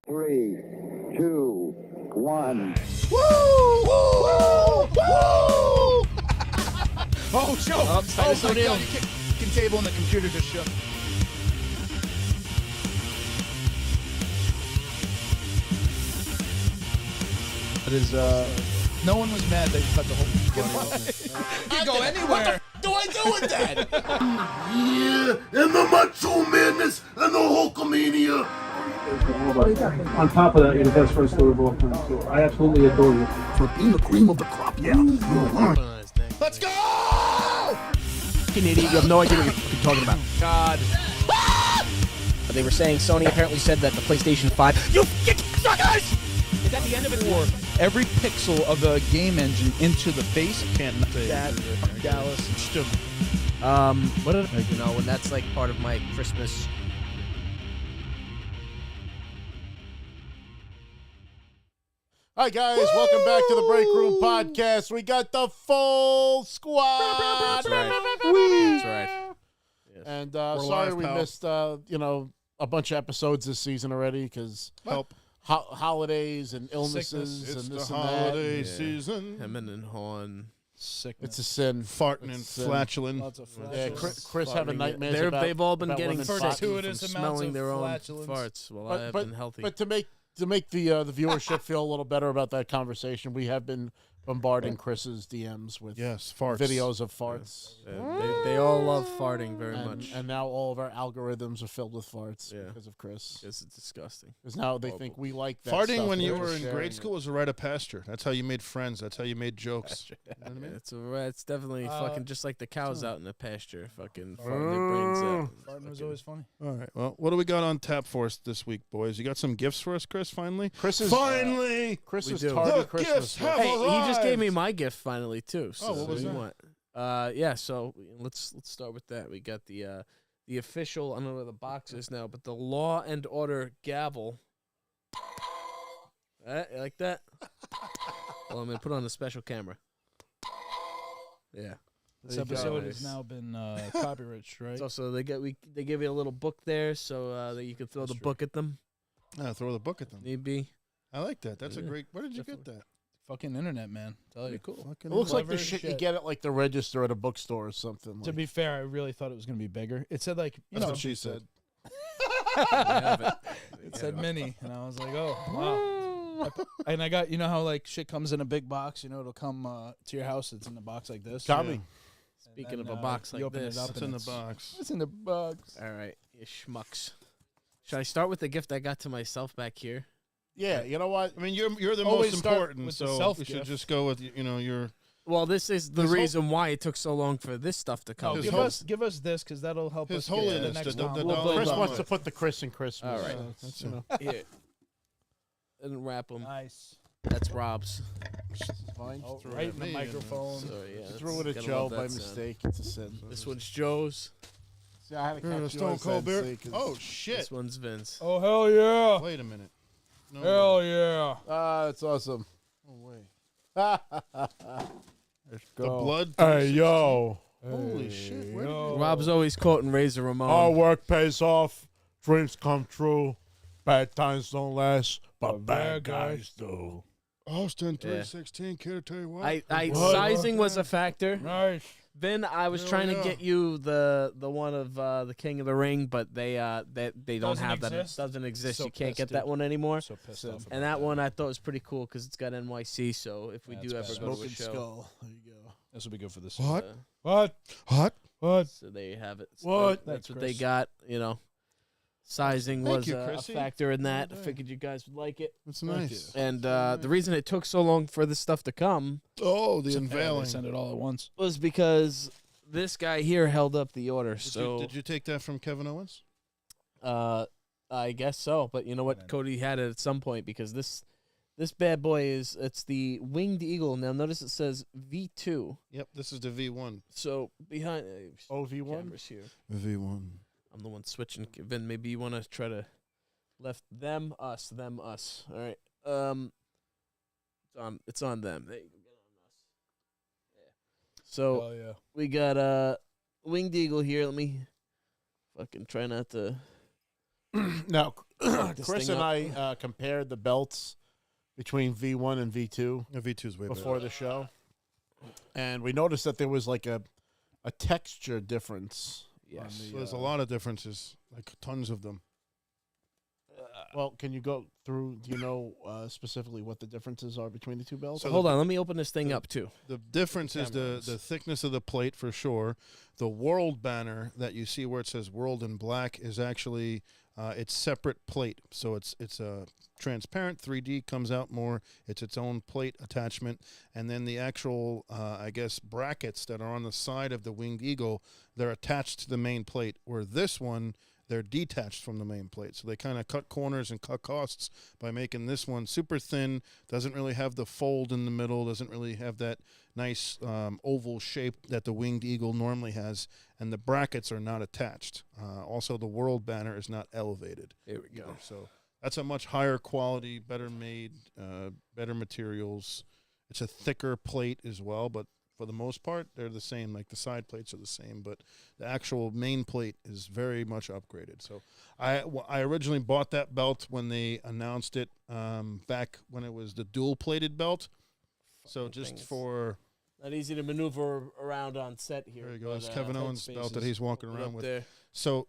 3, 2, 1. Woo! Woo! Woo! Oh, show! Oh, Oh, my God, your kicking table and the computer just shook. It is, No one was mad that you cut the whole You can go anywhere. What do I do with that? Yeah, and the Macho Madness and the Hulkamania. On top of that, you're the best wrestler of all time. So I absolutely adore you. For being the cream of the crop, yeah. Let's go! fucking idiot. You have no idea what you're fucking talking about. God. They were saying Sony apparently said that the PlayStation 5. You fucking suckers! Is that the end of it? Or every pixel of the game engine into the face. Can't say That Dallas. Stupid. What did you know? When that's like part of my Christmas. Hi guys, welcome back to the Break Room Podcast. We got the full squad. That's right. That's right. Yes. And live, sorry we pal. missed a bunch of episodes this season already because holidays and illnesses It's and this the and holiday that. season. Hemming and hawing. Sickness. It's a sin. Farting and It's a sin. flatulent. Lots of Yeah, flatulence. Chris having nightmares about They've all been about getting women sick farting. Fortuitous from amounts smelling of their own flatulence. farts while I have been healthy. But to make the viewership feel a little better about that conversation, we have been bombarding Chris's DMs with Yes, farts. videos of farts. They all love farting very and, much. and now all of our algorithms are filled with farts Yeah. because of Chris. It's disgusting. Because now they think we like that Farting stuff when and you they're were just in sharing grade it. school was a rite of pasture. That's how you made friends. That's how you made jokes. You know what I mean? It's definitely fucking just like the cows out in the pasture, fucking farting their brains out. Farting was always funny. All right. Well, what do we got on tap for us this week, boys? You got some gifts for us, Chris? Finally. Chris's Finally. Chris's We do. tardy The Christmas. gifts have Hey, he just gave me arrived. my gift finally too. So what was do you that? want? Yeah. So let's start with that. We got the official. I don't know where the box is now, but the Law and Order gavel. You like that? Well, I'm gonna put on a special camera. Yeah. This There you go. episode Nice. has now been copyright, right? It's also they give you a little book there, so that you can throw That's the true. book at them. Throw the book at them. Need be. I like that. That's a Yeah, great. Where did you get definitely. that? Fucking internet, man. Tell you. Pretty cool. Fucking It looks like the Clever shit you shit. get at like the register at a bookstore or something. To like- be fair, I really thought it was going to be bigger. It said like, That's what she said. It said mini, and I was like, oh, wow. And I got, you know how like shit comes in a big box, you know, it'll come to your house. It's in a box like this. Coming. Speaking And of a then, box you like open it this, up What's and in the it's- box? It's in the box. all right, you schmucks. Should I start with the gift I got to myself back here? Yeah, you know what? I mean, you're the Always most start important, with the so self we should gift. just go with your. Well, this is the His whole- reason why it took so long for this stuff to come. No, His give whole- us this because that'll help His us get to the Holiness, next the round. Dalai We'll build Chris up. wants to put the Chris in Christmas. All right. so that's, you know. Here. And wrap them. Nice. That's Rob's. fine. Oh, Throw it right at in the me, microphone. So yeah, Threw it at gotta Joe love that by sound. mistake. It's a sin. This one's Joe's. See, I had to catch you Stone on Cold Beer. Sensei 'cause- Oh shit! This one's Vince. Oh, hell yeah. Wait a minute. No. Hell yeah. That's awesome. Oh wait. Let's The go. blood. Hey, yo. Holy shit! Where did you- Rob's always quoting Razor Ramon. Hard work pays off. Dreams come true. Bad times don't last, but bad guys do. Austin Yeah. 316. Care to tell you what? I What? sizing was a factor. Nice. Then I was Hell trying yeah. to get you the one of the King of the Ring, but they don't Doesn't have that. It exist? doesn't exist. So you can't pissed, get that dude. one anymore. So pissed So- off. about And that one I thought was pretty cool because it's got NYC. So if we Yeah, do it's ever badass. go to a Smoking show, skull. There you go. This will be good for this. What? uh, What? Hot. What? so there you have it. So What? That's Thanks, what they Chris. got. You know, sizing Thank was you, a Chrissy. factor in that. I Well done. figured you guys would like it. That's Thank nice. And the reason it took so long for this stuff to come Oh, the Yeah, unveiling. they send it all at once. was because this guy here held up the order. Did you take that from Kevin Owens? I guess so. But you know what? Cody had it at some point because this bad boy it's the Winged Eagle. Now notice it says V2. Yep. This is the V1. So behind OV1? cameras here. V1. I'm the one switching. Vin, maybe you want to try to left them, us. All right. It's on them. There you go. Get on us. Yeah. So Oh, yeah. we got Winged Eagle here. Let me fucking try not to Now, this Chris thing and up. I compared the belts between V1 and V2 Yeah, V2's way before the show, and we noticed that there was like a texture difference. Yes. So there's a lot of differences, like tons of them. Well, can you go through? Do you know specifically what the differences are between the two belts? So Hold on, let me open this thing up too. The difference is the thickness of the plate for sure. The world banner that you see where it says world in black is actually it's separate plate. So it's a transparent 3D, comes out more. It's its own plate attachment. And then the actual, I guess, brackets that are on the side of the Winged Eagle, they're attached to the main plate, where this one, they're detached from the main plate. So they kind of cut corners and cut costs by making this one super thin, doesn't really have the fold in the middle, doesn't really have that nice oval shape that the Winged Eagle normally has, and the brackets are not attached. Also, the world banner is not elevated. Here we go. So that's a much higher quality, better made, better materials. It's a thicker plate as well, but for the most part, they're the same. Like the side plates are the same, but the actual main plate is very much upgraded. So I originally bought that belt when they announced it back when it was the dual-plated belt. So just things. for... Not easy to maneuver around on set here. There you go. but, It's Kevin Owens' belt that he's walking Put around up with. there. So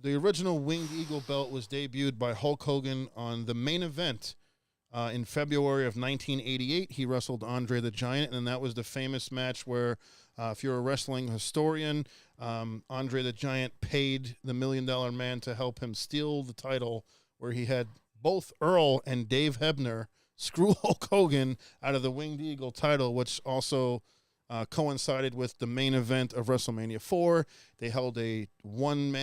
the original Winged Eagle belt was debuted by Hulk Hogan on the main event in February of 1988. He wrestled Andre the Giant, and that was the famous match where, if you're a wrestling historian, Andre the Giant paid the $1 Million Man to help him steal the title, where he had both Earl and Dave Hebner screw Hulk Hogan out of the Winged Eagle title, which also coincided with the main event of WrestleMania 4. They held a one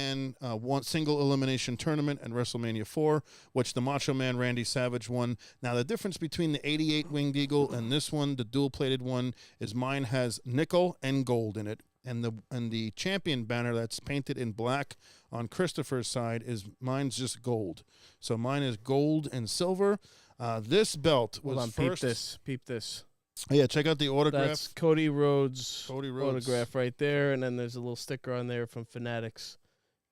single elimination tournament in WrestleMania 4, which the Macho Man Randy Savage won. Now, the difference between the 88 Winged Eagle and this one, the dual-plated one, is mine has nickel and gold in it. And the champion banner that's painted in black on Christopher's side mine's just gold. So mine is gold and silver. This belt was Hold on, first. peep this. Yeah, check out the autograph. That's Cody Rhodes' Cody Rhodes. autograph right there, and then there's a little sticker on there from Fanatics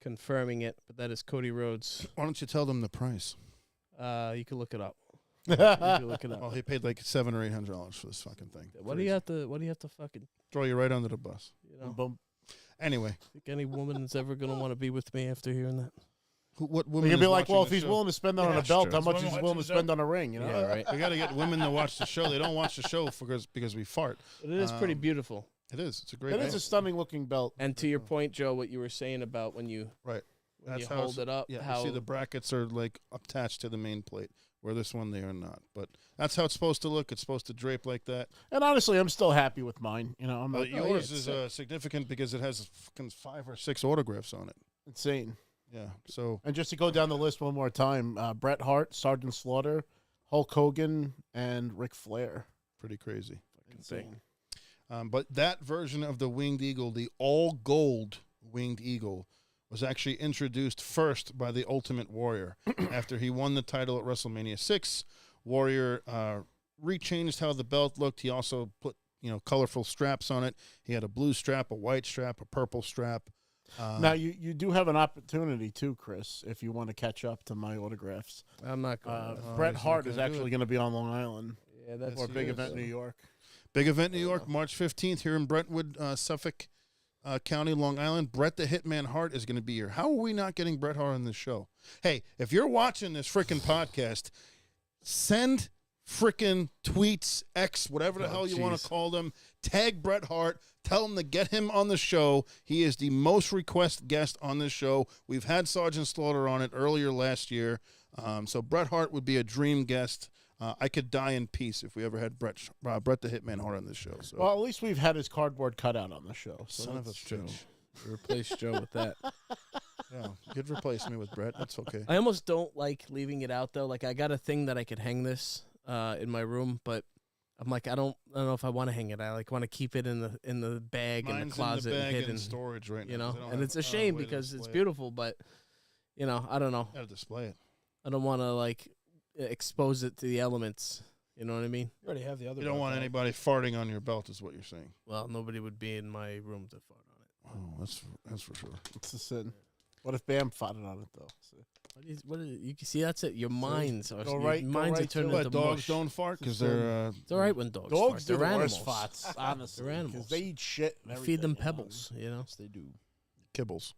confirming it, but that is Cody Rhodes. Why don't you tell them the price? You can look it up. You can look it up. Well, he paid like $700 or $800 for this fucking thing. What do you have to fucking, Throw you right under the bus. you know? Boom. Anyway, Think any woman is ever gonna want to be with me after hearing that? what We women? can be is like, watching well, if the he's show? willing to spend that on a that's belt, true. how much That's is he why willing to watching spend on a ring? You know. Yeah, right. We got to get women to watch the show. They don't watch the show because we fart. But it is pretty Um, beautiful. It is. It's a great. It is belt. a stunning looking belt. And to your point, Joe, what you were saying about when you Right. when That's you how hold it's- it up, Yeah, how you see the brackets are like attached to the main plate, where this one they are not. But that's how it's supposed to look. It's supposed to drape like that. And honestly, I'm still happy with mine. You know, I'm not, Yours is significant because it has fucking 5 or 6 autographs on it. insane. Yeah. So And just to go down the list one more time, Bret Hart, Sergeant Slaughter, Hulk Hogan, and Ric Flair. pretty crazy. Insane. But that version of the Winged Eagle, the all gold Winged Eagle, was actually introduced first by the Ultimate Warrior. After he won the title at WrestleMania 6, Warrior rechanged how the belt looked. He also put colorful straps on it. He had a blue strap, a white strap, a purple strap. Now, you do have an opportunity, too, Chris, if you want to catch up to my autographs. I'm not going. Bret he's Hart not is gonna do actually it. going to be on Long Island yeah, that's for a he big is. event in New York. Big event New York, March 15th here in Brentwood, Suffolk County, Long Island. Bret the Hitman Hart is going to be here. How are we not getting Bret Hart on this show? Hey, if you're watching this freaking podcast, send freaking tweets, X, whatever the hell you want to call them. Tag Bret Hart. Tell him to get him on the show. He is the most requested guest on this show. We've had Sergeant Slaughter on it earlier last year. So Bret Hart would be a dream guest. I could die in peace if we ever had Bret the Hitman Hart on this show. So Well, at least we've had his cardboard cutout on the show. So son of a that's true. bitch. Replace Joe with that. Yeah, you could replace me with Bret. That's okay. I almost don't like leaving it out though. Like I got a thing that I could hang this in my room, but I'm like I don't know if I want to hang it. I like want to keep it in the bag in Mine's the closet in the bag and hidden. in storage right now. You know, 'cause I don't and have it's a a shame way to because it's display it. beautiful, but I don't know. Gotta display it. I don't want to like expose it to the elements. You know what I mean? You already have the other. You don't want anybody farting on your belt, is what you're saying. Well, nobody would be in my room to fart on it. Oh, that's for sure. It's a sin. What if Bam fought it on it though? You can see that's it. Your minds are go right are turning But into dogs mush. don't fart because they're. It's all right when dogs. Dogs fart. do the They're worst animals. farts, honestly. They're Because animals. they eat shit. And You feed them everything, pebbles. You know. Yes, they do. Kibbles.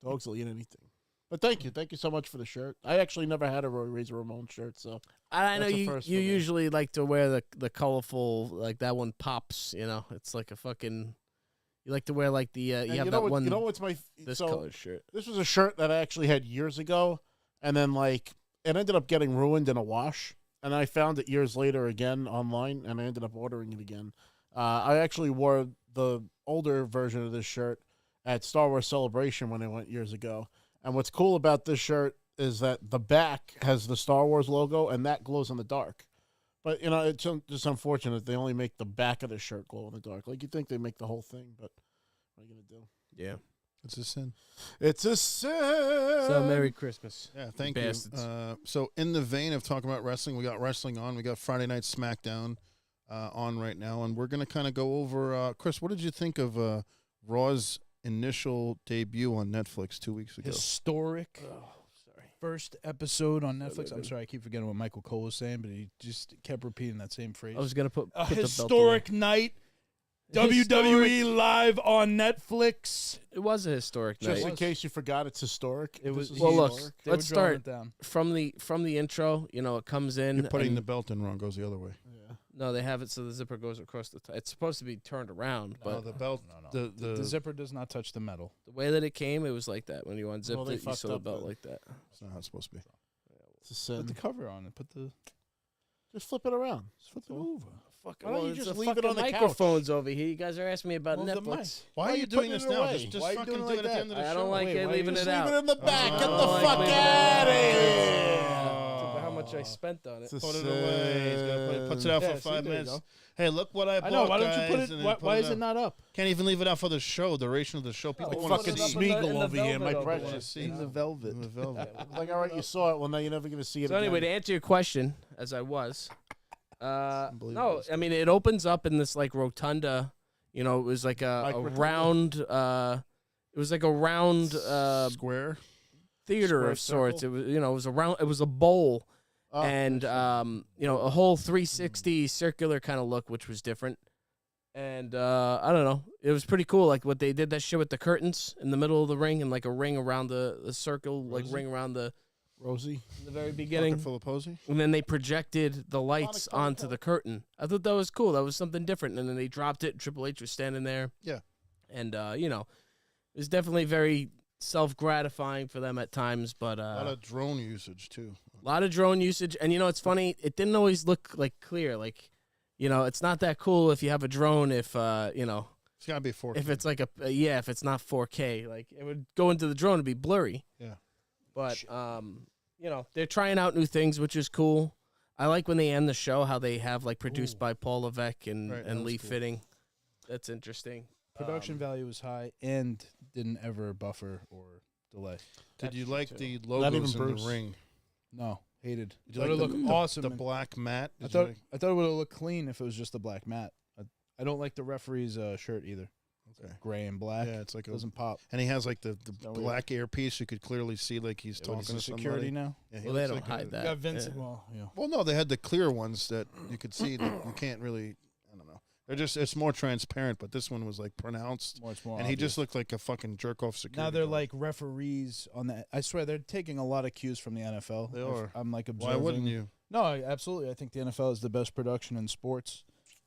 Dogs will eat anything. But thank you so much for the shirt. I actually never had a Razor Ramon shirt, so I know That's a you. first You for me. usually like to wear the colorful, like that one pops. You know, it's like a fucking. You like to wear like the. And You have know that what, one. You know what's my this so color shirt. This was a shirt that I actually had years ago, and then like it ended up getting ruined in a wash, and I found it years later again online, and I ended up ordering it again. I actually wore the older version of this shirt at Star Wars Celebration when I went years ago. And what's cool about this shirt is that the back has the Star Wars logo, and that glows in the dark. But, you know, it's just unfortunate they only make the back of the shirt glow in the dark. Like, you think they make the whole thing, but what are you going to do? Yeah. It's a sin. It's a sin. So Merry Christmas. Yeah, thank Bastards. you. So in the vein of talking about wrestling, we got wrestling on. We got Friday Night SmackDown on right now, and we're going to kind of go over. Chris, what did you think of Raw's initial debut on Netflix 2 weeks ago? Historic. First episode on Netflix. I'm sorry, I keep forgetting what Michael Cole was saying, but he just kept repeating that same phrase. I was gonna put A the belt historic night. WWE live on Netflix. It was a historic Just night. in case you forgot, it's historic. It was- This is Well, look, historic. They let's were drawing start it down. from the intro. You know, it comes in. You're putting and- the belt in wrong. Goes the other way. No, they have it so the zipper goes across the. It's supposed to be turned around, but The belt. No. The The zipper does not touch the metal. the way that it came, it was like that. When you unzipped Well, they it, you fucked saw the up belt then. like that. It's not how it's supposed to be. It's a sin. Put the cover on it. Put the Just flip it around. flip it over. Fuck, Why don't you it's just the leave it fucking on the couch? microphones over here. You guys are asking me about Move the mic. Netflix. Why are you putting doing this it now? away? Just Why are you fucking doing do like it at the that? end of the I show. don't like Wait, it why leaving you it Just out. leave it in the back. Get I the don't like fuck leaving it out of Think here. about how much I spent on it. It's a Put it away. He's gonna put it, puts it out Yeah, for see, 5 there you minutes. go. Hey, look what I bought, I know. Why don't you guys, put and it? then Why, put why it is up. it not up? Can't even leave it out for the show, duration of the show. People Like want to fucking see. Smeagol over here, my velvet precious. over to see. In the velvet. The velvet. Like, all right, you saw it. Well, now you're never going to see it So anyway, to again. answer your question, as I was, no, unbelievable I mean it opens up in this like rotunda. You know, it was like Like a rotunda? round. It was like a round Square. theater Square of sorts. circle? It was, you know, it was a round. It was a bowl, Oh, and you know, a whole 360 circular kind of look, which was different. And I don't know, it was pretty cool. Like what they did that shit with the curtains in the middle of the ring and like a ring around the circle, like ring around the Rosie. in the very beginning. Full of posy. And then they projected the lights Tonic, onto the curtain. I thought that was cool. That was something different. And then they dropped it. Triple H was standing there. Yeah. And, you know, it was definitely very self-gratifying for them at times. But A lot of drone usage too. a lot of drone usage. And, you know, it's funny. It didn't always look, like, clear. Like, you know, it's not that cool if you have a drone if, you know, It's gotta be 4K. if it's like yeah, if it's not 4K. Like, it would go into the drone and be blurry. Yeah. But, you know, they're trying out new things, which is cool. I like when they end the show how they have like produced by Paul Levesque and, Right, that and was Lee cool. Fitting. That's interesting. Production value was high and didn't ever buffer or delay. Did you like the even logos in Bruce. the ring? No, hated. Did you Thought it like looked the awesome. The and- black mat. I Did you thought like- I thought it would have looked clean if it was just the black mat. I don't like the referee's shirt either. Okay. Gray and black. Yeah, it's like a. Doesn't pop. And he has like the Oh, black earpiece. You could clearly see like he's What, talking is to he security somebody. now. Yeah, he Well, they looks don't like a- hide that. Got Vince. yeah. Well, yeah. Well, no, they had the clear ones that you could see that you can't really. I don't know. They're just it's more transparent, but this one was like pronounced, It's more and he obvious. just looked like a fucking jerk off security. Now they're guard. like referees on that. I swear they're taking a lot of cues from the NFL. They are. I'm like Why observing. wouldn't you? No, absolutely. I think the NFL is the best production in sports.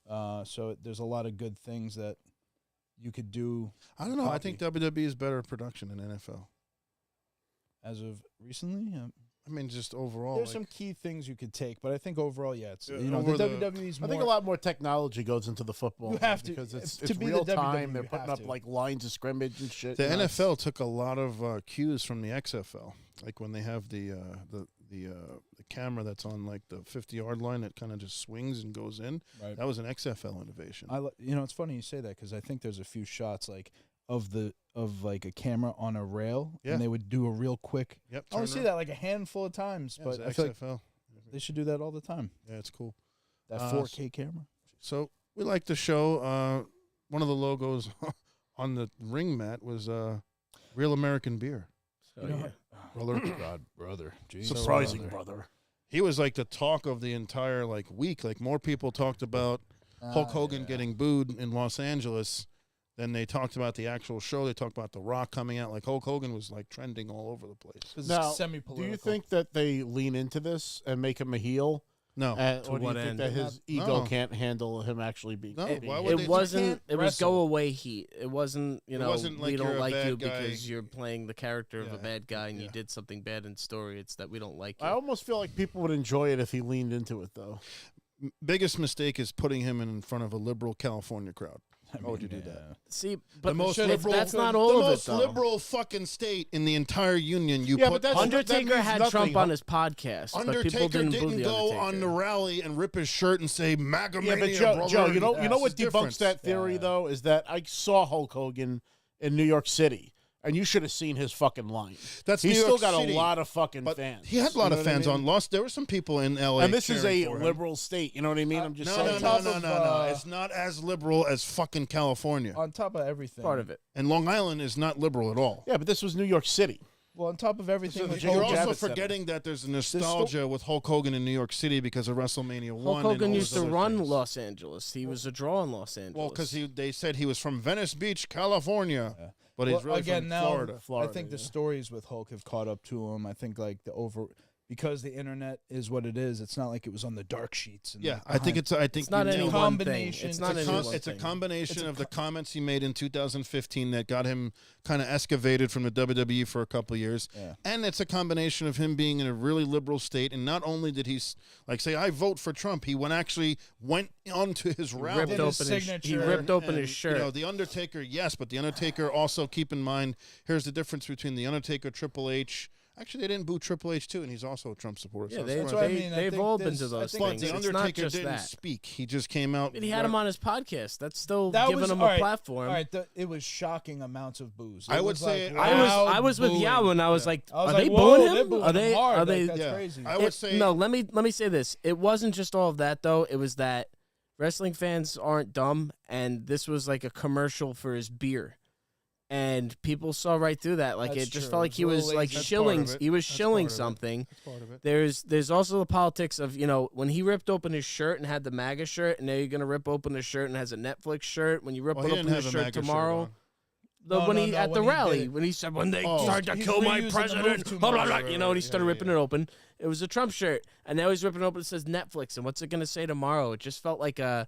So there's a lot of good things that you could do I don't know. I think WWE is better at production than NFL. as of recently. I mean, just overall. There's like, some key things you could take, but I think overall, yeah, it's Yeah, you know over the the- WWE's I more. think a lot more technology goes into the football. You now have to- because it's to be the real WWE, time. They're you putting have up to. like lines of scrimmage and shit. the you know, it's- NFL took a lot of cues from the XFL, like when they have the camera that's on like the 50-yard line that kind of just swings and goes in. Right. That was an XFL innovation. You know, it's funny you say that because I think there's a few shots like of like a camera on a rail, Yeah. and they would do a real quick. Yep. I only turn see around. that like a handful of times, Yeah, but it's I feel like XFL. they should do that all the time. Yeah, it's cool. That Uh, 4K camera. So we like the show. One of the logos on the ring mat was Real American beer. So, yeah. Brother, God, brother, Jesus, Surprising, brother. He was like the talk of the entire like week. Like more people talked about Hulk Hogan getting booed in Los Angeles than they talked about the actual show. They talked about The Rock coming out. Like Hulk Hogan was like trending all over the place. Now, semi-political. do you think that they lean into this and make him a heel? No. Or do you what think end? that his ego No. can't handle him actually being? No, being why heel? would they- It you wasn't. can't It was go wrestle. away heat. It wasn't. You know, wasn't like we you're don't a like you bad guy. because you're playing the character of Yeah. a bad guy and you Yeah. did something bad in story. It's that we don't like you. I almost feel like people would enjoy it if he leaned into it, though. Biggest mistake is putting him in front of a liberal California crowd. Why would you do that? See, but The most if liberal, that's not the all of it, most though. liberal fucking state in the entire union. You Yeah, put but that's- that Undertaker means had nothing. Trump on his podcast, but people Undertaker didn't boo didn't the go Undertaker. on the rally and rip his shirt and say "MAGA Yeah, but mania, Joe, brother." Joe, you know That's what the debunks difference. that theory though is that I saw Hulk Hogan in New York City, and you should have seen his fucking line. That's He's New still York got City. a lot of fucking But fans. he had a lot You of know what I fans mean? on Lost. There were some people in L.A. And this is cheering a for him. liberal state. You know what I mean? I'm just No, saying. no. It's not as liberal as fucking California. On top of everything, Part of it. And Long Island is not liberal at all. Yeah, but this was New York City. Well, on top of everything, So with Joe You're Hogan- also Javits Center. forgetting that there's a nostalgia with Hulk Hogan in New York City because of WrestleMania 1. Hulk and Hogan all used those to other run things. Los Angeles. He was a draw in Los Angeles. Well, because they said he was from Venice Beach, California, but he's Well, really again from now, Florida. Florida, I think the yeah. stories with Hulk have caught up to him. I think like because the internet is what it is. It's not like it was on the dark sheets. And Yeah, like I think behind- it's not you any nailed it. one thing. combination. It's not It's any a one It's a thing. combination of the comments he made in 2015 that got him kind of excavated from the WWE for a couple of years, Yeah. and it's a combination of him being in a really liberal state. And not only did he like say I vote for Trump, he actually went onto his rally. ripped Did his open his, he signature. ripped open And, his shirt. You know, the Undertaker, yes, but the Undertaker also keep in mind. Here's the difference between the Undertaker, Triple H. Actually, they didn't boo Triple H too, and he's also a Trump supporter. yeah, so they, it's what I fine. mean. I they've think all been this- to I those think But things. the It's not Undertaker just didn't that. speak. He just came out. But he had him on his podcast. That's still That giving was him all a right, platform. All right, it was shocking amounts of booze. I It would was say- like I I was with loud Yao and I was booing. like, I was are like, they whoa, booing they're him? booing Are they? him hard. Are Like, they? that's Yeah. crazy. I would It- say no. Let me say this. It wasn't just all of that though. It was that wrestling fans aren't dumb, and this was like a commercial for his beer, and people saw right through that. Like That's it just true. felt like It's he a little was like lazy. That's shilling. part of it. He was That's shilling part of it. something. That's part of it. There's also the politics of, you know, when he ripped open his shirt and had the MAGA shirt, and now you're gonna rip open his shirt and has a Netflix shirt. When you rip Well, he open didn't his have a shirt MAGA shirt tomorrow, on. when No, he no, at the when he did rally, it. when he said when they Oh. started to He's kill my reusing the move president, too blah, blah, much. blah, Right, you know, and he right, started yeah, ripping yeah. it open. It was a Trump shirt, and now he's ripping it open. It says Netflix, and what's it gonna say tomorrow? It just felt like a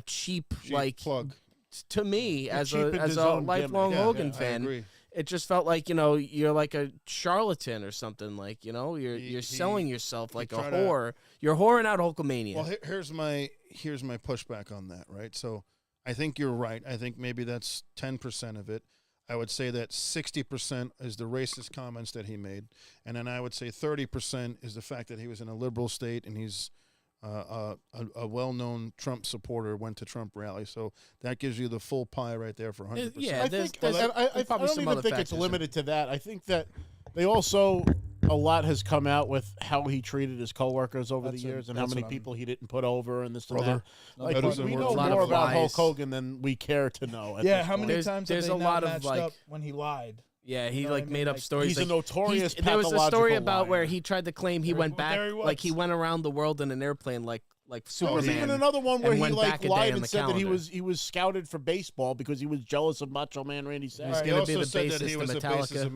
cheap like plug. to me as cheapened his a own lifelong gimmick. Hogan I fan. agree. It just felt like, you know, you're like a charlatan or something. Like, you know, you're He- selling yourself like a tried to- whore. You're whoring out Hulkamania. Well, here's my pushback on that, right? So I think you're right. I think maybe that's 10% of it. I would say that 60% is the racist comments that he made, and then I would say 30% is the fact that he was in a liberal state and he's a well-known Trump supporter, went to Trump rally. So that gives you the full pie right there for 100%. Yeah, I there's- think there's- and I there's probably don't some even other think it's factors in limited to that. I think that they also a lot has come out with how he treated his coworkers over the years and how many people he didn't put over and this and Brother. that. Like That we doesn't work. know A lot more of about Hulk lies. Hogan than we care to know. At Yeah, this how many point. times there's have a they lot not of, matched like- up when he lied? Yeah, he You know like what I made mean? up Like, stories. he's a like, notorious there was a story pathological about where liar. he tried to claim he There- went back, there he was. like he went around the world in an airplane, like There was Superman. even another one where and he went like back a day lied on and the said that calendar. he was scouted for baseball because he was jealous of Macho Man Randy Savage. He's He gonna also be the said that he bassist was of the bassist Metallica. of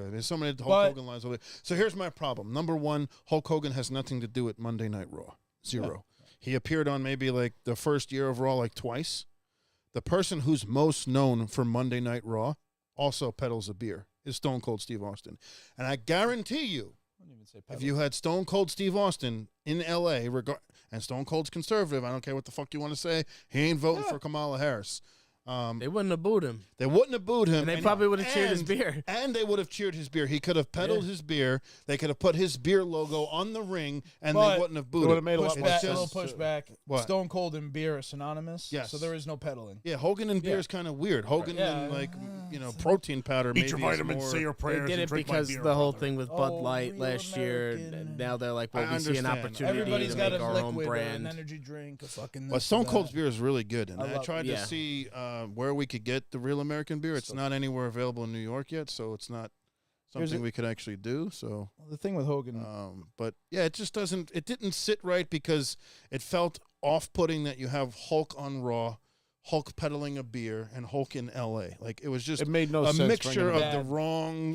Metallica. There's so many Hulk But- Hogan lines over there. So here's my problem. Number one, Hulk Hogan has nothing to do with Monday Night Raw. Zero. He appeared on maybe like the first year of Raw like twice. The person who's most known for Monday Night Raw also peddles a beer is Stone Cold Steve Austin. And I guarantee you, I wouldn't even say if pedal. you had Stone Cold Steve Austin in L.A., and Stone Cold's conservative, I don't care what the fuck you want to say, he ain't voting for Kamala Harris. They wouldn't have booed him, They wouldn't have booed him. and they probably would have cheered his and- beer. And they would have cheered his beer. He could have peddled his beer. They could have put his beer logo on the ring, and But they wouldn't have booed It would him. have made a lot more Pushback, a sense. little pushback. What? Stone Cold and beer are synonymous. Yes. So there is no peddling. Yeah, Hogan and beer Yeah. is kind of weird. Hogan Yeah. and like protein powder. Eat maybe your is vitamins, more- say your prayers. They did and it drink my because beer, the whole brother. thing with Bud Oh, Light real last year. American. And now they're like, well, I we see an understand. opportunity Everybody's to got make a our own liquid, brand. an energy drink, a fucking. But this, Stone a Cold's that. beer is really good, and I tried Yeah. to see where we could get the real American beer. It's not anywhere available in New York yet, so it's not something we could actually do. So Well, the thing with Hogan, but yeah, it just doesn't. It didn't sit right because it felt off-putting that you have Hulk on Raw, Hulk peddling a beer, and Hulk in L.A. Like it was just It made no a sense. mixture bringing of it the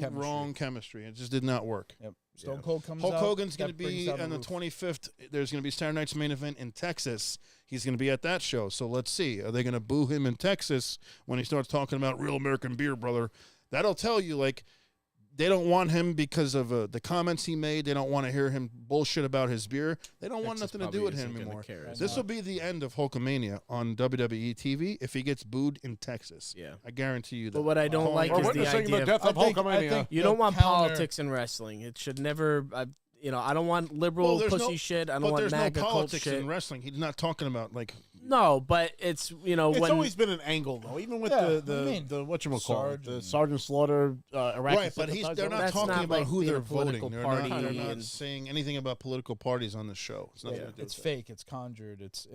Bad wrong chemistry. It just did not work. yep. Stone Cold comes Hulk out. Hogan's going to that brings be down on the roof. 25th. There's going to be Saturday Night's Main Event in Texas. He's going to be at that show. So let's see. Are they going to boo him in Texas when he starts talking about real American beer, brother? That'll tell you, like, they don't want him because of the comments he made. They don't want to hear him bullshit about his beer. They don't want Texas nothing to do with probably him isn't gonna anymore. care as This will be the end of Hulkamania on WWE TV if he gets booed in Texas. Yeah. I guarantee you that. But what I don't like We're is the witnessing idea the of death of I think Hulkamania. you they'll don't want counter- politics in wrestling. It should never. I don't want liberal there's pussy no- shit. I don't but want there's no MAGA cult politics shit. in wrestling. He's not talking about, like, No, but it's It's when always been an angle, though. Even with Yeah, the I mean, whatchamacallit, the Sergeant. Sergeant Slaughter, Iraqi right, but sympathizer, they're not That's talking not about like who being they're a political voting. party They're not and- saying anything about political parties on the show. It's nothing to do It's with that. fake. It's conjured. It's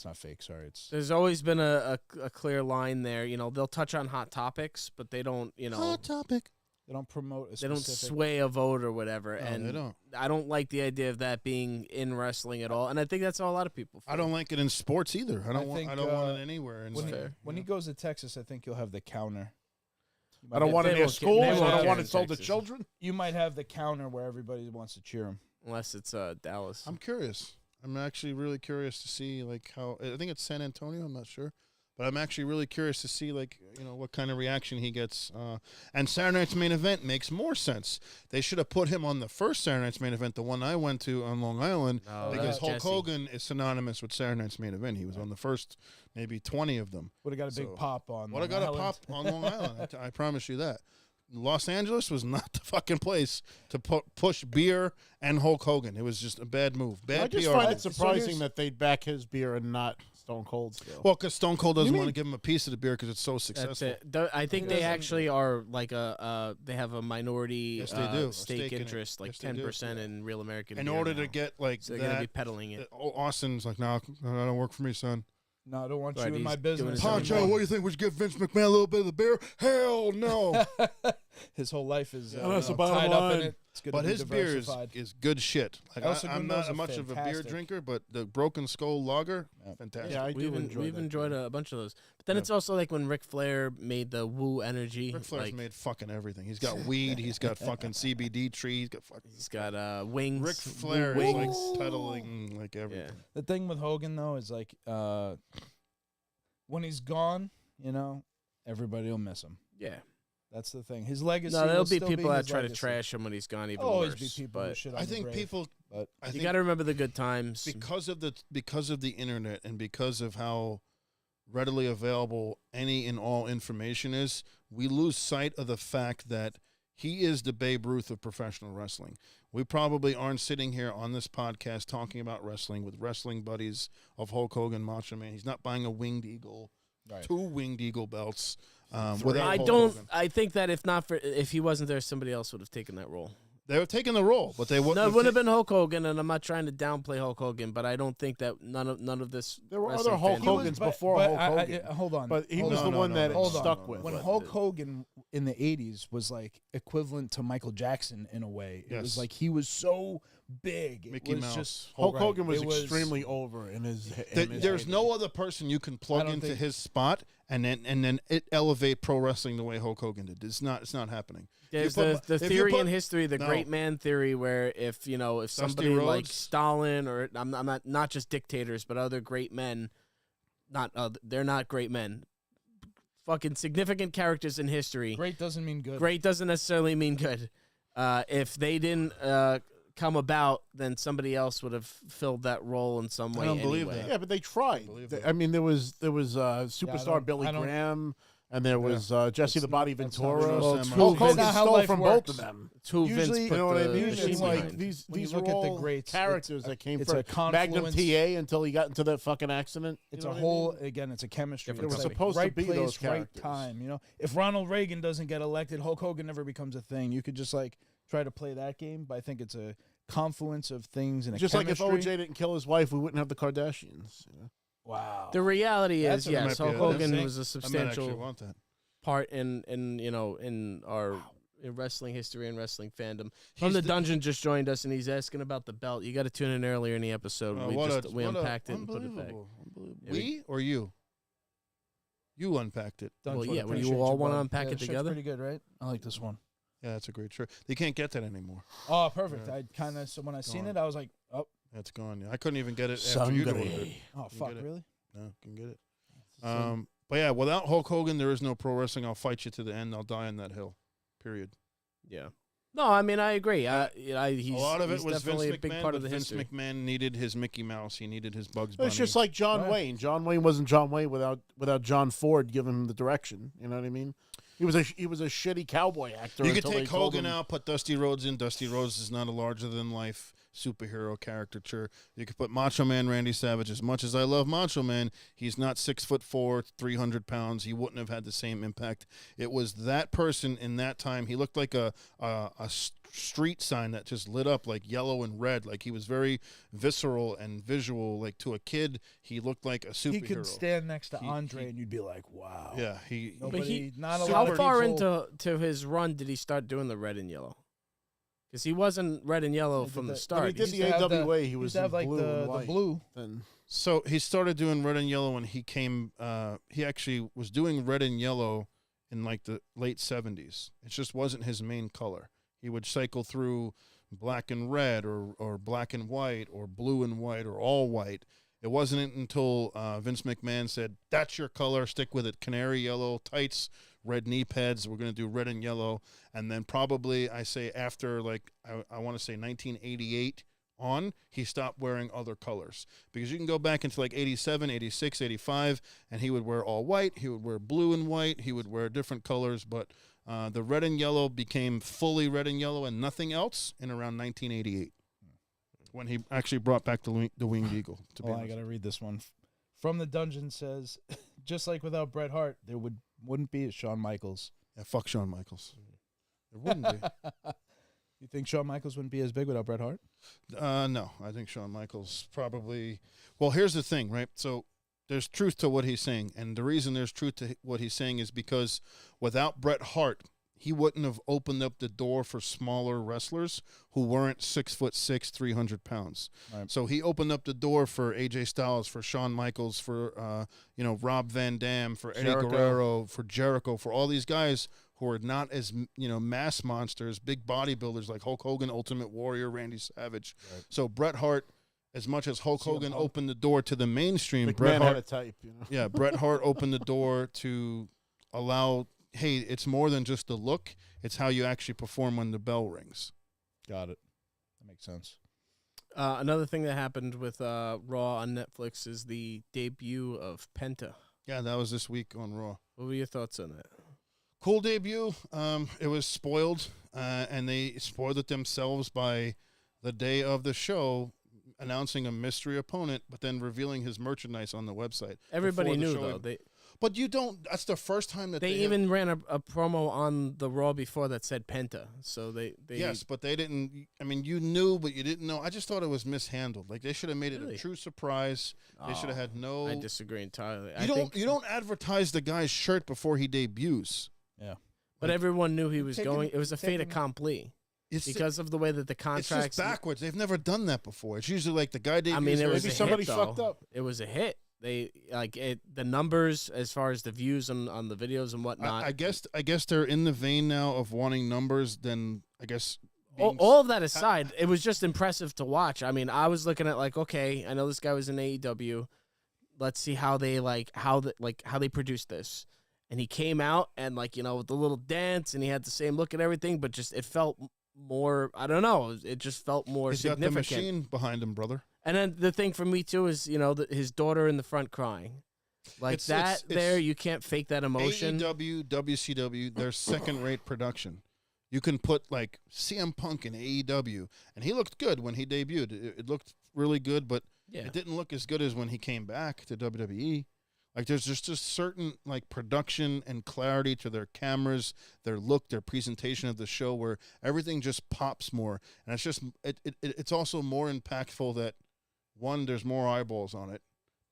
not fake. Sorry, it's there's always been a clear line there. They'll touch on hot topics, but they don't. Hot topic. they don't promote. They don't specific, sway a vote or whatever. No, and they don't. I don't like the idea of that being in wrestling at all. And I think that's how a lot of people feel. I don't like it in sports either. I don't I think, want it anywhere. In When, he, like- when he goes to Texas, I think you'll have the counter. You I might don't have- want it They near won't schools. they I won't don't care want in it sold to Texas. children. You might have the counter where everybody wants to cheer him. Unless it's Dallas. I'm curious. I'm actually really curious to see like how. I think it's San Antonio. I'm not sure, but I'm actually really curious to see like what kind of reaction he gets. And Saturday Night's Main Event makes more sense. They should have put him on the first Saturday Night's Main Event, the one I went to on Long Island, Oh, because that's Hulk Jesse. Hogan is synonymous with Saturday Night's Main Event. He was on the first maybe 20 of them. Would have got a big So, pop on. What I Long got a Island. pop on Long Island. I promise you that. Los Angeles was not the fucking place to push beer and Hulk Hogan. It was just a bad move. Bad I just PR. find move. it surprising that they'd back his beer and not Stone Cold's. Still. Well, because Stone Cold doesn't You want to mean- give him a piece of the beer because it's so That's successful. it. I think He they doesn't- actually are like they have a minority Yes, they do. A stake stake in it. interest, like Yes, they do. 10% in Real American In Beer order now. to get like So they're going to be that, peddling it. Austin's like, no, that don't work for me, son. No, I don't want Right, you in he's my doing business. his own Poncho, thing. what do you think? We should give Vince McMahon a little bit of the beer? Hell no. His whole life is that's the bottom tied up in line. it. It's good But to be his beer diversified. is good shit. Like, Also, I'm Gundo's not much of a beer fantastic. drinker, but the Broken Skull Lager, Yeah. fantastic. Yeah, I do enjoy We've that enjoyed beer. a bunch of those. But then Yeah. it's also like when Ric Flair made the Woo Energy. Ric Flair's like, made fucking everything. He's got weed. He's got fucking CBD trees. He's got fucking. He's got wings. Ric Flair Woo is wings. like peddling like everything. Yeah. The thing with Hogan though is like when he's gone, everybody will miss him. Yeah. That's the thing. His legacy. No, there'll will be still people that his try to legacy. trash him when he's gone even There'll always worse. be people who but shit on I the think grave, people. but I you think got to remember the good times. because of the internet and because of how readily available any and all information is, we lose sight of the fact that he is the Babe Ruth of professional wrestling. We probably aren't sitting here on this podcast talking about wrestling with wrestling buddies of Hulk Hogan, Macho Man. He's not buying a Winged Eagle, Right. 2 Winged Eagle belts. Without I Hulk don't. Hogan. I think that if he wasn't there, somebody else would have taken that role. They were taking the role, but they wouldn't. No, it have wouldn't have been Hulk Hogan, and I'm not trying to downplay Hulk Hogan, but I don't think that none of this. There were wrestling other Hulk fans- Hogans before Hulk Hogan. hold on. But he Hold was on. the one that it Hold on. stuck with. When But Hulk the- Hogan in the 80s was like equivalent to Michael Jackson in a way. It Yes. was like he was so big. It Mickey was Mouse. just Hulk right. Hogan was It extremely over in his. There's no other person you can plug don't into think- his spot and then it elevate pro wrestling the way Hulk Hogan did. It's not happening. There's You put- the if you theory put- in history, the No. great man theory, where if somebody like Rhodes. Stalin or I'm not just dictators, but other great men, they're not great men, fucking significant characters in history. Great doesn't mean good. Great doesn't necessarily mean good. If they didn't come about, then somebody else would have filled that role in some way. don't believe anyway. that. Yeah, but they tried. believe They- that. I mean, there was superstar don't- Billy I don't- Graham. and there was Jesse the Body Ventura. Well, Hulk true. Hogan That's not how stole life from works. both of them. It's who Usually- Vince You put know what I the mean? machine It's like behind. these When you are look at the all greats, characters that came it's from a Magnum confluence. TA until he got into that fucking accident. It's You a know what I whole mean? again. It's a chemistry. Different They were It's like supposed to right be place, those right characters. time. You know, if Ronald Reagan doesn't get elected, Hulk Hogan never becomes a thing. You could just like try to play that game, but I think it's a confluence of things and Just a like if chemistry. OJ didn't kill his wife, we wouldn't have the Kardashians. You know? Wow. The reality That's is, what yes, might be Hulk a- Hogan that's- was a I might actually substantial want that. part in our in wrestling history and wrestling fandom. From He's the dungeon just joined us, and he's asking about the belt. You got to tune in earlier in the episode. We unpacked it and put it back. Unbelievable. Yeah, We or you? You unpacked it. Done Well, for it. yeah, when you Appreciate all wanna bud. unpack Yeah, it the shirt's together. Pretty good, right? I like this one. Yeah, that's a great shirt. You can't get that anymore. Oh, perfect. Yeah. I kind of so when I seen Gone. it, I was like, oh, That's gone. Yeah, I couldn't even get it after you ordered it. oh, You fuck, get it. really? No, can get it. But yeah, without Hulk Hogan, there is no pro wrestling. I'll fight you to the end. I'll die on that hill. Period. Yeah. No, I mean I agree. He's A lot of it he's was definitely Vince a big McMahon, part but of the Vince history. McMahon needed his Mickey Mouse. He needed his Bugs Bunny. It's just like John Yeah. Wayne. John Wayne wasn't John Wayne without John Ford giving him the direction. You know what I mean? He was a shitty cowboy actor. you could until they take told Hogan him- out, put Dusty Rhodes in. Dusty Rhodes is not a larger than life superhero caricature. You could put Macho Man Randy Savage. As much as I love Macho Man, he's not 6'4", 300 pounds. He wouldn't have had the same impact. It was that person in that time. He looked like a street sign that just lit up like yellow and red. Like he was very visceral and visual. Like to a kid, he looked like a superhero. He could stand next to He- Andre, he- and you'd be like, wow. Yeah, he. Nobody, But he- not a How lot of far people- into his run did he start doing the red and yellow? Because he wasn't red and yellow He from did the the- start. When he did used the to have the- AWA, he used was to have in like blue the and white. blue. Then So he started doing red and yellow when he came. He actually was doing red and yellow in like the late 70s. It just wasn't his main color. He would cycle through black and red or black and white or blue and white or all white. It wasn't until Vince McMahon said, that's your color, stick with it. Canary yellow, tights, red knee pads. We're going to do red and yellow. And then probably, I say after like, I want to say 1988 on, he stopped wearing other colors. Because you can go back into like 87, 86, 85, and he would wear all white. He would wear blue and white. He would wear different colors. But the red and yellow became fully red and yellow and nothing else in around 1988. When he actually brought back the Winged Eagle. To be Oh, I honest. gotta read this one. From the Dungeon says, just like without Bret Hart, there wouldn't be a Shawn Michaels. Yeah, fuck Shawn Michaels. There wouldn't be. You think Shawn Michaels wouldn't be as big without Bret Hart? No, I think Shawn Michaels probably. Well, here's the thing, right? So there's truth to what he's saying, and the reason there's truth to what he's saying is because without Bret Hart, he wouldn't have opened up the door for smaller wrestlers who weren't 6'6", 300 pounds. Right. So he opened up the door for AJ Styles, for Shawn Michaels, for Rob Van Dam, for Eddie Jericho. Guerrero, for Jericho, for all these guys who are not as mass monsters, big bodybuilders like Hulk Hogan, Ultimate Warrior, Randy Savage. Right. So Bret Hart, as much as Hulk CM Hogan Punk. opened the door to the mainstream, McMahon Bret had Hart, a type. You know? yeah, Bret Hart opened the door to allow. Hey, it's more than just the look; it's how you actually perform when the bell rings. Got it. That makes sense. Another thing that happened with Raw on Netflix is the debut of Penta. Yeah, that was this week on Raw. What were your thoughts on that? Cool debut. It was spoiled, and they spoiled it themselves by the day of the show announcing a mystery opponent, but then revealing his merchandise on the website. Everybody before the knew show though. even- They But you don't. That's the first time that they they even ran a promo on the Raw before that said Penta. So they Yes, but they didn't. I mean, you knew, but you didn't know. I just thought it was mishandled. Like they should have made it Really? a true surprise. They should have had no. I disagree entirely. You don't advertise the guy's shirt before he debuts. Yeah. But everyone knew he was Taking- going. It was a fait taking- accompli It's because of the way that the it's contracts. just backwards. They've never done that before. It's usually like the guy debuts. I mean, it or was Maybe a somebody hit, though. fucked up. It was a hit. They like it. The numbers as far as the views on the videos and whatnot. I guess they're in the vein now of wanting numbers. Then I guess all of that aside, it was just impressive to watch. I mean, I was looking at like, okay, I know this guy was in AEW. Let's see how they how they produced this. And he came out and with the little dance, and he had the same look and everything, but just it felt more. I don't know. It just felt more he's got the significant. machine behind him, brother. And then the thing for me too is his daughter in the front crying. Like It's- that it's- there, you can't fake that emotion. AEW, WCW, they're second-rate production. You can put like CM Punk in AEW, and he looked good when he debuted. It looked really good, but Yeah. it didn't look as good as when he came back to WWE. Like there's just certain like production and clarity to their cameras, their look, their presentation of the show, where everything just pops more, and it's just it's also more impactful that one, there's more eyeballs on it.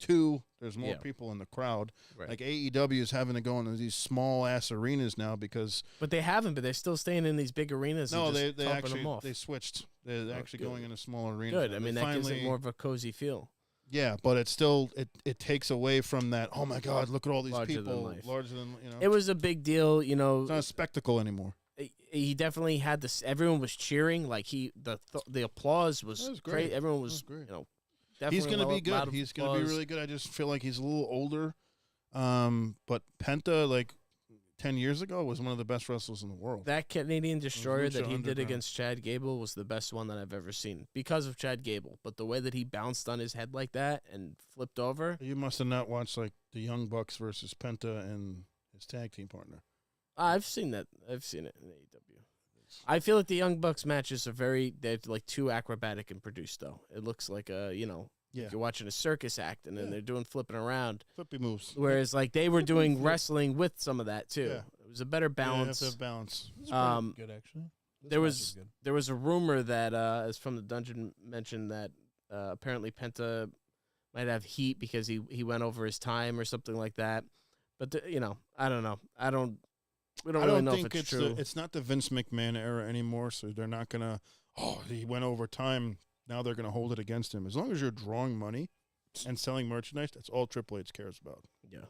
Two, there's more Yeah. people in the crowd. Right. Like AEW is having to go into these small ass arenas now because But they haven't, but they're still staying in these big arenas. no, and they just topping actually them off. they switched. They're Oh, actually good. going into smaller arenas. Good. now. I mean, They that gives it finally- more of a cozy feel. Yeah, but it's still it takes away from that. Oh my God, look at all these Larger than people, life. larger than you know. It was a big deal, you know. It's not a spectacle anymore. He definitely had this. Everyone was cheering. Like the applause was, That was great. great. Everyone That was, was great. you know, He's definitely going to be loud good. He's going to be applause. really good. I just feel like he's a little older. But Penta, like 10 years ago, was one of the best wrestlers in the world. That Canadian Destroyer Lucha that he did Underground. against Chad Gable was the best one that I've ever seen because of Chad Gable. But the way that he bounced on his head like that and flipped over, You must have not watched like the Young Bucks versus Penta and his tag team partner. I've seen that. I've seen it in AEW. I feel like the Young Bucks matches are they're like too acrobatic and produced though. It looks like Yeah, you're watching a circus act and then Yeah. they're doing flipping around. flippy moves. Whereas like they were doing wrestling with some of that too. Yeah. It was a better Yeah, you have balance. to have balance. It's Um, pretty good actually. This there match was good. there was a rumor that is from the dungeon mentioned that apparently Penta might have heat because he went over his time or something like that. But I don't know. We don't I really don't know think if it's it's true. it's not the Vince McMahon era anymore, so they're not gonna. Oh, he went over time. Now they're gonna hold it against him. As long as you're drawing money and selling merchandise, that's all Triple H cares about. Yeah.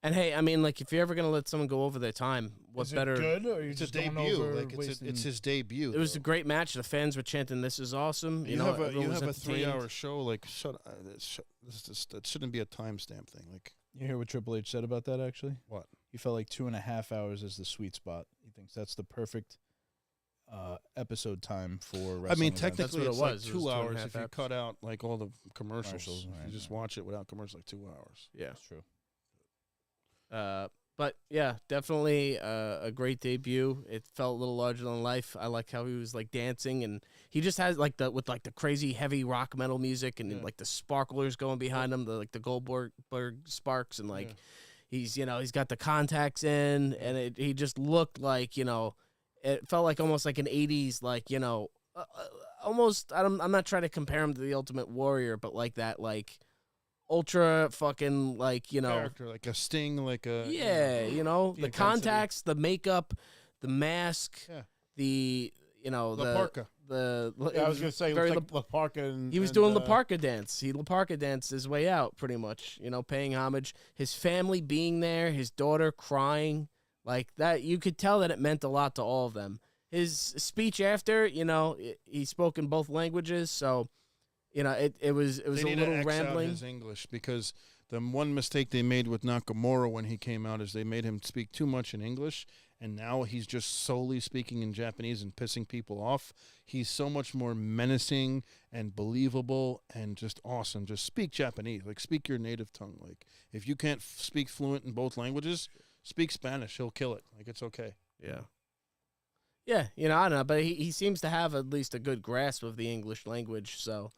And hey, I mean, like if you're ever gonna let someone go over their time, what Is it better? good or you It's a just going debut. over Like it's his debut. It was a though. great match. The fans were chanting, "This is awesome!" You know, have everyone was a entertained. 3-hour show. Like that shouldn't be a timestamp thing. Like You hear what Triple H said about that actually? what? He felt like 2.5 hours is the sweet spot. He thinks that's the perfect episode time for wrestling. I mean, events. technically, what it's it like was. It 2 was hours 2.5 if you hours. cut out like all the commercials. Commercials, If you right, just right. watch it without commercials, like 2 hours. Yeah. That's true. But yeah, definitely a great debut. It felt a little larger than life. I like how he was like dancing, and he just has like the crazy heavy rock metal music, and Yeah. like the sparklers going behind him, the Goldberg sparks, and like Yeah. he's got the contacts in, and he just looked like it felt like almost like an '80s almost. I'm not trying to compare him to the Ultimate Warrior, but like that ultra fucking Character, like a Sting, like a yeah, the the intensity. contacts, the makeup, the mask, Yeah. the La the Parka. the Yeah, I was gonna say very it looks like La Parka and he was doing La Parka dance. He La Parka danced his way out, pretty much. Paying homage. His family being there, his daughter crying, like that. You could tell that it meant a lot to all of them. His speech after, he spoke in both languages, so it was They a need to little X out rambling. his English because the one mistake they made with Nakamura when he came out is they made him speak too much in English, and now he's just solely speaking in Japanese and pissing people off. He's so much more menacing and believable and just awesome. Just speak Japanese, like speak your native tongue. Like if you can't speak fluent in both languages, speak Spanish. He'll kill it. Like it's okay. Yeah. Yeah, I don't know, but he seems to have at least a good grasp of the English language, so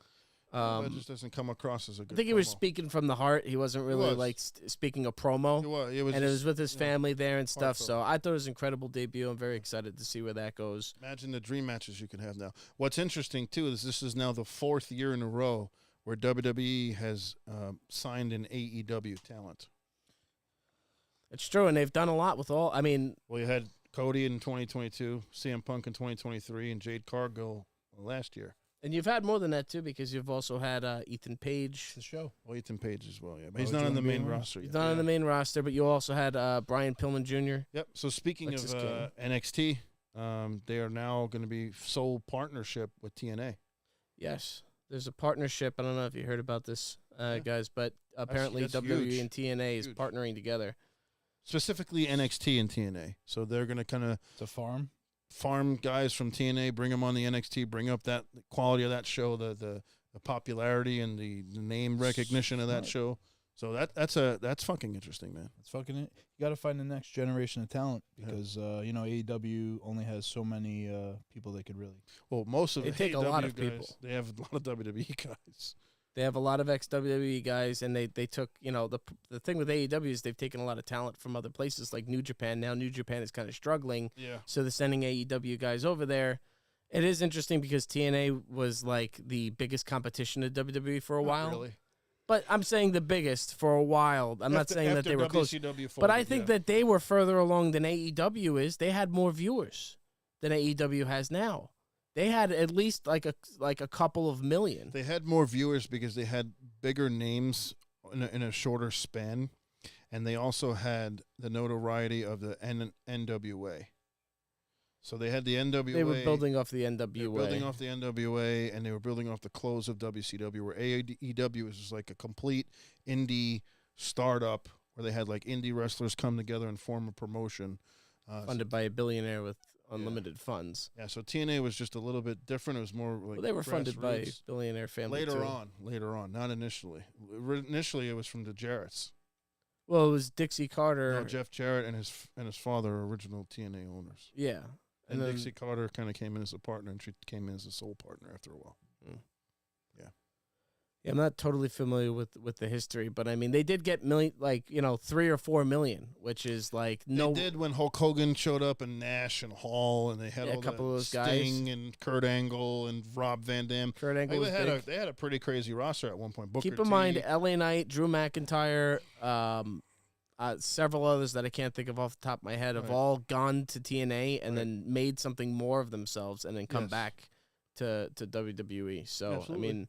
that just doesn't come across as a good I think he was promo. speaking from the heart. He wasn't really was. like speaking a promo. It was And it was just- with his yeah. family there and stuff, Heartfelt. so I thought it was an incredible debut. I'm very excited to see where that goes. Imagine the dream matches you can have now. What's interesting, too, is this is now the 4th year in a row where WWE has signed an AEW talent. It's true, and they've done a lot with all. I mean, Well, you had Cody in 2022, CM Punk in 2023, and Jade Cargill last year. and you've had more than that too, because you've also had Ethan Page. The show. Well, Ethan Page as well, yeah. But he's Oh, not on the Jordan main Beamer? roster He's yet. not on Yeah. the main roster, but you also had Brian Pillman Jr. Yep. So speaking Lexus of NXT, they are now going to be sole partnership with TNA. Yes, there's a partnership. I don't know if you heard about this, guys, but apparently that's WWE huge. and TNA is Huge. partnering together. Specifically NXT and TNA. So they're going to kind of It's a farm. farm guys from TNA, bring them on the NXT, bring up that the quality of that show, the popularity and the name recognition of that Smart. show. So that's fucking interesting, man. It's fucking it. You got to find the next generation of talent because AEW only has so many people they could really. Well, most of They the take a AEW lot of guys, people. they have a lot of WWE guys. They have a lot of ex-WWE guys, and they took, the thing with AEW is they've taken a lot of talent from other places like New Japan. Now New Japan is kind of struggling, Yeah. so they're sending AEW guys over there. It is interesting because TNA was like the biggest competition to WWE for a while. Really. But I'm saying the biggest for a while. I'm not saying that they were close. WCW But I folded, think yeah. that they were further along than AEW is. They had more viewers than AEW has now. They had at least like a couple of million. They had more viewers because they had bigger names in a shorter span, and they also had the notoriety of the NWA. So they had the NWA. They were building off the NWA. They were building off the NWA, and they were building off the close of WCW, where AEW was just like a complete indie startup where they had like indie wrestlers come together and form a promotion. Funded by a billionaire with unlimited funds. Yeah, so TNA was just a little bit different. It was more like Well, they were funded by a grassroots. billionaire family Later too. on, not initially. Initially, it was from the Jarretts. Well, it was Dixie Carter. No, Jeff Jarrett and his father are original TNA owners. Yeah. And then- Dixie Carter kind of came in as a partner, and she came in as a sole partner after a while. Yeah, I'm not totally familiar with the history, but I mean, they did get 3 or 4 million, which is like no. They did when Hulk Hogan showed up and Nash and Hall, and they had Yeah, a all couple the of those Sting guys. and Kurt Angle and Rob Van Dam. Kurt Angle was big. They had a pretty crazy roster at one point. Booker Keep in T. mind, LA Knight, Drew McIntyre, several others that I can't think of off the top of my head have Right. all gone to TNA and then made something more of themselves and then come Yes. back to WWE. So, Absolutely. I mean,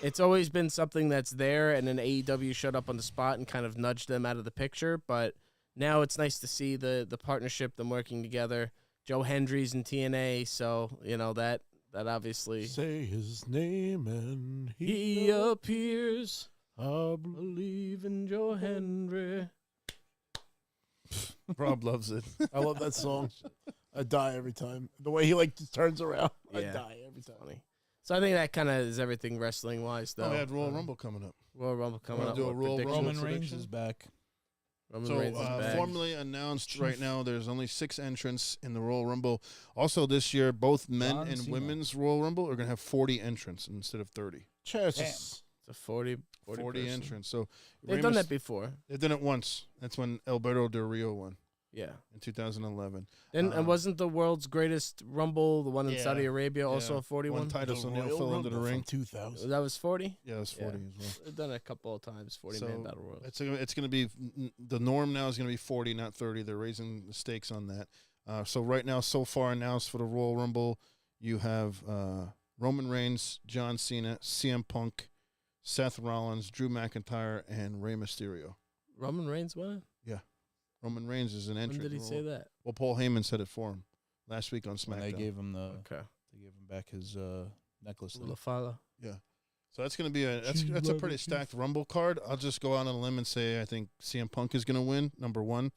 it's always been something that's there, and then AEW showed up on the spot and kind of nudged them out of the picture. But now it's nice to see the partnership, them working together. Joe Hendry's in TNA, so, that obviously Say his name and he appears. I Believe in Joe Hendry. Rob loves it. I love that song. I die every time. The way he just turns around, I Yeah. die every time. Funny. So I think that kind of is everything wrestling wise, though. Oh, we had Royal Rumble coming up. Royal Rumble coming Wanna up. do a What Royal predictions? Rumble Roman Reigns prediction? is back. Roman So, Reigns is back. formally announced right now, there's only 6 entrants in the Royal Rumble. Also, this year, both men John and Cena. women's Royal Rumble are going to have 40 entrants instead of 30. Cheers. It's a 40 person. entrants. So They've done that before. They've done it once. That's when Alberto Del Rio won Yeah. in 2011. And wasn't the world's greatest Rumble, the one in Yeah. Saudi Arabia, also Yeah. a 41? One title, so Neil Royal fell into the Rumble from ring. 2000. That was 40? Yeah, it's 40 as well. They've done it a couple of times, 40-man So, battle royals. It's going to be the norm now is going to be 40, not 30. They're raising the stakes on that. So right now, so far announced for the Royal Rumble, you have Roman Reigns, John Cena, CM Punk, Seth Rollins, Drew McIntyre, and Rey Mysterio. Roman Reigns won? Roman Reigns is an When entrant. did he say that? Well, Paul Heyman said it for him last week on When SmackDown. they gave him Okay. back his necklace. thing. LaFala. So that's going to be that's a pretty stacked Rumble card. I'll just go out on a limb and say I think CM Punk is going to win, number 1.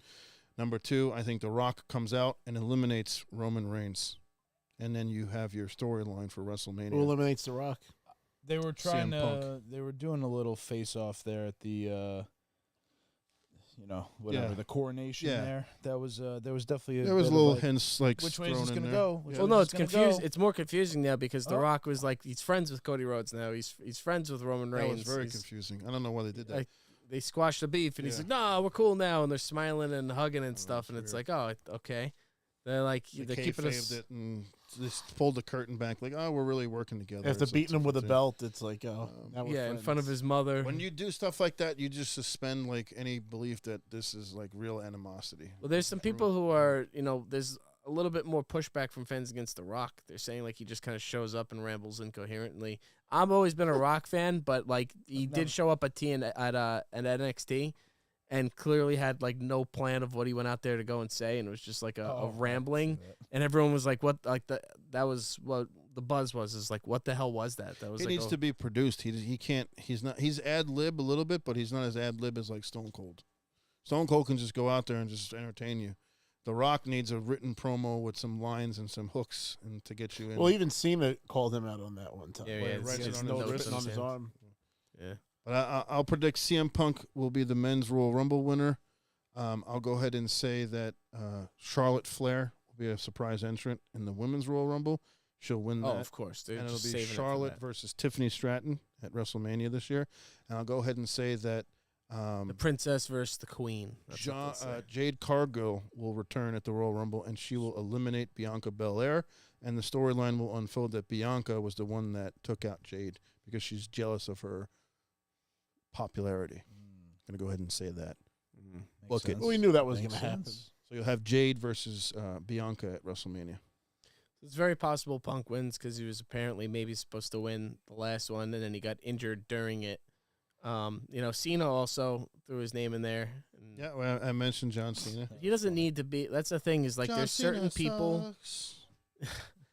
Number 2, I think The Rock comes out and eliminates Roman Reigns. And then you have your storyline for WrestleMania. Who eliminates The Rock? They were trying CM Punk. to. They were doing a little face off there at the. Whatever Yeah. the coronation Yeah. there. That was there was definitely There was bit of little like, hints like which way is thrown this in gonna there. go? Which Yeah. Well, way no, is it's this gonna confused. go? It's more confusing now because The Oh. Rock was like, he's friends with Cody Rhodes now. He's friends with Roman That Reigns. was very He's- confusing. I don't know why they did that. Like, they squashed the beef, and he's Yeah. like, "No, we're cool now," and they're smiling and hugging and Oh, stuff, that's and it's weird. like, "Oh, okay." They're like, They they're keeping us. kayfabed it and just pulled the curtain back like, oh, we're really working together. After It's beating him with a thing. belt, it's like, oh, Um, now we're Yeah, in front of friends. his mother. When you do stuff like that, you just suspend like any belief that this is like real animosity. Well, there's some people who are, there's a little bit more pushback from fans against The Rock. They're saying like he just kind of shows up and rambles incoherently. I've always been a Rock fan, but like he did show up at NXT, and clearly had like no plan of what he went out there to go and say, and it was just like a rambling, and everyone was like, "What?" Like that was what the buzz was. Is like, "What the hell was that?" That was He like, needs to be produced. He can't. He's ad lib a little bit, but he's not as ad lib as like Stone Cold. Stone Cold can just go out there and just entertain you. The Rock needs a written promo with some lines and some hooks and to get you in. Well, even Cena called him out on that one time. Yeah, Well, yeah, he writes He it has on notes his written on his hand. arm. Yeah. But I'll predict CM Punk will be the men's Royal Rumble winner. I'll go ahead and say that Charlotte Flair will be a surprise entrant in the women's Royal Rumble. She'll win that. Oh, of course. They're And it'll just be saving Charlotte it for versus Tiffany Stratton at WrestleMania this year. And I'll go ahead and say that that. The princess versus the queen. That's what they'll say. Jade Cargill will return at the Royal Rumble, and she will eliminate Bianca Belair. And the storyline will unfold that Bianca was the one that took out Jade because she's jealous of her popularity. Going to go ahead and say that. Book it. We knew that was going to happen. So you'll have Jade versus Bianca at WrestleMania. It's very possible Punk wins because he was apparently maybe supposed to win the last one, and then he got injured during it. Cena also threw his name in there. And Yeah, well, I mentioned John Cena. he doesn't need to be. That's the thing is like John there's certain Cena people. sucks.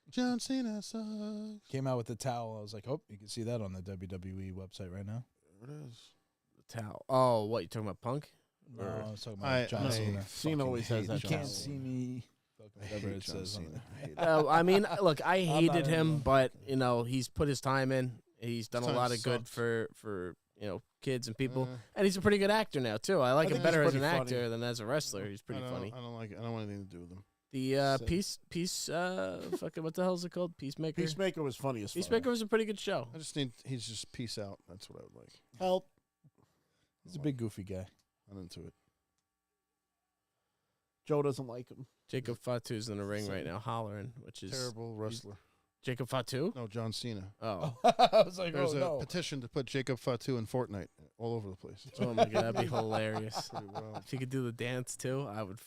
John Cena sucks. Came out with the towel. I was like, oh, you can see that on the WWE website right now. There it is. Towel. Oh, what you talking about, Punk? No, I was talking about John Cena. Cena always has that You can't towel. see me. Whatever it John says on Cena. it. I hate it. I mean, look, I not hated him, anymore. but he's put his time in. He's done a Time lot of good sucked. for kids and people, and he's a pretty good actor now too. I like I him think better he's as an pretty actor funny. than as a wrestler. He's pretty I don't- funny. I don't like it. I don't want anything to do with him. The Same. fucking what the hell is it called? Peacemaker. Peacemaker was funny as fuck. Peacemaker was a pretty good show. I just need. He's just peace out. That's what I would like. Help. He's a big goofy guy. I'm into it. Joe doesn't like him. Jacob Fatu's in the ring right now, hollering, which is Terrible wrestler. Jacob Fatu. No, John Cena. Oh, I was like, There's oh a no. petition to put Jacob Fatu in Fortnite all over the place. It's oh my god, that'd be hilarious. pretty wild. If he could do the dance too, I would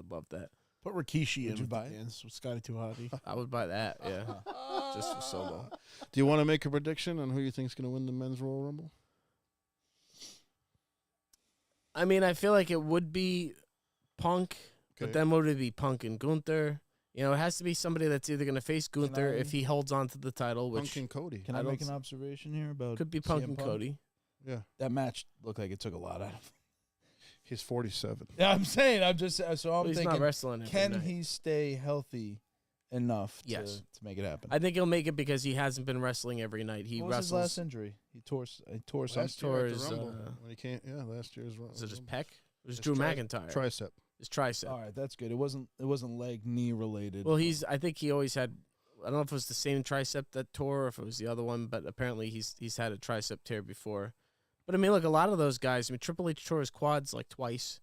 love that. Put Rikishi in Would you with buy the it? dance with Scotty Too Hotty. I would buy that. Yeah, just for solo. Do you want to make a prediction on who you think is going to win the men's Royal Rumble? I mean, I feel like it would be Punk, Okay. but then would it be Punk and Gunther? It has to be somebody that's either going to face Gunther I- if he holds on to the title, which Punk and Cody. Can I I don't make an s- observation here about could be Punk CM and Cody. Yeah, That match looked like it took a lot out of him. he's 47. Yeah, I'm saying. I'm just so Well, I'm he's thinking. not wrestling. Every Can night. he stay healthy enough Yes. to make it happen? I think he'll make it because he hasn't been wrestling every night. He what was his last wrestles. injury? He tore something. Last year at the Towards, Rumble when he came. Yeah, last year's Rumble. Was it his pec? It was His Drew tri- McIntyre. Tricep. His tricep. All right, that's good. It wasn't leg knee related. Well, I think he always had. I don't know if it was the same tricep that tore or if it was the other one, but apparently he's had a tricep tear before. But I mean, look, a lot of those guys. I mean, Triple H tore his quads like twice.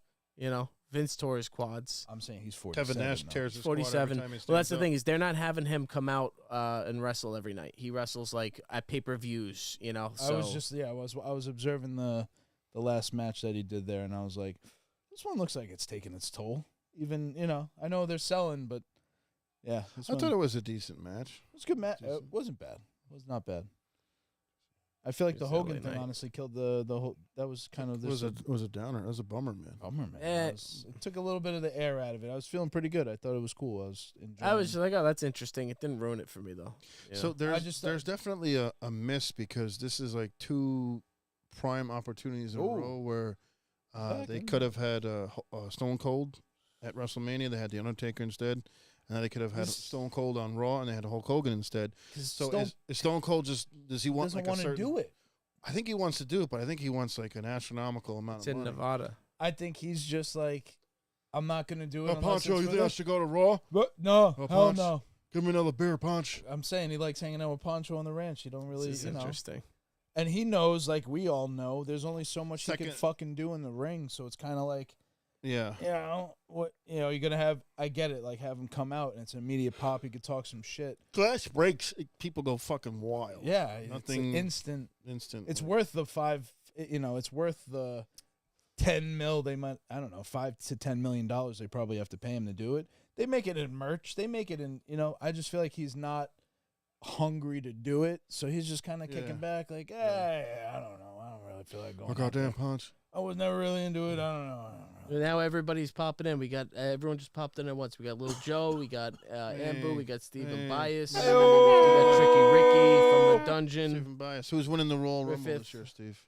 Vince tore his quads. I'm saying he's 47. Kevin Nash though. tears his quad every 47. time he Well, that's stands the up. thing is they're not having him come out and wrestle every night. He wrestles like at pay-per-views. So I was observing the last match that he did there, and I was like, this one looks like it's taking its toll. Even I know they're selling, but yeah, I thought it was a decent match. was a good match. It decent. wasn't bad. It was not bad. I feel like It the was Hogan LA thing night. honestly killed the whole. That was kind of It was this a downer. It was a bummer, man. bummer, man. Eh. It took a little bit of the air out of it. I was feeling pretty good. I thought it was cool. I was enjoying. I was just like, oh, that's interesting. It didn't ruin it for me though. So there's just- there's definitely a miss because this is like two prime opportunities in a Ooh. row where they Back could have had Stone Cold at WrestleMania. They had The Undertaker instead. And then they could have had Stone Cold on Raw, and they had Hulk Hogan instead. So Stone is Stone Cold does he want doesn't like want a to certain? do it. I think he wants to do it, but I think he wants like an astronomical amount it's of in money. Nevada. I think he's just like, I'm not gonna do it. Oh, unless Pancho, it's you for think I this. should go to Raw? But no, Oh, hell Punch. no. Give me another beer, Punch. I'm saying he likes hanging out with Pancho on the ranch. You don't really, This is interesting. And he knows, like we all know, there's only so much he Second- can fucking do in the ring. So it's kind of like, Yeah. you're gonna have. I get it. Like have him come out and it's an immediate pop. He could talk some shit. Glass breaks, people go fucking wild. Yeah, Nothing- it's instant. Instant. It's worth the it's worth the 10 mil. They might, I don't know, $5 to $10 million. They probably have to pay him to do it. They make it in merch. They make it in. I just feel like he's not hungry to do it, so he's just kind of Yeah. kicking back, like, hey, I don't know. I don't really feel like going. Oh, out goddamn, there. Punch. I was never really into it. I don't know. Now everybody's popping in. We got everyone just popped in at once. We got Little Joe. We got Ambu. We got Stephen Hey. Bias. Hey. We got Tricky Ricky from the dungeon. Stephen Bias. Who's winning the Royal Rumble Griffith. this year, Steve?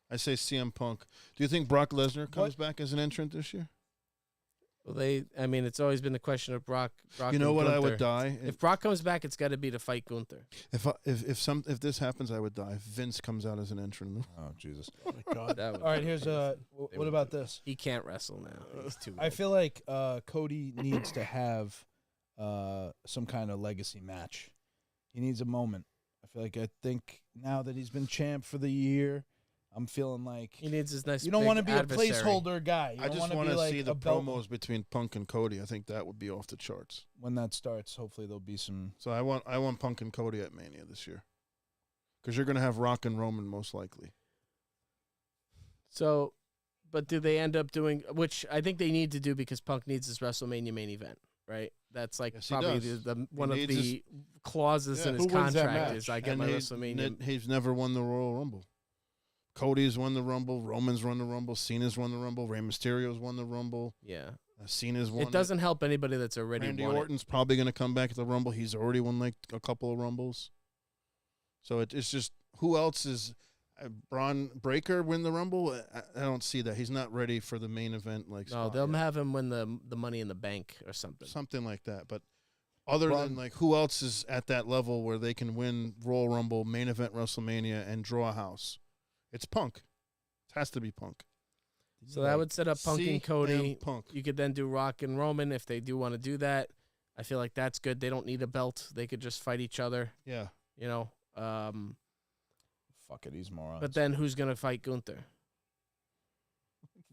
I say CM Punk. Do you think Brock Lesnar comes back as an entrant this year? Well, it's always been the question of Brock. You know and what? Gunther. I would die If Brock comes back, it's got to be to fight Gunther. if this happens. I would die. If Vince comes out as an entrant. Oh Jesus! Oh my God. That would All right, be here's crazy. what about this? He can't wrestle now. He's too. I old. feel like Cody needs to have some kind of legacy match. He needs a moment. I think now that he's been champ for the year, I'm feeling like he needs his nice. you don't want want to be a placeholder guy. You I don't just want want to to be see like the a belt. promos between Punk and Cody. I think that would be off the charts. When that starts, hopefully there'll be some. So I want Punk and Cody at Mania this year, because you're gonna have Rock and Roman most likely. So, but do they end up doing, which I think they need to do because Punk needs his WrestleMania main event, right? That's like Yes, he probably does. the one of needs the clauses in his Who wins that contract match? is I get And my he's, WrestleMania. he's never won the Royal Rumble. Cody's won the Rumble. Roman's won the Rumble. Cena's won the Rumble. Rey Mysterio's won the Rumble. Yeah, Cena's won. it doesn't help anybody that's already Randy won it. Orton's probably going to come back at the Rumble. He's already won like a couple of Rumbles. So it's just, who else is Braun Breaker win the Rumble? I don't see that. He's not ready for the main event. Like No, spot they'll yet. have him win the Money in the Bank or something. Something like that. But other than like, who else is at that level where they can win Royal Rumble, main event WrestleMania, and draw a house? It's Punk. It has to be Punk. So that would set up Punk and Cody. CM Punk. You could then do Rock and Roman if they do want to do that. I feel like that's good. They don't need a belt. They could just fight each other. Yeah. You know. Fuck it, he's morons. But then who's gonna fight Gunther?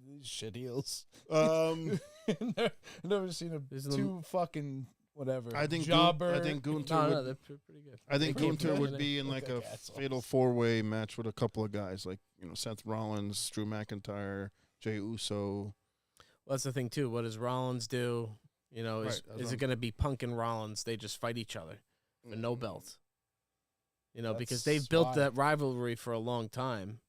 These shit heels. Um, Never seen a There's two fucking whatever. I think jobber. I think Gunther No, would, they're pretty good. I think They came Gunther together. would be in Look like like a assholes. fatal 4-way match with a couple of guys like, Seth Rollins, Drew McIntyre, Jey Uso. Well, that's the thing too. What does Rollins do? Is Right, that's is what it going to be Punk and Rollins? They just fight each other for no belt. Because That's they've built why. that rivalry for a long time.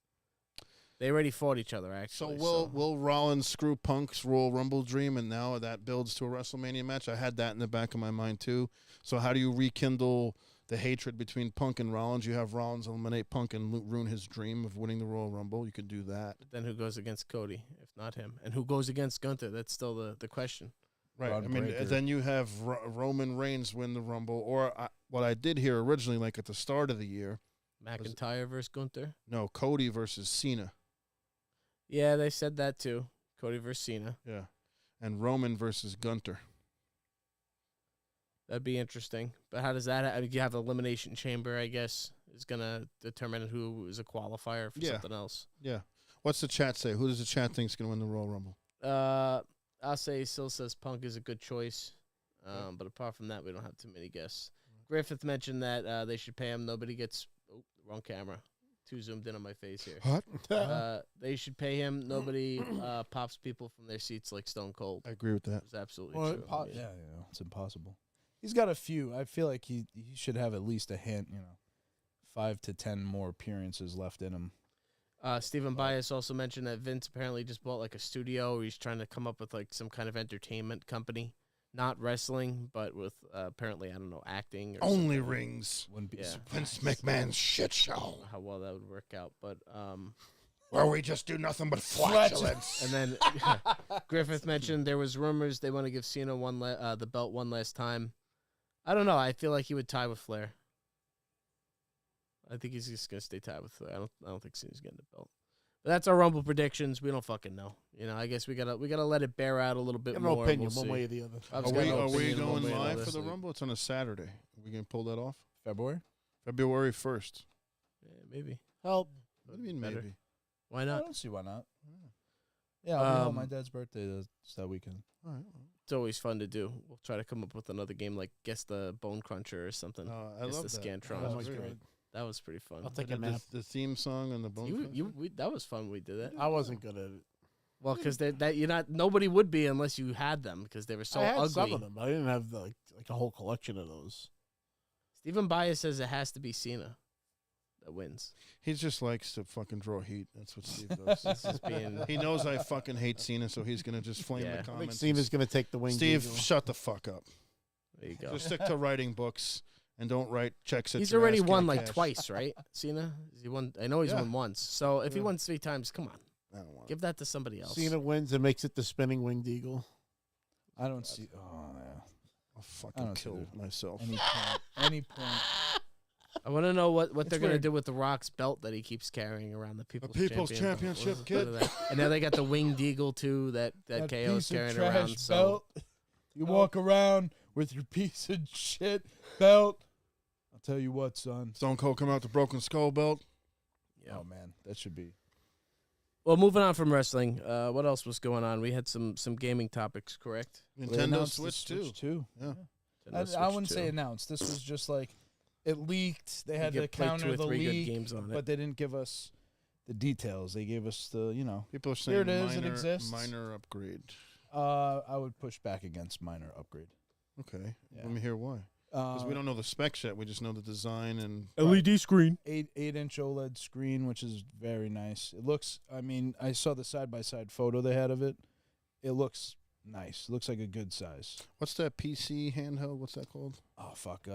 They already fought each other, So actually. will Rollins screw Punk's Royal Rumble dream, and now that builds to a WrestleMania match? I had that in the back of my mind too. So how do you rekindle the hatred between Punk and Rollins? You have Rollins eliminate Punk and ruin his dream of winning the Royal Rumble. You could do that. But then who goes against Cody, if not him? And who goes against Gunther? That's still the question. Right. Braun I mean, Breaker. then you have Roman Reigns win the Rumble, or what I did hear originally, like at the start of the year, McIntyre versus Gunther? no, Cody versus Cena. Yeah, they said that too. Cody versus Cena. Yeah. And Roman versus Gunter. That'd be interesting. But how does that? You have Elimination Chamber, I guess, is gonna determine who is a qualifier for Yeah. something else. Yeah. What's the chat say? Who does the chat think is going to win the Royal Rumble? I'll say still says Punk is a good choice. But apart from that, we don't have too many guests. Griffith mentioned that they should pay him. Nobody gets wrong camera. Too zoomed in on my face here. What? They should pay him. Nobody pops people from their seats like Stone Cold. I agree with that. It's absolutely Well, true. yeah, it's impossible. He's got a few. I feel like he should have at least a hint. 5 to 10 more appearances left in him. Stephen Bias also mentioned that Vince apparently just bought like a studio. He's trying to come up with like some kind of entertainment company, not wrestling, but with apparently, I don't know, acting. Or Only something. rings. Wouldn't be Yeah. Vince McMahon's shit I don't show. know how well that would work out, but Where we just do nothing but flatulence. and then Griffith mentioned there was rumors they want to give Cena the belt one last time. I don't know. I feel like he would tie with Flair. I think he's just gonna stay tied with Flair. I don't think Cena's getting the belt. But that's our Rumble predictions. We don't fucking know. I guess we gotta let it bear out a little bit Got more. no opinion We'll one see. way or the other. I've Are got we, no are we opinion one going way or live the for the other. Rumble? It's on a Saturday. Are we going to pull that off? February? February 1st. Yeah, maybe. Help. What do you mean Better. maybe? Why I not? don't see why not. Yeah, I'll be home. My Um, dad's birthday is that weekend. All right. It's always fun to do. We'll try to come up with another game like Guess the Bone Cruncher or something. I Guess love the that. Scantron. That That was was great. That was pretty fun. I'll take The, a nap. the theme song and the bone. That was fun. We did that. I wasn't good at it. Well, because nobody would be unless you had them because they were so I had ugly. some of them, but I didn't have like a whole collection of those. Stephen Bias says it has to be Cena that wins. He just likes to fucking draw heat. That's what Steve does. It's just being He knows I fucking hate Cena, so he's gonna just flame Yeah. I the think I think comments. Cena's going to take the wing. Steve, Eagle. shut the fuck up. there you go. Just stick to writing books and don't write checks. At He's your already ass won can't like cash. twice, right? Cena. He won. I know he's Yeah. won once. So if he Yeah. won 3 times, come on, I don't want give that to somebody else. Cena wins and makes it the spinning winged eagle. I don't see. Oh yeah. I'll I fucking don't see kill that. myself. Any point. I want to know what It's they're gonna weird. do with the Rock's belt that he keeps carrying around the People's, People's Champion. Championship, What kid. is that? And now they got the Winged Eagle too that KO's piece of carrying trash around. So belt. You walk around with your piece of shit belt. I'll tell you what, son. Stone Cold come out the Broken Skull belt. yeah. Oh man, that should be. Well, moving on from wrestling, what else was going on? We had some gaming topics, correct? They Nintendo announced the Switch too. too. Yeah. Nintendo I Switch wouldn't 2. say announced. This was just like it leaked. They You had to could play 2 counter or the 3 leak, good games on it. but they didn't give us the details. They gave us the, People are Here saying it is, it minor, exists. minor upgrade. I would push back against minor upgrade. Okay. Yeah. Let me hear why. Because we don't know the specs yet. We just know the design and LED screen. 8-inch OLED screen, which is very nice. It looks. I mean, I saw the side-by-side photo they had of it. It looks nice. It looks like a good size. what's that PC handheld? What's that called? Oh fuck.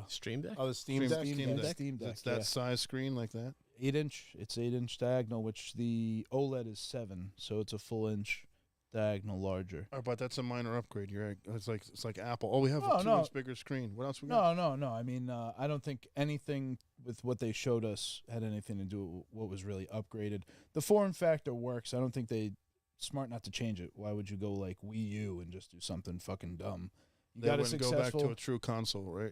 Stream Deck. Oh, the Steam Deck. Steam Deck. It's that yeah. size screen like that. 8-inch. It's 8-inch diagonal, which the OLED is 7, so it's a full inch diagonal larger. Oh, but that's a minor upgrade. You're right. It's like Apple. Oh, we have No, a 2-inch bigger screen. What else we got? No. I mean, I don't think anything with what they showed us had anything to do with what was really upgraded. The form factor works. I don't think they smart not to change it. Why would you go like Wii U and just do something fucking dumb? You They got a wouldn't go back to a true console, right?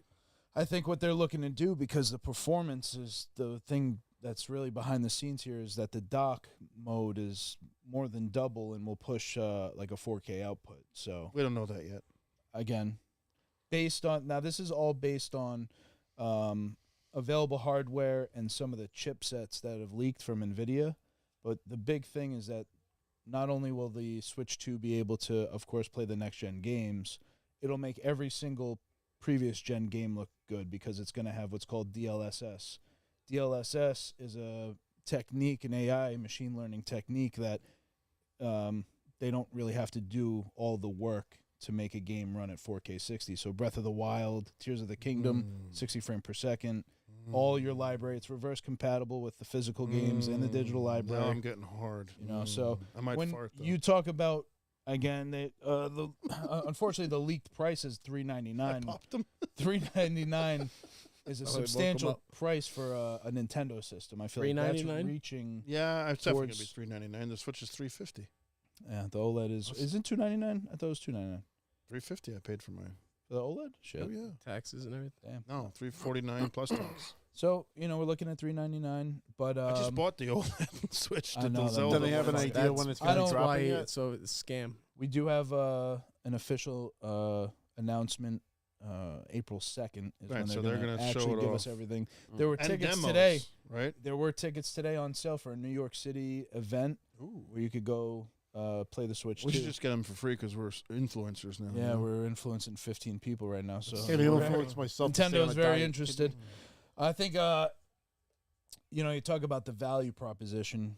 I think what they're looking to do, because the performance is the thing that's really behind the scenes here, is that the dock mode is more than double and will push like a 4K output. So We don't know that yet. again, based on this is all based on available hardware and some of the chipsets that have leaked from NVIDIA. But the big thing is that not only will the Switch 2 be able to, of course, play the next-gen games, it'll make every single previous-gen game look good because it's going to have what's called DLSS. DLSS is a technique, an AI machine learning technique that they don't really have to do all the work to make a game run at 4K 60. So Breath of the Wild, Tears of the Kingdom, 60 frame per second, all your library. It's reverse compatible with the physical games and the digital library. Now I'm getting hard. So I might when fart though. you talk about, again, they, unfortunately the leaked price is $399. popped them. $399 is a woke 'em substantial up. price for a Nintendo system. I feel like that's $399? reaching. Yeah, it's definitely gonna be Towards- $399. The Switch is $350. Yeah, the OLED isn't $299. I thought it was $299 $350 I paid for mine. for the OLED. Shit. Oh yeah. Taxes and everything. Damn. No, $349 plus tax. So we're looking at $399, but I just bought the OLED Switch. I Did know the that Zelda Do they have an one. idea when it's going to don't- drop Why yet? so it's a scam. we do have an official announcement. April 2nd is Right, when so they're they're going to gonna show actually it give us off. everything. There were And tickets demos, today. right? There were tickets today on sale for a New York City event where you could go play the Switch. We should 2. just get them for free because we're influencers now. Yeah, you know? we're influencing 15 people right now. So Can't even influence myself. to stay on Nintendo's a very diet. interested. I think you talk about the value proposition.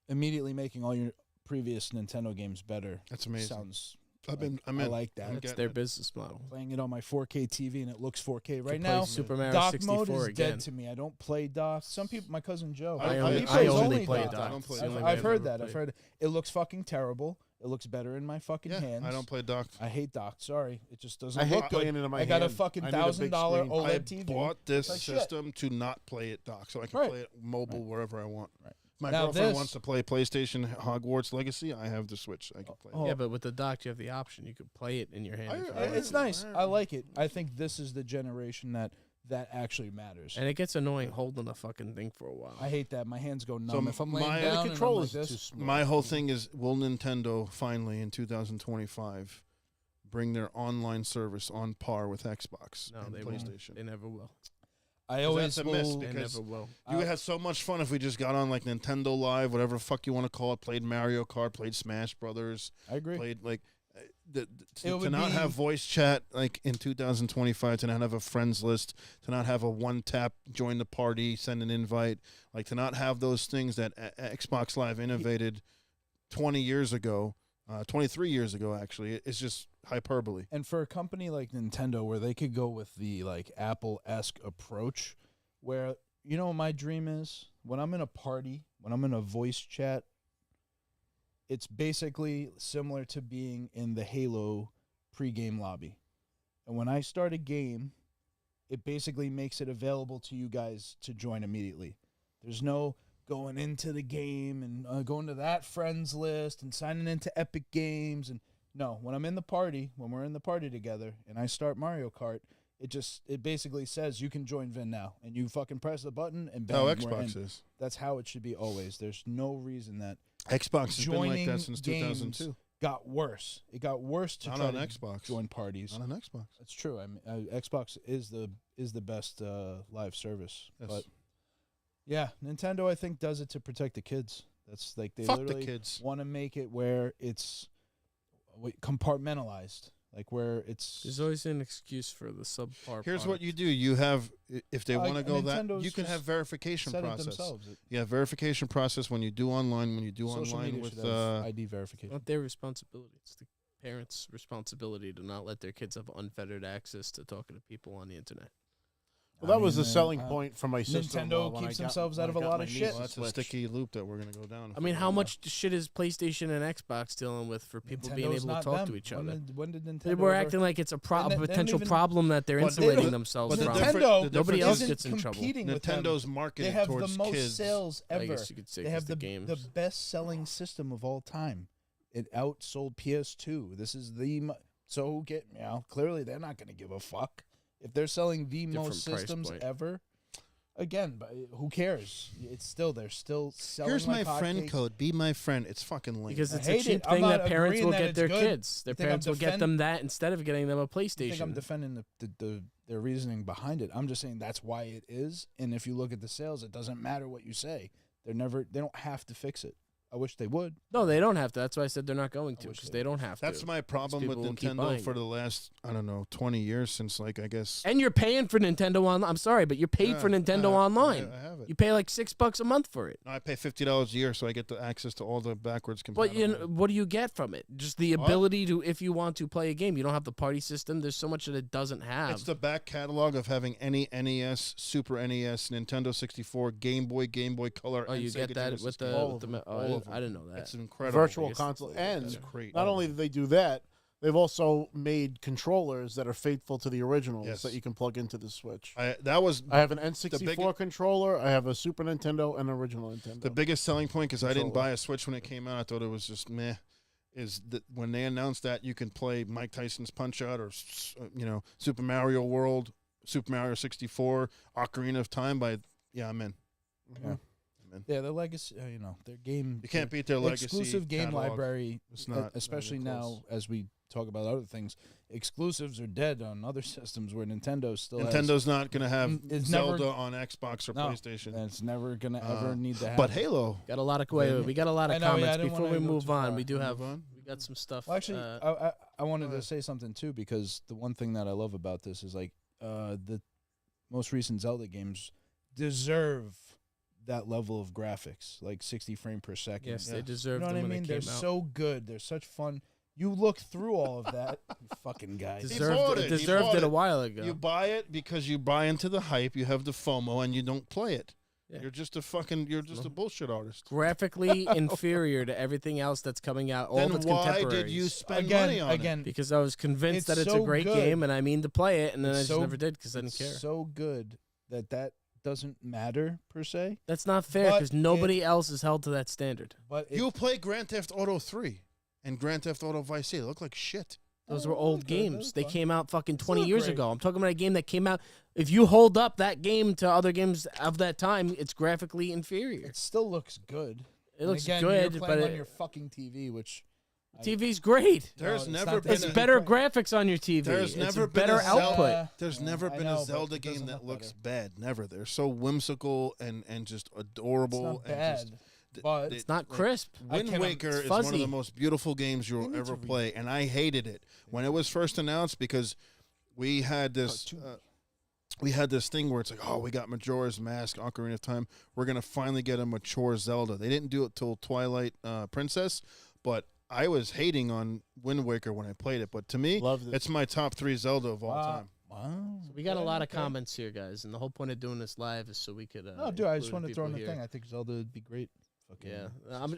Immediately making all your previous Nintendo games better. That's amazing. Sounds. I'm I in. like that. I'm It's It's getting their it. business model. playing it on my 4K TV and it looks 4K right Play now. Super Mario Dock 64 mode is again. dead to me. I don't play dock. Some people, my cousin Joe, I he only- plays I only play dock. dock. I don't play It's the only dock. way I've I've heard ever that. I've played. heard it looks fucking terrible. It looks better in my fucking Yeah, hands. I don't play dock. I hate dock. Sorry, it just doesn't I hate look good. playing it in my I got a hand. fucking I need a big $1,000 screen. OLED I TV. bought this Like shit. system to not play it dock, so I can Right. play it mobile wherever I want. Right. My Now girlfriend this- wants to play PlayStation Hogwarts Legacy. I have the Switch. I can play. Oh, Yeah, but with the dock, you have the option. You could play it in your hand. if you I- wanted It's to. nice. I like it. I think this is the generation that actually matters. And it gets annoying holding the fucking thing for a while. I hate that. My hands go numb. So if I'm my- laying the down The and I'm controller's like too this, small. My whole thing is, will Nintendo finally in 2025 bring their online service on par with Xbox No, and they won't. PlayStation? They never will. I always that's a miss will. They because never will. You would have so much fun if we just got on like Nintendo Live, whatever the fuck you want to call it, played Mario Kart, played Smash Brothers, I agree. played like It to would not be- have voice chat like in 2025, to not have a friends list, to not have a one tap join the party, send an invite, like to not have those things that Xbox Live innovated 20 years ago, 23 years ago actually. It's just hyperbole. And for a company like Nintendo, where they could go with the like Apple-esque approach, where what my dream is, when I'm in a party, when I'm in a voice chat, it's basically similar to being in the Halo pre-game lobby. And when I start a game, it basically makes it available to you guys to join immediately. There's no going into the game and going to that friends list and signing into Epic Games. And no, when I'm in the party, when we're in the party together and I start Mario Kart, it basically says you can join Vin now. And you fucking press the button and bang, How we're Xbox in. is. That's how it should be always. There's no reason that Xbox has been like joining that since games 2002. got worse. It got worse to Not try on to Xbox. join parties. Not on Xbox. That's true. I mean, Xbox is the best live service. Yes. But yeah, Nintendo I think does it to protect the kids. That's like they Fuck the literally kids. want to make it where it's compartmentalized, like where it's. There's always an excuse for the subpar. Here's what product. you do. You have, if they want to go that, Nintendo's you can have just verification said it process. themselves. Yeah, verification process when you do online, Social online media with should have ID verification. Not their responsibility. It's the parents' responsibility to not let their kids have unfettered access to talking to people on the internet. Well, that I was mean, the selling uh, point for my system. Nintendo keeps themselves out of a lot of shit. Well, that's a sticky loop that we're going to go down. I mean, how much shit is PlayStation and Xbox dealing with for people being Nintendo's able to not talk them. to each other? When did Nintendo? They were ever- acting like it's a They don't potential even- problem that they're But they- insulating themselves but the from. different- Nintendo the Nobody else isn't gets in trouble. competing with them. Nintendo's They marketed have the towards most kids. sales I ever. guess you could say They 'cause have the the games. best-selling system of all time. It outsold PS2. This is so clearly they're not going to give a fuck if they're selling the Different most price systems point. ever. Again, but who cares? They're still selling. Here's my like friend hotcakes. code. Be my friend. It's fucking lame. Because I it's a hate cheap it. I'm thing not that parents agreeing will that get it's their good. kids. Their You think I'm parents will get defend- them that instead of getting them a I think I'm PlayStation. defending their reasoning behind it. I'm just saying that's why it is. And if you look at the sales, it doesn't matter what you say. They don't have to fix it. I wish they would. No, they don't have to. That's why I said they're not going to wish because they they don't have That's to. my problem with people will keep Nintendo buying for it. the last, 20 years since, I guess. And you're paying for Nintendo Online. I'm sorry, but you're paid for Nintendo Online. I have it. You pay like $6 a month for it. No, I pay $50 a year, so I get the access to all the backwards But compatible. what do you get from it? Just the ability to, if you want to play a game, you don't have the party system. There's so much that it doesn't have. It's the back catalog of having any NES, Super NES, Nintendo 64, Game Boy Color. Oh, and you Sega get that Genesis with games. the, All with the of them. All of them. I didn't know that. It's incredible. virtual Biggest- console. And That's great. not only do they do that, they've also made controllers that are faithful to the originals Yes. that you can plug into the Switch. That was I have an N64 big- controller, I have a Super Nintendo, and an original Nintendo. the biggest selling point, because I didn't Controller. buy a Switch when it came out. I thought it was just meh. Is that when they announced that you can play Mike Tyson's Punch Out or Super Mario World, Super Mario 64, Ocarina of Time I'm in. Yeah, their legacy. Their game. You can't beat their legacy exclusive game catalog. library. It's not especially even now close. as we talk about other things. Exclusives are dead on other systems where Nintendo still Nintend's not going to have It's Zelda never- on Xbox or No. PlayStation. and it's never gonna ever need to happen. But Halo. Got a lot of we got a lot I of know, yeah, I comments didn't before wanna we go move too on. far. We do have Move on? we got some stuff. Well, actually, I wanted go to ahead. say something too, because the one thing that I love about this is like the most recent Zelda games deserve that level of graphics, like 60 frame per second. yes, Yeah. they You deserve know what them I when mean? they They're came out. so good. They're such fun. You look through all of that, you fucking guys. bought Deserved it. He deserved bought it a it. while ago. You buy it because you buy into the hype. You have the FOMO, and you don't play it. Yeah. You're just a bullshit artist. Graphically inferior to everything else that's coming out. All Then that's why contemporaries. did you spend again, money on again, Because I was convinced It's that it's a so great good. game, and I mean to play it, and then I It's just so- never did because I didn't care. so good that doesn't matter per se. That's not fair But because nobody else is held to that standard. But You play Grand Theft Auto 3 and Grand Theft Auto Vice City. They look like shit. Those Oh, were old okay, that games. was They fun. came out fucking 20 Still years great. ago. I'm talking about a game that came out. If you hold up that game to other games of that time, it's graphically inferior. it still looks good. It And looks again, good, you're but playing on it, your fucking TV, which TV's great. There's it's never not been It's a, better graphics on your TV. There's it's never a been better a Zelda- output. There's Yeah, never I been know, a but Zelda it game doesn't that look looks better. bad. Never. They're so whimsical and just it's adorable. not and bad. just, but they- It's not crisp. Wind cannot- Waker it's is one of fuzzy. the most beautiful games you'll need ever to read play, and I hated it when it was first announced because we had this. We had this thing where it's like, oh, we got Majora's Mask, Ocarina of Time. We're gonna finally get a mature Zelda. They didn't do it till Twilight Princess, but I was hating on Wind Waker when I played it. But to me, Loved it. it's my top 3 Zelda of all time. Wow. We got a lot of Okay. comments here, guys, and the whole point of doing this live is so we could. No, dude, I just include want to throw in people a thing. here. I think Zelda would be great. Fucking Yeah,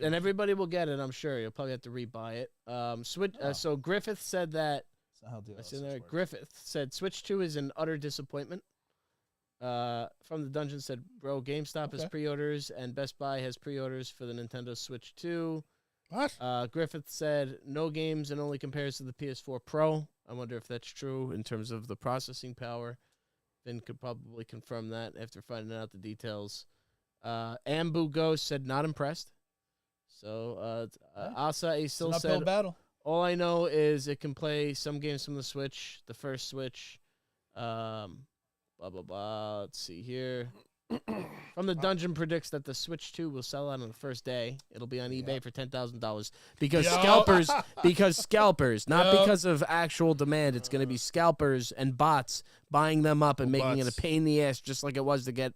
and everybody will get it. I'm sure you'll probably have to rebuy it. Switch. So Griffith said that not how I see there. DLSS works. Griffith said Switch 2 is an utter disappointment. From the dungeon said, bro, GameStop has Okay. pre-orders and Best Buy has pre-orders for the Nintendo Switch 2. What? Griffith said no games and only compares to the PS4 Pro. I wonder if that's true in terms of the processing power. Finn could probably confirm that after finding out the details. Ambu Ghost said not impressed. So Asa A It's still an uphill said, battle. all I know is it can play some games from the Switch, the first Switch. Blah, blah, blah. Let's see here. From the Dungeon predicts that the Switch 2 will sell out on the first day. It'll be on eBay for $10,000 because scalpers, not Yup. because of actual demand. It's going to be scalpers and bots buying them up and making it a Bots. pain in the ass, just like it was to get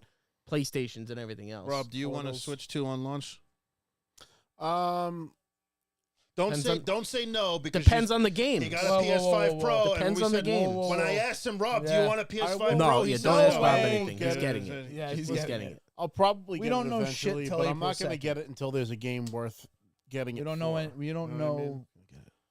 PlayStations and everything else. Rob, do you want to Portals. Switch 2 on launch? Depends on- Don't say no because Depends on the game. he got a Whoa, whoa, PS5 whoa, whoa. Pro. Depends and we on the said, game. Whoa, When I whoa. asked him, Rob, do Yeah. you want a PS5 will- No, Pro? yeah, He said, don't ask Rob "No." anything. He's Yeah, getting yeah, it. Yeah, He's he's getting it. I'll probably We get don't it know eventually, shit till but I'm April not going to 2nd. get it until there's a game worth getting You it don't know for. when. You don't You know what I know. mean?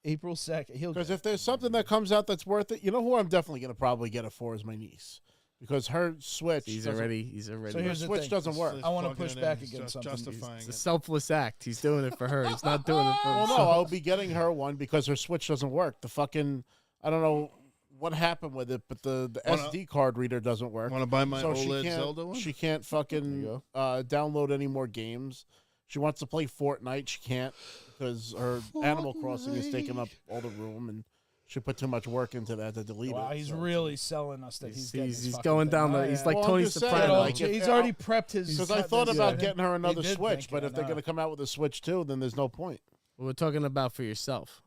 April 2nd. He'll Because get if there's something that comes out that's worth it, you know who I'm definitely going to probably get it for is my niece. Because her Switch, He's doesn't- already. So her here's the Switch thing. doesn't work. I wanna Plugging push it back in, against just something. justifying It's a it. selfless act. He's doing it for her. He's not doing it for Well, himself. no, I'll be getting her one because her Switch doesn't work. The fucking, I don't know what happened with it, but the Wanna- SD card reader doesn't work. Want to buy my so she OLED can't, Zelda one? she can't fucking download any more games. She wants to play Fortnite. She can't because her Animal Crossing is taking up all the room, and she put too much work into that to delete Wow, it. he's so. really selling us that he's getting his He's fucking going thing. down Oh, the. He's yeah. like Well, I'm Tony just saying, Soprano. like, if- He's already prepped his. Because I thought his- about getting her another He did Switch, think but it, if they're I going know. to come out with a Switch too, then there's no point. We're talking about for yourself.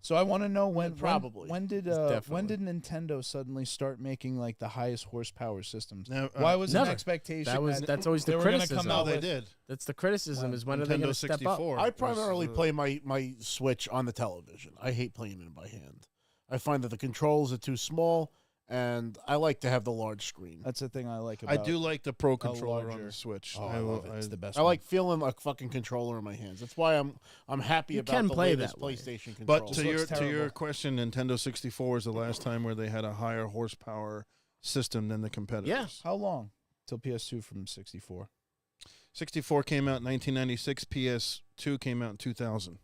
So I want to know when Probably. when did Nintendo suddenly start making like the highest horsepower systems? No, Why was never. an expectation That's always they the were gonna criticism. come No, out they with- did. That's the criticism. Is when are they Nintendo going to step up? 64. I primarily was, play my Switch on the television. I hate playing it by hand. I find that the controls are too small, and I like to have the large screen. That's the thing I like I about. do like the Pro controller on larger- the Switch. Oh, I love it. It's the best. I like feeling a fucking controller in my hands. That's why I'm happy You about can the play latest that way. PlayStation controller. But Just to your looks terrible. question, Nintendo 64 is the last time where they had a higher horsepower system than the competitors. Yeah. How long till PS2 from 64? 64 came out in 1996. PS2 came out in 2000.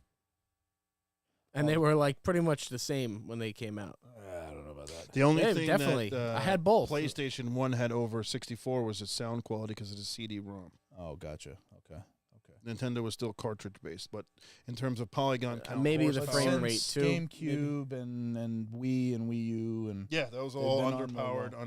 And they were like pretty much the same when they came out. I don't know about that. The only Yeah, thing definitely. that I had both. PlayStation 1 had over 64 was its sound quality because of the CD-ROM. Oh, gotcha. Okay. Nintendo was still cartridge based, but in terms of polygon count, maybe the horsepower- frame rate too. GameCube and Wii and Wii U and Yeah, that was They've all been on the underpowered, low.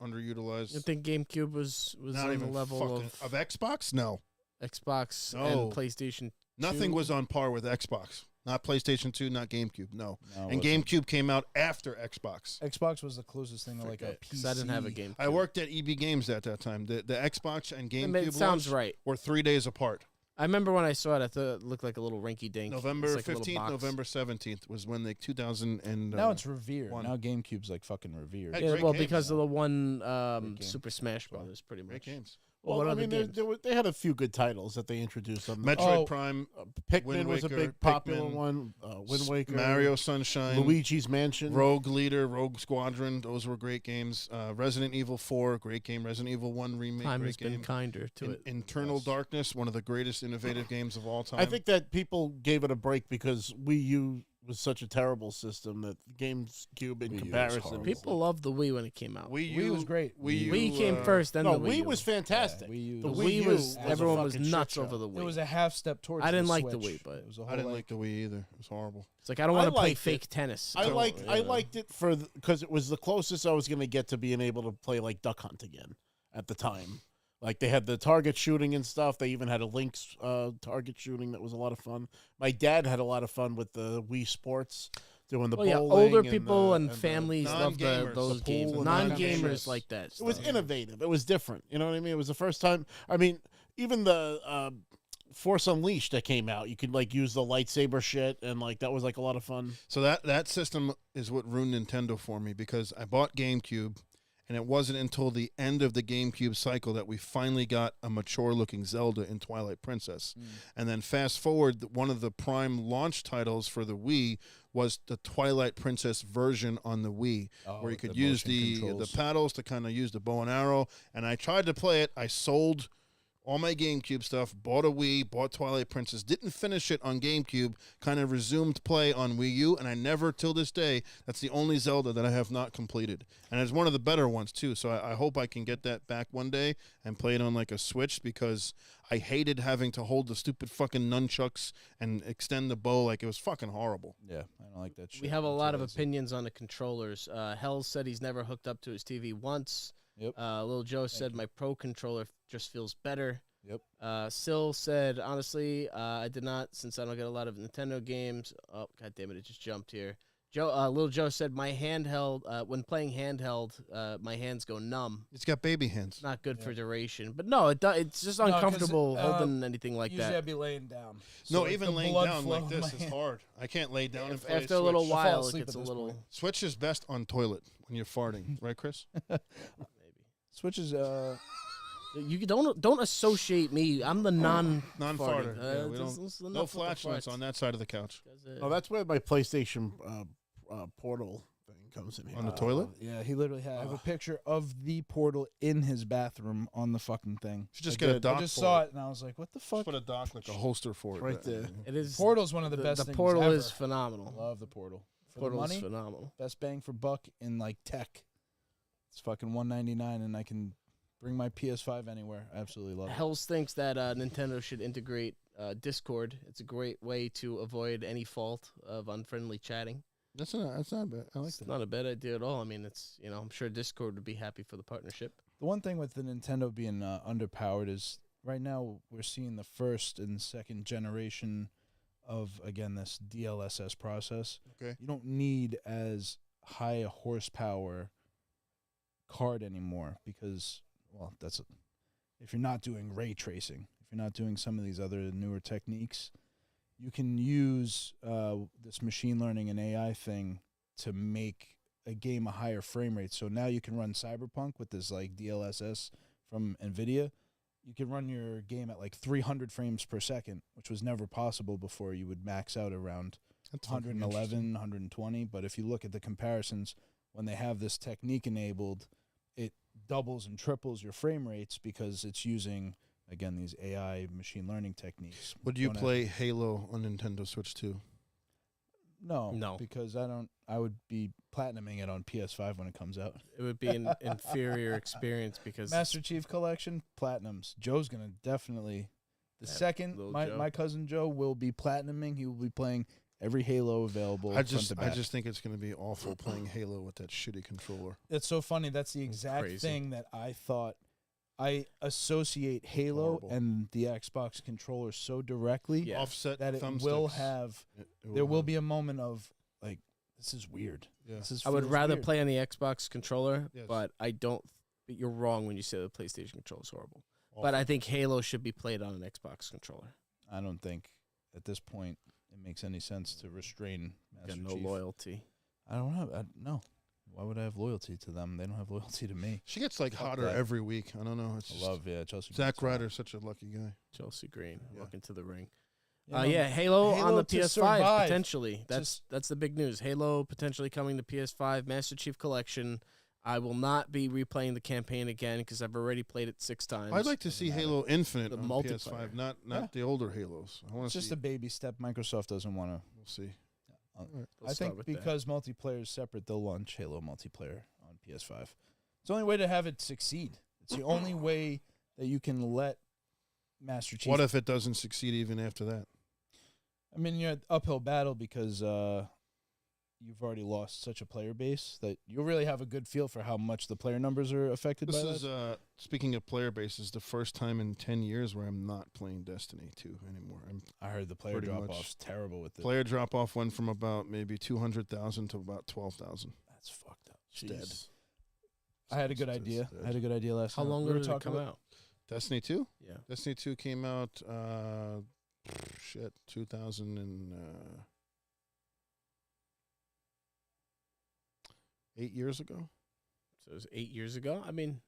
underutilized. I think GameCube was Not on the even level fucking of Xbox. No, Xbox No. and PlayStation. nothing 2. was on par with Xbox. Not PlayStation 2, not GameCube. No, No, it and wasn't. GameCube came out after Xbox. Xbox was the closest thing to like a Forget, PC. 'cause I didn't have a GameCube. I worked at EB Games at that time. The Xbox and GameCube It sounds launch right. were 3 days apart. I remember when I saw it, I thought it looked like a little rinky dink. November 15th, November 17th was when the 2000 and Now it's revered. one. Now GameCube's like fucking revered. Hey, Yeah, great well, games. because of the one game. Super Smash Brothers, pretty great much. games. well, what I other mean, games? they had a few good titles that they introduced. On the, Metroid Oh. Prime, Pikmin Wind was a Waker, big popular Pikmin, one. Wind Waker, Mario Sunshine, Luigi's Mansion. Rogue Leader, Rogue Squadron. Those were great games. Resident Evil 4, great game. Resident Evil 1 remake, Time great has been game. kinder to it. Internal Darkness, one of the greatest innovative games of all time. I think that people gave it a break because Wii U was such a terrible system that GameCube in Wii U was comparison. horrible. People loved the Wii when it came out. Wii Wii was great. Wii came uh, first, then No, the Wii Wii U. was fantastic. Yeah, Wii U. The The was- Wii Wii was U everyone a was fucking shit nuts show. over the Wii. It was a half step towards. I didn't the like the Switch. Wii, but it was a whole I didn't like like the Wii either. It was horrible. It's like I don't I want to play liked fake it. tennis. I So, liked it for because it was the closest I was going to get to being able to play like Duck Hunt again at the time. Like they had the target shooting and stuff. They even had a Lynx target shooting that was a lot of fun. My dad had a lot of fun with the Wii Sports doing the Well, yeah, bowling older and people the- and the- families love non-gamers, those the pool games. and Non-gamers non-gamers. like that. It was stuff. innovative. It was different. You know what I mean? It was the first time. I mean, even the Force Unleashed that came out, you could like use the lightsaber shit, and like that was like a lot of fun. So that system is what ruined Nintendo for me because I bought GameCube, And it wasn't until the end of the GameCube cycle that we finally got a mature-looking Zelda in Twilight Princess. And then fast forward, one of the prime launch titles for the Wii was the Twilight Princess version on the Wii, where you could use the paddles to kind of use the bow and arrow. And I tried to play it. I sold all my GameCube stuff, bought a Wii, bought Twilight Princess, didn't finish it on GameCube, kind of resumed play on Wii U, and I never, till this day, that's the only Zelda that I have not completed. And it's one of the better ones, too, so I hope I can get that back one day and play it on, like, a Switch, because I hated having to hold the stupid fucking nunchucks and extend the bow. Like, it was fucking horrible. Yeah, I don't like that shit. We have a lot of opinions on the controllers. Hells said he's never hooked up to his TV once. Yep. Lil Joe said my Pro controller just feels better. Yep. Sil said, honestly, I did not, since I don't get a lot of Nintendo games. Oh, god damn it, it just jumped here. Lil Joe said my handheld, when playing handheld, my hands go numb. It's got baby hands. Not good for duration. But no, it's just uncomfortable holding anything like usually that. I'd be laying down. No, like, even the laying blood down flow like in this my is hand. hard. I can't lay down and play After a little Switch. while, it asleep gets at a this little... point. Switch is best on toilet when you're farting, right, Chris? Switch is You don't associate me. I'm the Non-farter. Yeah, we just- don't, just no enough with the flatulence farts. on that side of the couch. Oh, that's where my PlayStation portal thing comes in here. On the toilet? yeah, he literally had. I have a picture of the portal in his bathroom on the fucking thing. You should just get a dock I just for saw it and I was like, what the fuck? Just put a dock, like a holster for it. Right there. It is Portal's one of the the best The things portal ever. is phenomenal. I love the portal. For Portal the is money, phenomenal. best bang for buck in like tech. It's fucking $199 and I can bring my PS5 anywhere. I absolutely love it. Hells thinks that Nintendo should integrate Discord. It's a great way to avoid any fault of unfriendly chatting. That's not bad. I like It's that. not a bad idea at all. I mean, it's I'm sure Discord would be happy for the partnership. The one thing with the Nintendo being underpowered is right now we're seeing the first and second generation of, again, this DLSS process. Okay. You don't need as high a horsepower card anymore because, well, if you're not doing ray tracing, if you're not doing some of these other newer techniques, you can use this machine learning and AI thing to make a game a higher frame rate. So now you can run Cyberpunk with this like DLSS from NVIDIA. You can run your game at like 300 frames per second, which was never possible before. You would max out around That's fucking 111, 120. But if you look at the comparisons, when they have this technique enabled, it doubles and triples your frame rates because it's using, again, these AI machine learning techniques. Would you Don't have- play Halo on Nintendo Switch too? No, because I would be platinuming it on PS5 when it comes out. It would be an inferior experience because Master Chief Collection, platinums. Joe's gonna definitely. The Yeah, second, little my, Joe. my cousin Joe will be platinuming. He will be playing every Halo available. I front to back. just think it's going to be awful playing Halo with that shitty controller. It's so funny. That's the exact crazy. thing that I thought. I associate Halo Horrible. and the Xbox controller so directly Yeah. Offset that it thumbsticks. will have. It There will be a moment of like, this is weird. Yeah. This is. I would feels rather weird. play on the Xbox controller, Yes. but I don't. But you're wrong when you say the PlayStation controller is horrible. Awful. But I think Halo should be played on an Xbox controller. I don't think at this point it makes any sense to restrain Master Got no Chief. loyalty. I don't have. No. Why would I have loyalty to them? They don't have loyalty to me. She gets like Fuck hotter that. every week. I don't know. It's I just, love Chelsea. Zack Green's Ryder's such a lucky guy. Chelsea Green, Yeah. welcome to the ring. fine. Yeah, Halo on the to PS5 survive. potentially. Just- That's the big news. Halo potentially coming to PS5. Master Chief Collection. I will not be replaying the campaign again because I've already played it 6 times. I'd like to see Halo Infinite The on multiplayer. PS5, not Yeah. the older Halos. I want It's to just see. a baby step. Microsoft doesn't want to. We'll see. They'll I start think with that. because multiplayer is separate, they'll launch Halo multiplayer on PS5. It's the only way to have it succeed. It's the only way that you can let Master Chief. What if it doesn't succeed even after that? I mean, you're an uphill battle because you've already lost such a player base that you'll really have a good feel for how much the player numbers are affected This by is that. speaking of player bases, the first time in 10 years where I'm not playing Destiny 2 anymore. I heard the player pretty drop much. off's terrible with it. Player drop off went from about maybe 200,000 to about 12,000. That's fucked up. It's dead. Jeez. I had a good It's idea. dead. I had a good idea last How night. long We were did it talking come about- out? Destiny 2? Yeah. Destiny 2 came out 2000 and 8 years ago. So it was 8 years ago. I mean,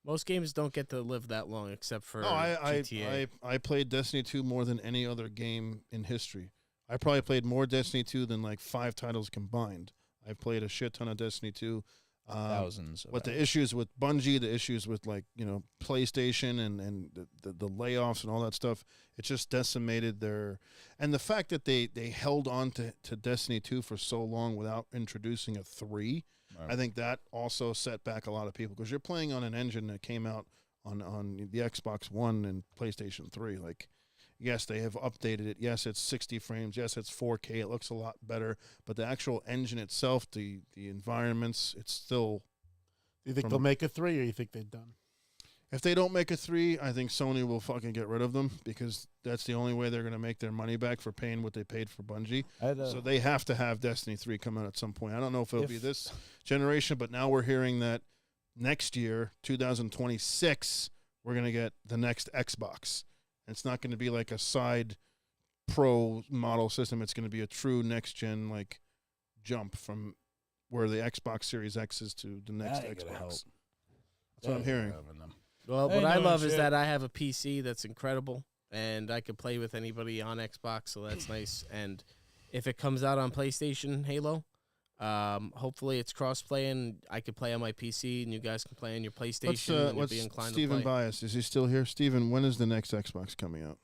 most games don't get to live that long except for GTA. I played Destiny 2 more than any other game in history. I probably played more Destiny 2 than like 5 titles combined. I've played a shit ton of Destiny 2. Thousands. With the issues with Bungie, the issues with PlayStation and the layoffs and all that stuff, it just decimated their. And the fact that they held on to Destiny 2 for so long without introducing a 3, I think that also set back a lot of people because you're playing on an engine that came out on the Xbox One and PlayStation 3. Like, yes, they have updated it. Yes, it's 60 frames. Yes, it's 4K. It looks a lot better. But the actual engine itself, the environments, it's still. Do you think they'll make a 3, or you think they're done? If they don't make a 3, I think Sony will fucking get rid of them because that's the only way they're going to make their money back for paying what they paid for Bungie. So they have to have Destiny 3 come out at some point. I don't know if it'll be this generation, but now we're hearing that next year, 2026, we're going to get the next Xbox. It's not going to be like a side pro model system. It's going to be a true next-gen like jump from where the Xbox Series X is to the next Xbox. That's what I'm hearing. Well, what I love is that I have a PC that's incredible, and I can play with anybody on Xbox, so that's nice. And if it comes out on PlayStation Halo, hopefully it's cross-play, and I can play on my PC, and you guys can play on your PlayStation, and you'll be inclined Stephen to play. Bias, is he still here? Stephen, when is the next Xbox coming out?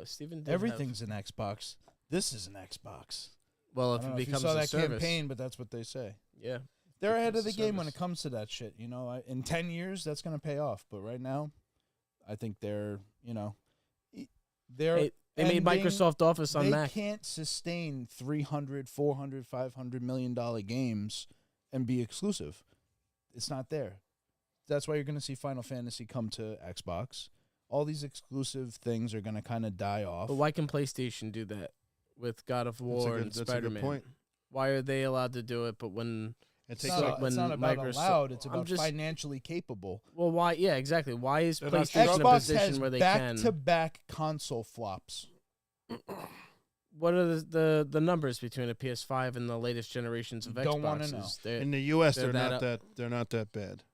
Stephen, everything's an Xbox. This is an Xbox. Well, if I don't it know if you becomes saw a that service. campaign, but that's what they say. Yeah. They're ahead of the Becomes a game when service. it comes to that shit. In 10 years, that's going to pay off. But right now, I think they're They made Microsoft Office on Mac. They can't sustain $300, $400, $500 million games and be exclusive. It's not there. That's why you're going to see Final Fantasy come to Xbox. All these exclusive things are going to kind of die off. But why can PlayStation do that with God of War and That's a Spider-Man? good point. Why are they allowed to do it, but when It's takes not, up- it's not about Microsoft- allowed. It's I'm about just- financially capable. Well, why? Yeah, exactly. Why is They're not PlayStation in a Xbox position has where they can? back-to-back console flops. What are the numbers between a PS5 and the latest generations of Don't wanna Xboxes? know. They're- In the U.S., they're they're not that bad.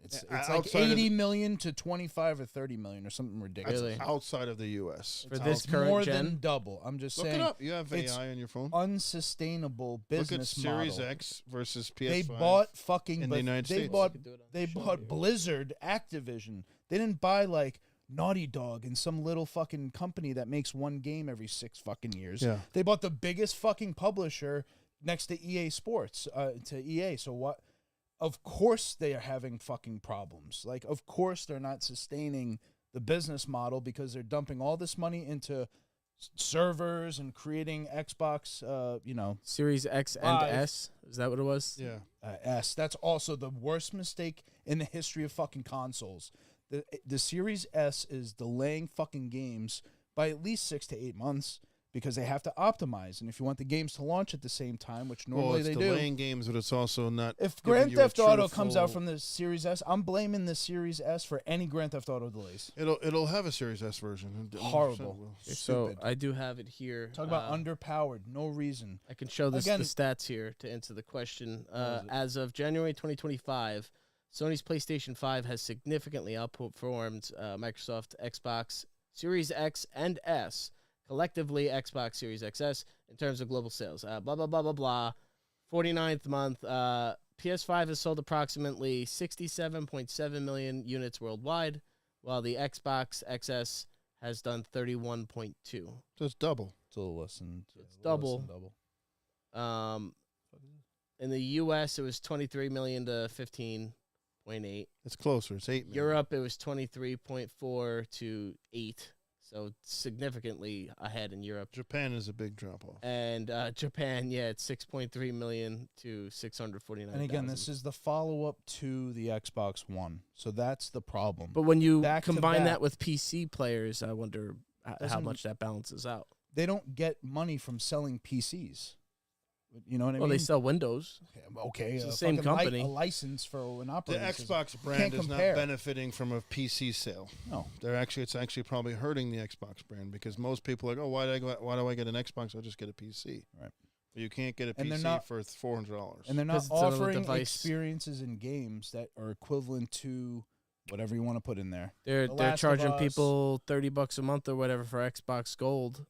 It's Yeah, like outside of 80 million to 25 or 30 million or something ridiculous. Really? Outside of the U.S. For this It's current more gen? than double. I'm just Look saying. it up. You have it's AI on your phone. Unsustainable Look at business Series model. X versus PS5. They bought fucking. in the United they States. bought. You could do it on They the show bought here. Blizzard, Activision. They didn't buy like Naughty Dog and some little fucking company that makes one game every 6 fucking years. Yeah. They bought the biggest fucking publisher next to EA Sports, to EA. So what? Of course they are having fucking problems. Like, of course they're not sustaining the business model because they're dumping all this money into servers and creating Xbox, Series X and Live. S. Is that what it was? Yeah. S. That's also the worst mistake in the history of fucking consoles. The Series S is delaying fucking games by at least 6 to 8 months because they have to optimize. And if you want the games to launch at the same time, which normally it's they do. delaying games, but it's also not. If giving Grand you a Theft Auto true comes out full- from the Series S, I'm blaming the Series S for any Grand Theft Auto delays. It'll have a Series S version. 100% Horrible. will. So Stupid. I do have it here. Talk about underpowered, no reason. I can show this Again- the stats here to answer the question. As of January 2025, Sony's PlayStation 5 has significantly outperformed Microsoft Xbox Series X and S, collectively Xbox Series XS, in terms of global sales. Blah, blah, blah, blah, blah. 49th month, PS5 has sold approximately 67.7 million units worldwide, while the Xbox XS has done 31.2. So it's double. It's a little less than double. In the U.S., it was 23 million to 15.8. It's closer. It's 8 million. Europe, it was 23.4 to 8. So significantly ahead in Europe. Japan is a big drop off. And Japan, yeah, it's 6.3 million to 649,000. And again, this is the follow-up to the Xbox One. So that's the problem. But when you Back to combine back. that with PC players, I wonder how Doesn't- much that balances out. They don't get money from selling PCs. You know what I Well, mean? they sell Windows. Okay, It's the a same fucking company. a license for an The operating system. Xbox brand is not compare. benefiting from a PC sale. No. It's actually probably hurting the Xbox brand because most people are like, oh, why do I get an Xbox? I'll just get a PC. Right. You can't get a And they're PC not- for $400. And they're not 'Cause it's on a offering device. experiences in games that are equivalent to whatever you want to put in there. They're The Last of charging Us. people $30 a month or whatever for Xbox Gold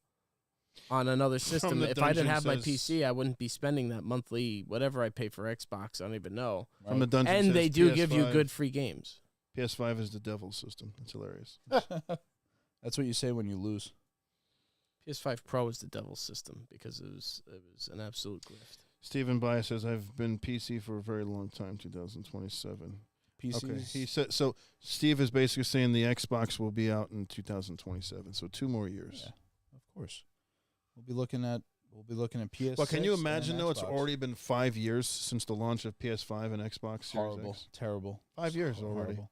on another system. the If I didn't dungeon have my says- PC, I wouldn't be spending that monthly whatever I pay for Xbox. I don't even know. From the dungeon And says they do give you PS5 good free games. PS5 is the devil's system. That's hilarious. That's what you say when you lose. PS5 Pro is the devil's system because it was an absolute grift. Stephen Bias says, I've been PC for a very long time, 2027. PCs. Okay. He said, so Steve is basically saying the Xbox will be out in 2027, so 2 more years. Yeah, of course. We'll be looking at PS. Well, can you imagine, though, it's already been 5 years since the launch of PS5 and Xbox Series horrible, X? terrible. 5 years already. Horrible.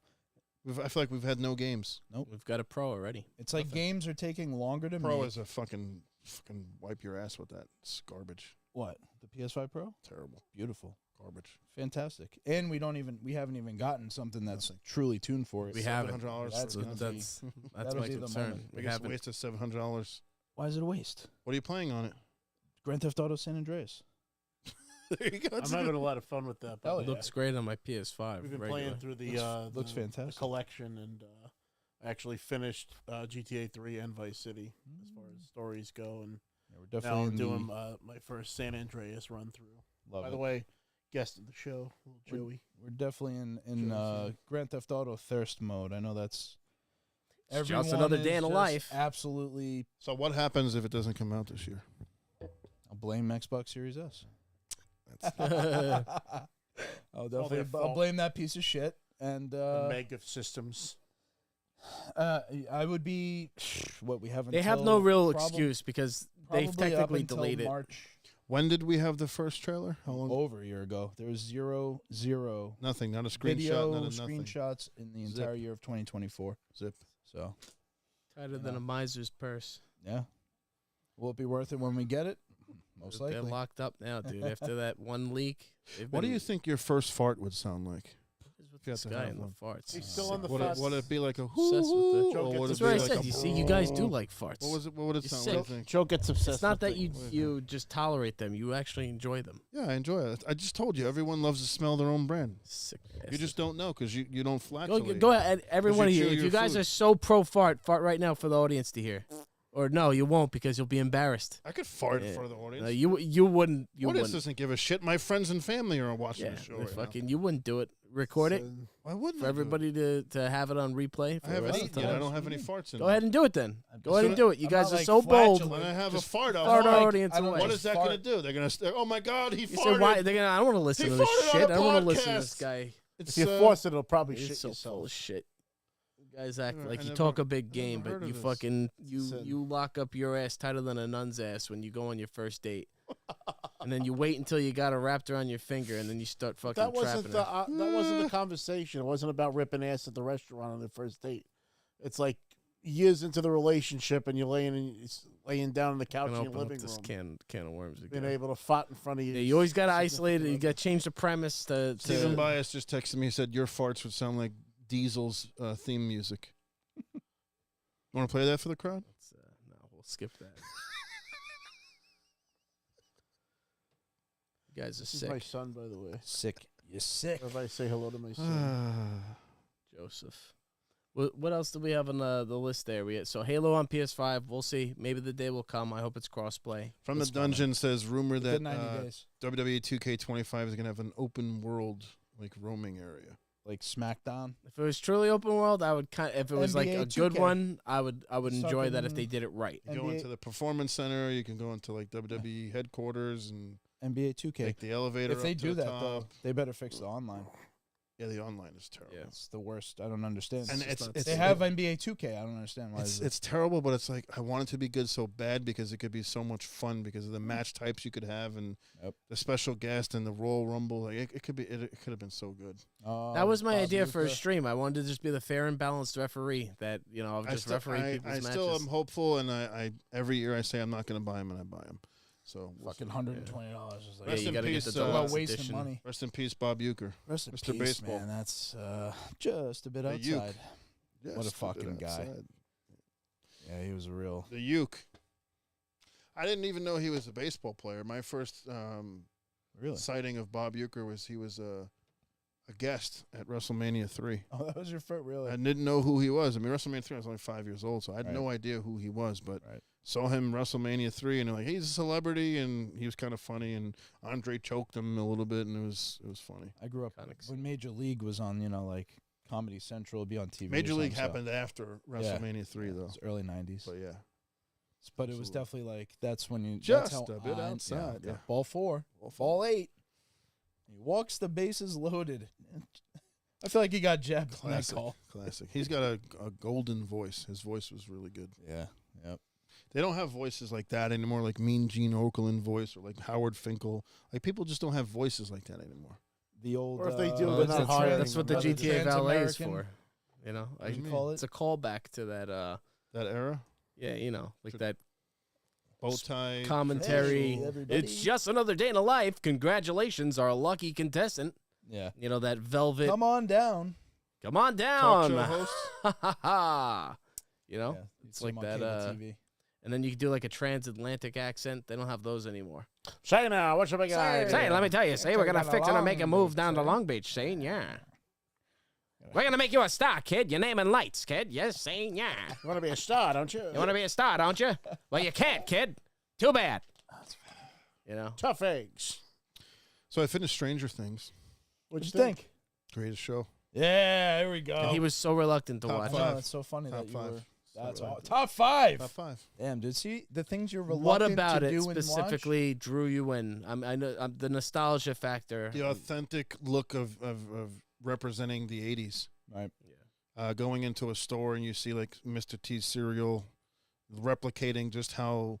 I feel like we've had no games. We've got a Pro already. It's like games are taking longer to Pro make. is a fucking wipe your ass with that. It's garbage. What? The PS5 Pro? Terrible. Beautiful. Garbage. Fantastic. And we haven't even gotten something that's truly tuned for it. We haven't. $700 That's for gonna nothing. That's That'll my be the concern. moment. We Biggest haven't. waste of $700. Why is it a waste? What are you playing on it? Grand Theft Auto San Andreas. There you go. I'm having a lot of fun with that. by Hell the It way. looks great on my PS5. We've been regular. playing through the Looks the fantastic. collection, and I actually finished GTA 3 and Vice City as far as stories go, and Yeah, we're now definitely I'm in doing the, my first San Andreas run through. love By it. the way, guest of the show, little Joey. We're definitely in Josie. Grand Theft Auto thirst mode. I know that's It's just everyone another is day in a just life. Absolutely. So what happens if it doesn't come out this year? I'll blame Xbox Series S. That's I'll their definitely I'll fault. blame that piece of shit. And The Meg of systems. I would be what we haven't. They have no real excuse because they've technically delayed it. March, when did we have the first trailer? How long? over a year ago. There was zero Nothing. Not a screenshot. video Not a nothing. screenshots in the Zip. entire year of 2024. Zip. So Tighter than a miser's purse. yeah, will it be worth it when we get it? Most They're likely. locked up now, dude. After that one leak. What do you think your first fart would sound like? What is with You have this to guy have and the one. farts? He's still on the Would fast. it be like a Obsessed with whoo, the- or would That's it what be I like said. a You see, you guys do like farts. What was it? What would it You sound sick. like? I think? Joe gets obsessed. It's not with that it. you just tolerate them. You actually enjoy them. Yeah, I enjoy it. I just told you, everyone loves to smell their own brand. Sick You bastard. just don't know because you don't Go, flatulate. go ahead, everyone you here. chew If your you guys food. are so pro fart right now for the audience to hear, or no, you won't because you'll be embarrassed. I could fart in Yeah. front of the audience. No, you wouldn't. You Audience wouldn't. doesn't give a shit. My friends and family are watching Yeah, the show they right fucking. You wouldn't do it. Record it now. Why wouldn't for I do it? everybody to have it on replay. For I the haven't rest of eaten the yet. I time. don't have any farts in Go me. ahead and do it then. Go ahead So and do it. You I'm guys not, are like, so bold. flatulent. When I have Just a fart, I'll Fart fart. our audience I don't away. What is that going to fart. do? They're going to oh my God, he You farted. say why? They're gonna. I don't want to listen He to this farted on shit. a I don't want to listen to this podcast. guy. It's, If you force it, it'll probably He's shit so yourself. full of shit. You guys act Never- like I you never- talk a big I game, never heard but of you this. fucking Sin. you lock up your ass tighter than a nun's ass when you go on your first date, and then you wait until you got a wrapped around your finger, and then you start fucking That wasn't trapping the her. that wasn't the conversation. It wasn't about ripping ass at the restaurant on the first date. It's like years into the relationship, and you're laying down on the couch Gonna in your open up living this room, can of worms being again. able to fart in front of you. Yeah, you always got to isolate it. You got to change the premise to. Stephen Bias just texted me. He said your farts would sound like Diesel's theme music. Want to play that for the crowd? No, we'll skip that. You guys are This is my sick, son, by the way. Sick. You're sick. Everybody say hello to my son. Joseph. What else do we have on the list there? So Halo on PS5. We'll see. Maybe the day will come. I hope it's crossplay. From the It's coming. dungeon says rumor that Good 90 days. WWE 2K25 is going to have an open world like roaming area. Like SmackDown. If it was truly open world, I would kind. If it was like NBA a good 2K. one, I would enjoy that if Fucking they did it right. You go NBA into the performance center. You can go into like WWE headquarters and NBA 2K. take the elevator. If they up to do the that, top. though, they better fix the online. Yeah, the online is terrible. Yeah. It's the worst. I don't understand. And just not they have NBA 2K. I don't understand why. It's terrible, but it's like I want it to be good so bad because it could be so much fun because of the match types you could have and Yep. the special guest and the Royal Rumble. Like it could be, it could have been so good. That was my Bob idea for a Uecker. stream. I wanted to just be the fair and balanced referee that I'll just referee people's I matches. still am hopeful, and I every year I say I'm not going to buy them, and I buy them. So we'll Fucking see. $120. Is Yeah, Rest you in got to get peace, the Talk about deluxe wasting edition. money. Rest in peace, Bob Uecker. Rest in Mr. peace, Baseball. man. That's just a bit The outside. Uke. Yes, What a keep it fucking guy. outside. Yeah, he was a real. The Uke. I didn't even know he was a baseball player. My first Really? sighting of Bob Uecker was he was a guest at WrestleMania 3. Oh, that was your first, really? I didn't know who he was. I mean, WrestleMania 3, I was only 5 years old, so I had Right. no idea who he was. But Right. saw him WrestleMania 3, and like, he's a celebrity, and he was kind of funny. And Andre choked him a little bit, and it was funny. I grew up Kinda when Major League was on, like Comedy Central, it'd be on TV. or Major League something, so happened after WrestleMania 3, it though. was early 90s. But yeah, But it was absolutely. definitely like, that's when you. Just that's how a bit I- outside, yeah. Ball 4. Ball 8. He walks the bases loaded. I feel like he got jabbed on that classic, call. classic. He's got a golden voice. His voice was really good. Yeah. Yep. They don't have voices like that anymore, like Mean Gene Okerlund voice or like Howard Finkel. Like people just don't have voices like that anymore. The old. Or if they do, what's they're the not hiring That's what the them. GTA Valet is Trans-American? for. You know, What do you mean? call it? it's a callback to that. That era, Yeah, you know, like Tr- that bow tie. commentary. Hey, everybody. It's just another day in a life. Congratulations, our lucky contestant. Yeah. You know that velvet. Come on down. Come on Talk down. show host. You know, Yeah, you'd it's see like him on that. cable TV. And then you could do like a transatlantic accent. They don't have those anymore. Say now, what should we get? Say, let me tell you. Say, we're gonna down to fix and make a Long move Beach, down to say. Long Beach. Saying, yeah. We're gonna make you a star, kid. Your name in lights, kid. Yes, saying, yeah. You want to be a star, don't you? You want to be a star, don't you? Well, you can't, kid. Too bad. You know. Tough eggs. So I finished Stranger Things. What'd you think? Greatest show. Yeah, there we go. And he was so reluctant to Top watch I it. know, five. it's so funny Top that you five. were. That's So all. Top 5. Top 5. Damn, dude. See the things you're reluctant What about to it do and watch? specifically drew you in? I know the nostalgia factor. The authentic look of representing the 80s. Right. Going into a store and you see like Mr. T's cereal replicating just how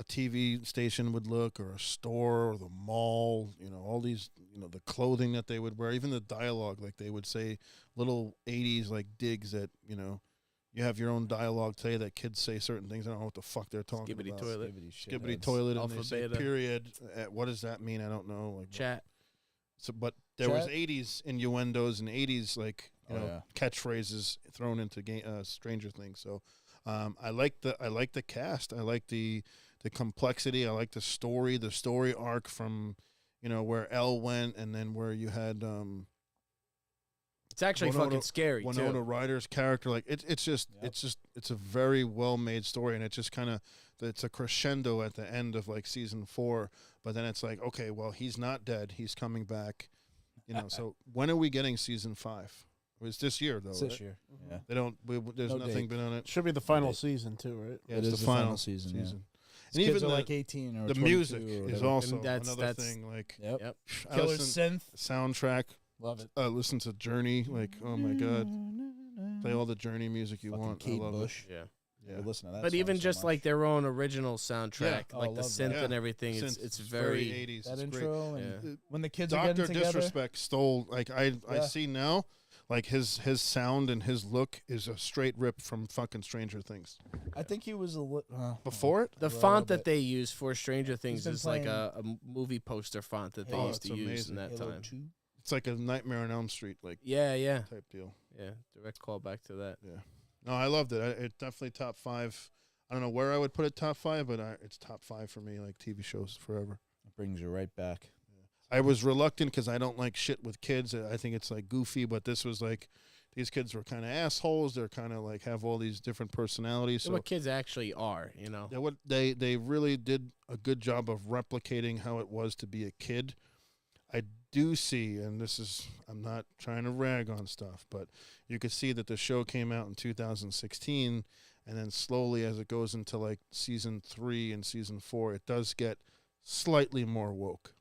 a TV station would look, or a store, or the mall, you know, all these, you know, the clothing that they would wear, even the dialogue, like they would say little 80s like digs that, you know, you have your own dialogue today that kids say certain things. I don't know what the fuck they're talking Skibbity about. toilet. Skibbity toilet, and they Alpha, say beta. period. What does that mean? I don't know. Like, Chat. so, but there was Chat? 80s innuendos and 80s like, you Oh, know, yeah. catchphrases thrown into Stranger Things. So I like the cast. I like the complexity. I like the story arc from, you know, where Elle went, and then where you had It's actually Winona- fucking scary Winona too. Ryder's character. Like it's just Yep. it's a very well made story, and it just kind of, it's a crescendo at the end of like season 4. But then it's like, okay, well, he's not dead. He's coming back. You know. So when are we getting season 5? It was this year though. It's right? this year. Yeah. They don't. There's No nothing date. been on it. Should be the final season too, right? Yeah, It it's is the the final final season, yeah. And Kids even are the, like 18 or the 22 music or is whatever. also And that's- another that's- thing. Like Yep. Yep. I Killer listen, synth. soundtrack. Love it. Listen to Journey. Like, oh my god, play all the Journey music you Fucking want. Kate I love Bush. Yeah. it. Yeah. I listen to that But song even so just much. like their own original soundtrack, Oh, like the love synth that. and everything, Since it's very 80s. that It's great. intro and Yeah. when the kids are Doctor getting together. Disrespect stole. Like I Yeah. see now. Like his sound and his look is a straight rip from fucking Stranger Things. I think he was a Before it, the a little font that bit. they use for Stranger Things been is like playing- a movie poster font that they Oh, used to it's use in amazing. that Halo time. 2. it's like a Nightmare on Elm Street like Yeah, yeah, type deal. yeah. Direct callback to that. No, I loved it. It definitely top 5. I don't know where I would put it top 5, but it's top 5 for me. Like TV shows forever. It brings you right back. I was reluctant because I don't like shit with kids. I think it's like goofy, but this was like, these kids were kind of assholes. They're kind of like have all these different personalities. So So what kids actually are, you know? they really did a good job of replicating how it was to be a kid. I do see, and this is, I'm not trying to rag on stuff, but you could see that the show came out in 2016, and then slowly as it goes into like season 3 and season 4, it does get slightly more woke,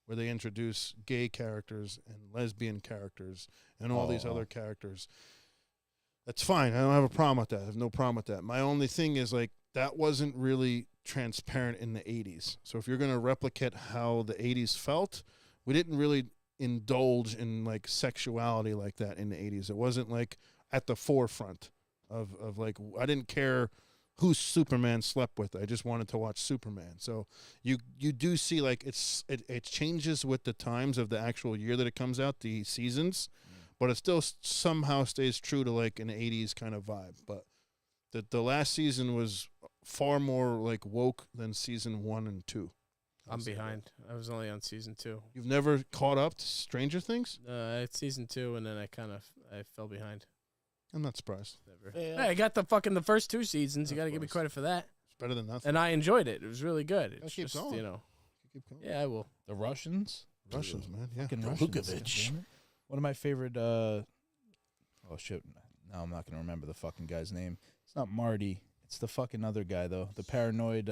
where they introduce gay characters and lesbian characters and all these other characters. That's fine. I don't have a problem with that. I have no problem with that. My only thing is like that wasn't really transparent in the 80s. So if you're going to replicate how the 80s felt, we didn't really indulge in like sexuality like that in the 80s. It wasn't like at the forefront of like, I didn't care who Superman slept with. I just wanted to watch Superman. So you do see like it changes with the times of the actual year that it comes out, the seasons, but it still somehow stays true to like an 80s kind of vibe. But the last season was far more like woke than season 1 and 2. I'm behind. I was only on season 2. You've never caught up to Stranger Things? It's season 2, and then I fell behind. I'm not surprised. Never. Yeah. Hey, I got the first 2 seasons. You Of got to give me course. credit for that. It's better than nothing. And I enjoyed it. It was really good. It's keep just, going. you know. Keep going. Yeah, I will. The Russians. Russians, man. Yeah. Fucking The Russians. Vukovic. Damn it. One of my favorite. Oh shit! Now I'm not gonna remember the fucking guy's name. It's not Marty. It's the fucking other guy though. The paranoid.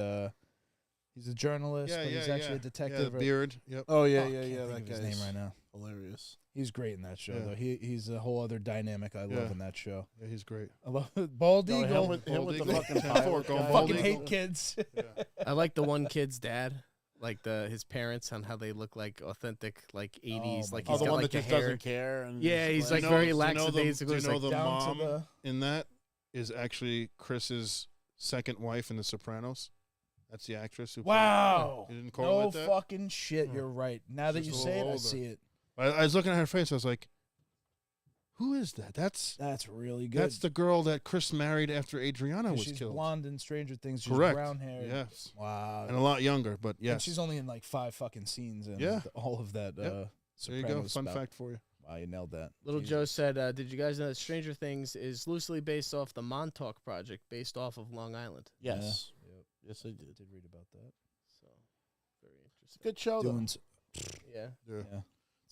He's a journalist, but he's actually a detective. Yeah, beard. Yep. Oh yeah, Fuck, yeah, can't yeah. think That of his guy's name right now. hilarious. He's great in that show Yeah. though. He's a whole other dynamic I love Yeah. in that show. Yeah, he's great. I love Bald No, Eagle. him with the Bald fucking Eagle. pilot Going guy. bald Fucking Eagle. hate kids. I like the one kid's dad, like his parents, on how they look like authentic, like 80s. my Like God. Oh, he's the got one like that just the hair. doesn't care. And Yeah, just he's Do like you very do you know lackadaisical. Do It's you know like the down to mom the- in that is actually Chris's second wife in The Sopranos? That's the actress who. Wow. You didn't No correlate that? fucking shit. You're right. Now that She's you a say it, little I older. see it. I was looking at her face. I was like, "Who is that? That's Really good. that's the girl that Chris married after Adriana 'Cause was she's killed." blonde in Stranger Things. She's Correct. brown hair. Yes. Wow. And a lot younger, but And yes. she's only in like 5 fucking scenes and Yeah. all of that. Yep. There you go. Sopranos Fun spout. fact for you. Wow, you nailed that. Little Jesus. Joe said, "Did you guys know that Stranger Things is loosely based off the Montauk Project, based off of Long Island?" Yes. Yep. Yes, I did. Did read about that. So, very interesting. Good show, though. Doing Yeah. Yeah. yeah.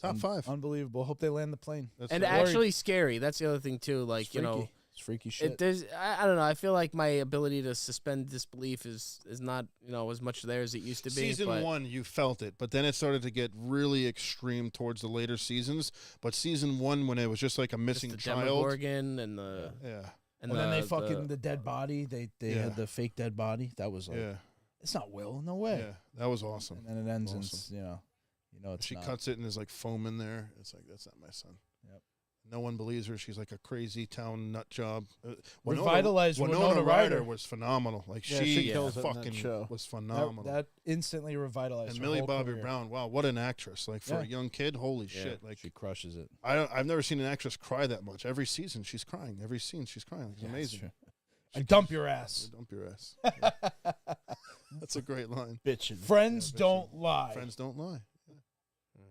Top 5. Unbelievable. Hope they land the plane. That's And the- actually scary. That's the other thing too. Like, It's you know, freaky. It's freaky shit. there's I don't know. I feel like my ability to suspend disbelief is not, you know, as much there as it used to be. Season but 1, you felt it, but then it started to get really extreme towards the later seasons. But season 1, when it was just like a just missing the child, Demogorgon and the yeah, and then they fucking the dead body. They Yeah. had the fake dead body. That was like yeah, it's not Will. No way. yeah, that was awesome. And then it ends and Awesome. it's, you know it's She not. cuts it and there's like foam in there. It's like, that's not my son. Yep. No one believes her. She's like a crazy town nut job. Revitalized Winona Winona Ryder Ryder. was phenomenal. Like Yeah, she she kills it in that fucking show. was That, phenomenal. that instantly revitalized and her Millie whole Bobby career. Brown, wow, what an actress! Like for Yeah. a young kid, holy Yeah. shit! Like She crushes it. I've never seen an actress cry that much. Every season she's crying. Every scene she's crying. It's Yeah, amazing. true. I dump your ass. Dump your ass. Yeah. That's a great line. Bitchin'. Friends Yeah, don't lie. Friends don't lie.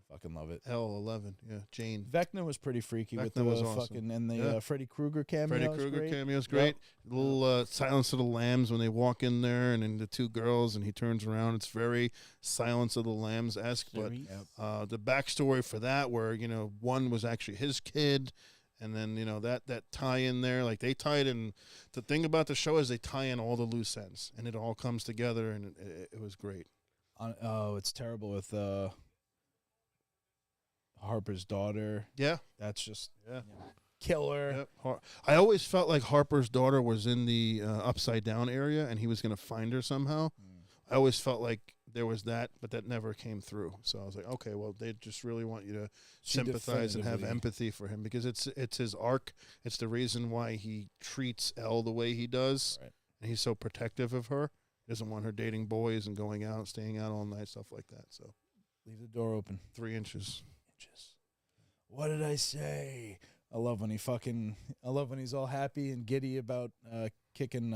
Fucking love it. L11. Yeah, Jane. Vecna was pretty freaky with the Vecna was awesome. fucking and the Yeah. Freddy Krueger cameo. Freddy was Krueger great. cameo's great. Little Silence of the Lambs when they walk in there and then the two girls and he turns around. It's very Silence of the Lambs esque. But the backstory for that, where one was actually his kid, and then that tie in there, like they tied in. The thing about the show is they tie in all the loose ends, and it all comes together, and it was great. Oh, it's terrible with Harper's daughter. Yeah, That's just yeah. killer. Yep. I always felt like Harper's daughter was in the upside down area, and he was going to find her somehow. I always felt like there was that, but that never came through. So I was like, okay, well, they just really want you to She sympathize and have definitively- empathy for him because it's his arc. It's the reason why he treats Elle the way he does, Right. and he's so protective of her. He doesn't want her dating boys and going out, staying out all night, stuff like that. So Leave the door open. 3 inches. What did I say? I love when he's all happy and giddy about kicking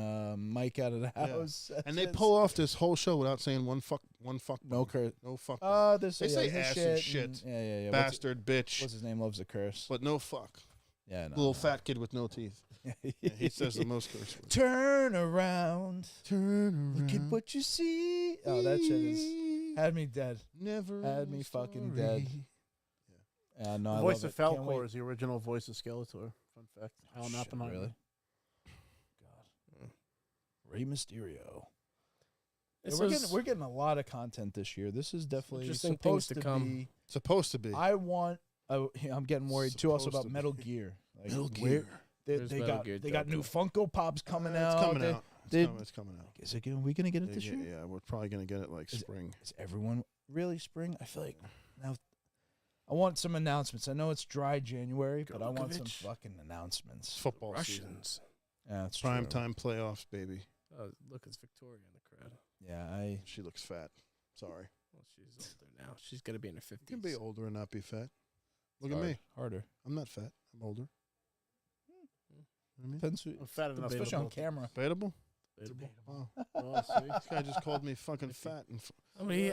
Mike out of the Yeah. house. And they pull off this whole show without saying one fuck. no curse. No fuck. They say ass and shit. Yeah. Bastard, bitch. What's his name? Loves a curse. But no fuck. Yeah, no. Little fat kid with no teeth. Yeah, he says the most curse words. Turn around. Turn Look at what you see. Oh, that shit is had me dead. Never Had me fucking dead. No, The I voice love of it. Can't Falcor wait. is the original voice of Skeletor. Fun fact. Alan Shit, Oppenheimer. really? God. Rey Mysterio. This Yeah, was- we're getting a lot of content this year. This is definitely Interesting supposed things to to come. be. Supposed to be. I'm getting worried too. Also Supposed about to be. Metal Gear. Like, Metal where- Gear. They, Where's they Metal got Gear they got new Delta? Funko Pops coming out. It's coming They- out. they- It's coming out. Is it? Are we gonna get it this Yeah, year? yeah, we're probably gonna get it like spring. Is everyone really spring? I feel like now. I want some announcements. I know it's dry January, but I want some Vukovic. fucking announcements. It's football season. Russians. Yeah, it's Prime true. time playoffs, baby. Oh, look, it's Victoria in the crowd. Yeah, She looks fat. Sorry. Well, she's older now. She's gonna be in her 50s. You can be older and not be fat. Look at hard- me. harder. I'm not fat. I'm older. You know what I mean? Depends who, I'm fat enough. especially on to camera. Debatable? Wow. Well, see. This guy just called me fucking fat. And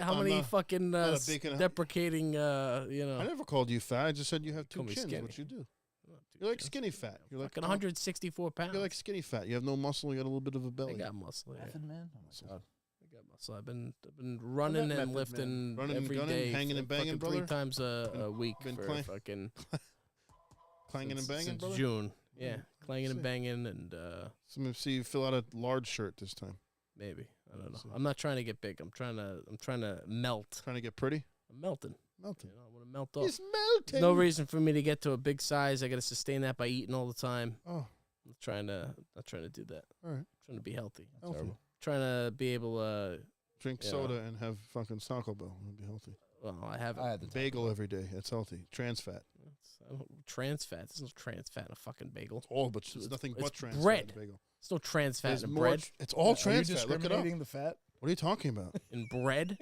How I'm many not- fucking not a bacon- deprecating, I never called you fat. I just said you have two Call me chins, skinny. which you do. You're like skinny fat. You're like fucking 164 pounds. You're like skinny fat. You have no muscle. You got a little bit of a I belly. got muscle. Yeah. Nothing, man. Oh my god. I got muscle. I've been running Method and Man. lifting Running and every gunning, day, hanging and banging, fucking brother? 3 times a week been for clang- fucking Clanging and banging, since brother. June. Yeah, clanging see. and banging, and So let me see you fill out a large shirt this time. maybe I don't know. see. I'm not trying to get big. I'm trying to melt. Trying to get pretty. I'm melting. Melting. You know, I want to melt off. He's melting. There's no reason for me to get to a big size. I got to sustain that by eating all the time. Oh, I'm not trying to do that. all right. I'm trying to be healthy. Healthy. Trying to be able to. Drink Yeah. soda and have fucking Taco Bell. It'll be healthy. Well, I have I had the Bagel every day. That's healthy. Trans fat. trans fat. There's no trans fat in a fucking bagel. All but it's It's- nothing it's but trans bread. fat in a bagel. There's no trans fat There's in more bread. It's all Are trans you fat. Look it up. discriminating the fat? What are you talking about? In bread.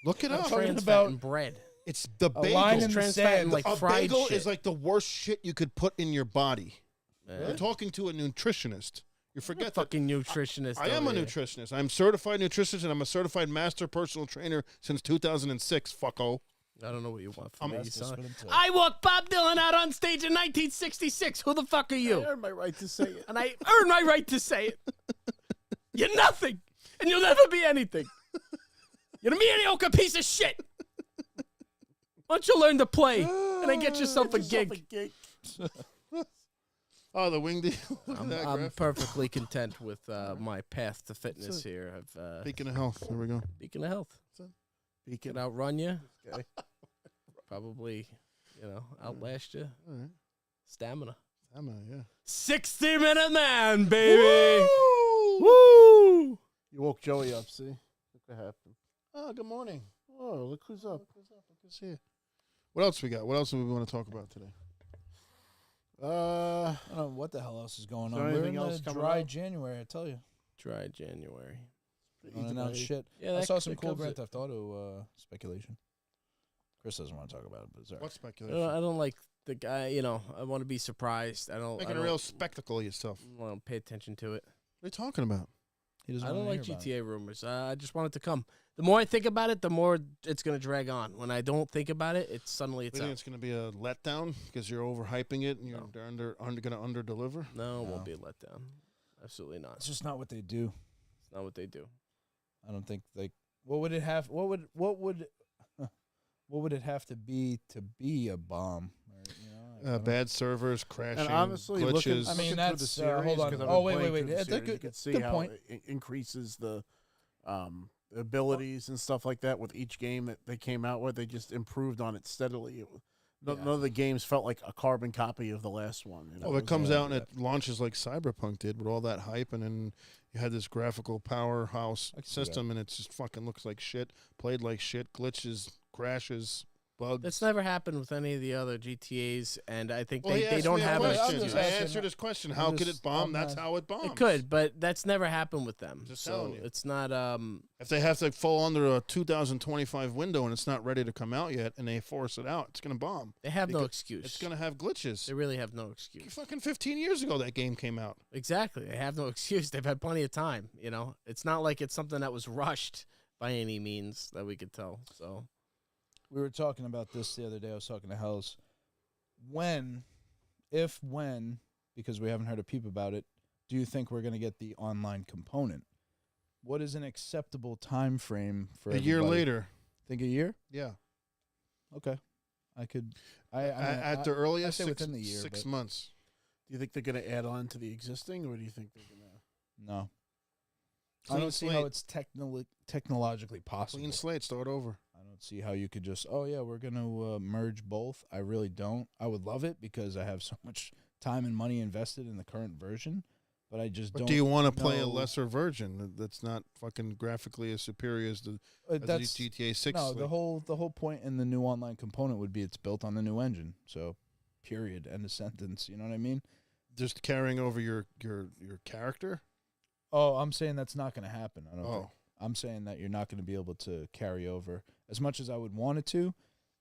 Look it I'm up. talking Trans about fat in bread. It's the a bagel. line in the Trans fat in sand. like A fried bagel shit. is like the worst shit you could put in your body. Man. You're talking to a nutritionist. You forget that. Fucking nutritionist. I am a over here. nutritionist. I'm certified nutritionist, and I'm a certified master personal trainer since 2006, fucko. I don't know what you want I'm from me. That's You the son. spin into it. I walked Bob Dylan out on stage in 1966. Who the fuck are I you? earned my right to say it. And I earned my right to say it. You're nothing, and you'll never be anything. You're a mediocre piece of shit. Why don't you learn to play and then get yourself a gig? Oh, the wing deal. Look at I'm, that I'm graph. perfectly content with my path to fitness here. I've Speaking of health, here we go. speaking of health, Beacon can outrun you, guy. probably, outlast you. All right. Stamina. I'm yeah. 60-minute man, baby. Woo! Woo! You woke Joey up, see? Look what happened. Oh, good morning. Oh, look who's up. Good to see you. What else we got? What else do we want to talk about today? I don't know what the hell else is going Is there on. We're anything in else the coming dry up? January, I tell you. Dry January. Unannounced shit. Yeah, I that- saw some that cool covers Grand it. Theft Auto speculation. Chris doesn't want to talk about it, but it's all right. What I speculation? don't like the guy. I want to be surprised. I don't. Making I a real don't spectacle of yourself. want to pay attention to it. What are you talking about? He doesn't I don't wanna like hear about it. GTA rumors. I just want it to come. The more I think about it, the more it's gonna drag on. When I don't think about it, it's suddenly You it's think out. it's going to be a letdown because you're overhyping it and you're No. going to under deliver? No, it No. won't be a letdown. Absolutely not. It's just not what they do. It's not what they do. I don't think what would it have what would it have to be a bomb? Or, I don't Bad servers, crashing, And honestly, glitches. I mean, looking that's, through the series, hold on. 'cause I've Oh, been wait, playing wait, through the that's a series, good- you can see good how point. it increases the abilities and stuff like that with each game that they came out with. They just improved on it steadily. None of the games felt like a carbon copy of the last one. Oh, it comes out and it launches like Cyberpunk did with all that hype, and then you had this graphical powerhouse I can see system, and it just fucking looks like shit, played like shit, glitches, crashes, bugs. That's never happened with any of the other GTA's, and I think Well, he they asked don't me a have an question. question. excuse. I'm I just asking- answered his question. I'm How could just- it bomb? I'm That's not- how it bombs. It could, but that's never happened with them. Just so telling you. it's not. If they have to fall under a 2025 window and it's not ready to come out yet, and they force it out, it's going to bomb. They have no Because excuse. It's going to have glitches. They really have no excuse. Fucking 15 years ago, that game came out. Exactly. They have no excuse. They've had plenty of time. It's not like it's something that was rushed by any means that we could tell. So We were talking about this the other day. I was talking to Hells. When, because we haven't heard a peep about it, do you think we're going to get the online component? What is an acceptable time frame for A year everybody? later. Think a year? Yeah. Okay. I could. I At the earliest, say six, within the year, 6 but- months. Do you think they're going to add on to the existing, or do you think they're going to? No. I Clean don't see how slate. it's technologically possible. Clean slate, start over. I don't see how you could just, we're going to merge both. I really don't. I would love it because I have so much time and money invested in the current version, but I just But don't. do you want to play a know- lesser version that's not fucking graphically as superior as the That's GTA 6? no. The whole point in the new online component would be it's built on the new engine. So, period. End of sentence. You know what I mean? Just carrying over your character? Oh, I'm saying that's not going to happen. I don't think. Oh. I'm saying that you're not going to be able to carry over as much as I would want it to.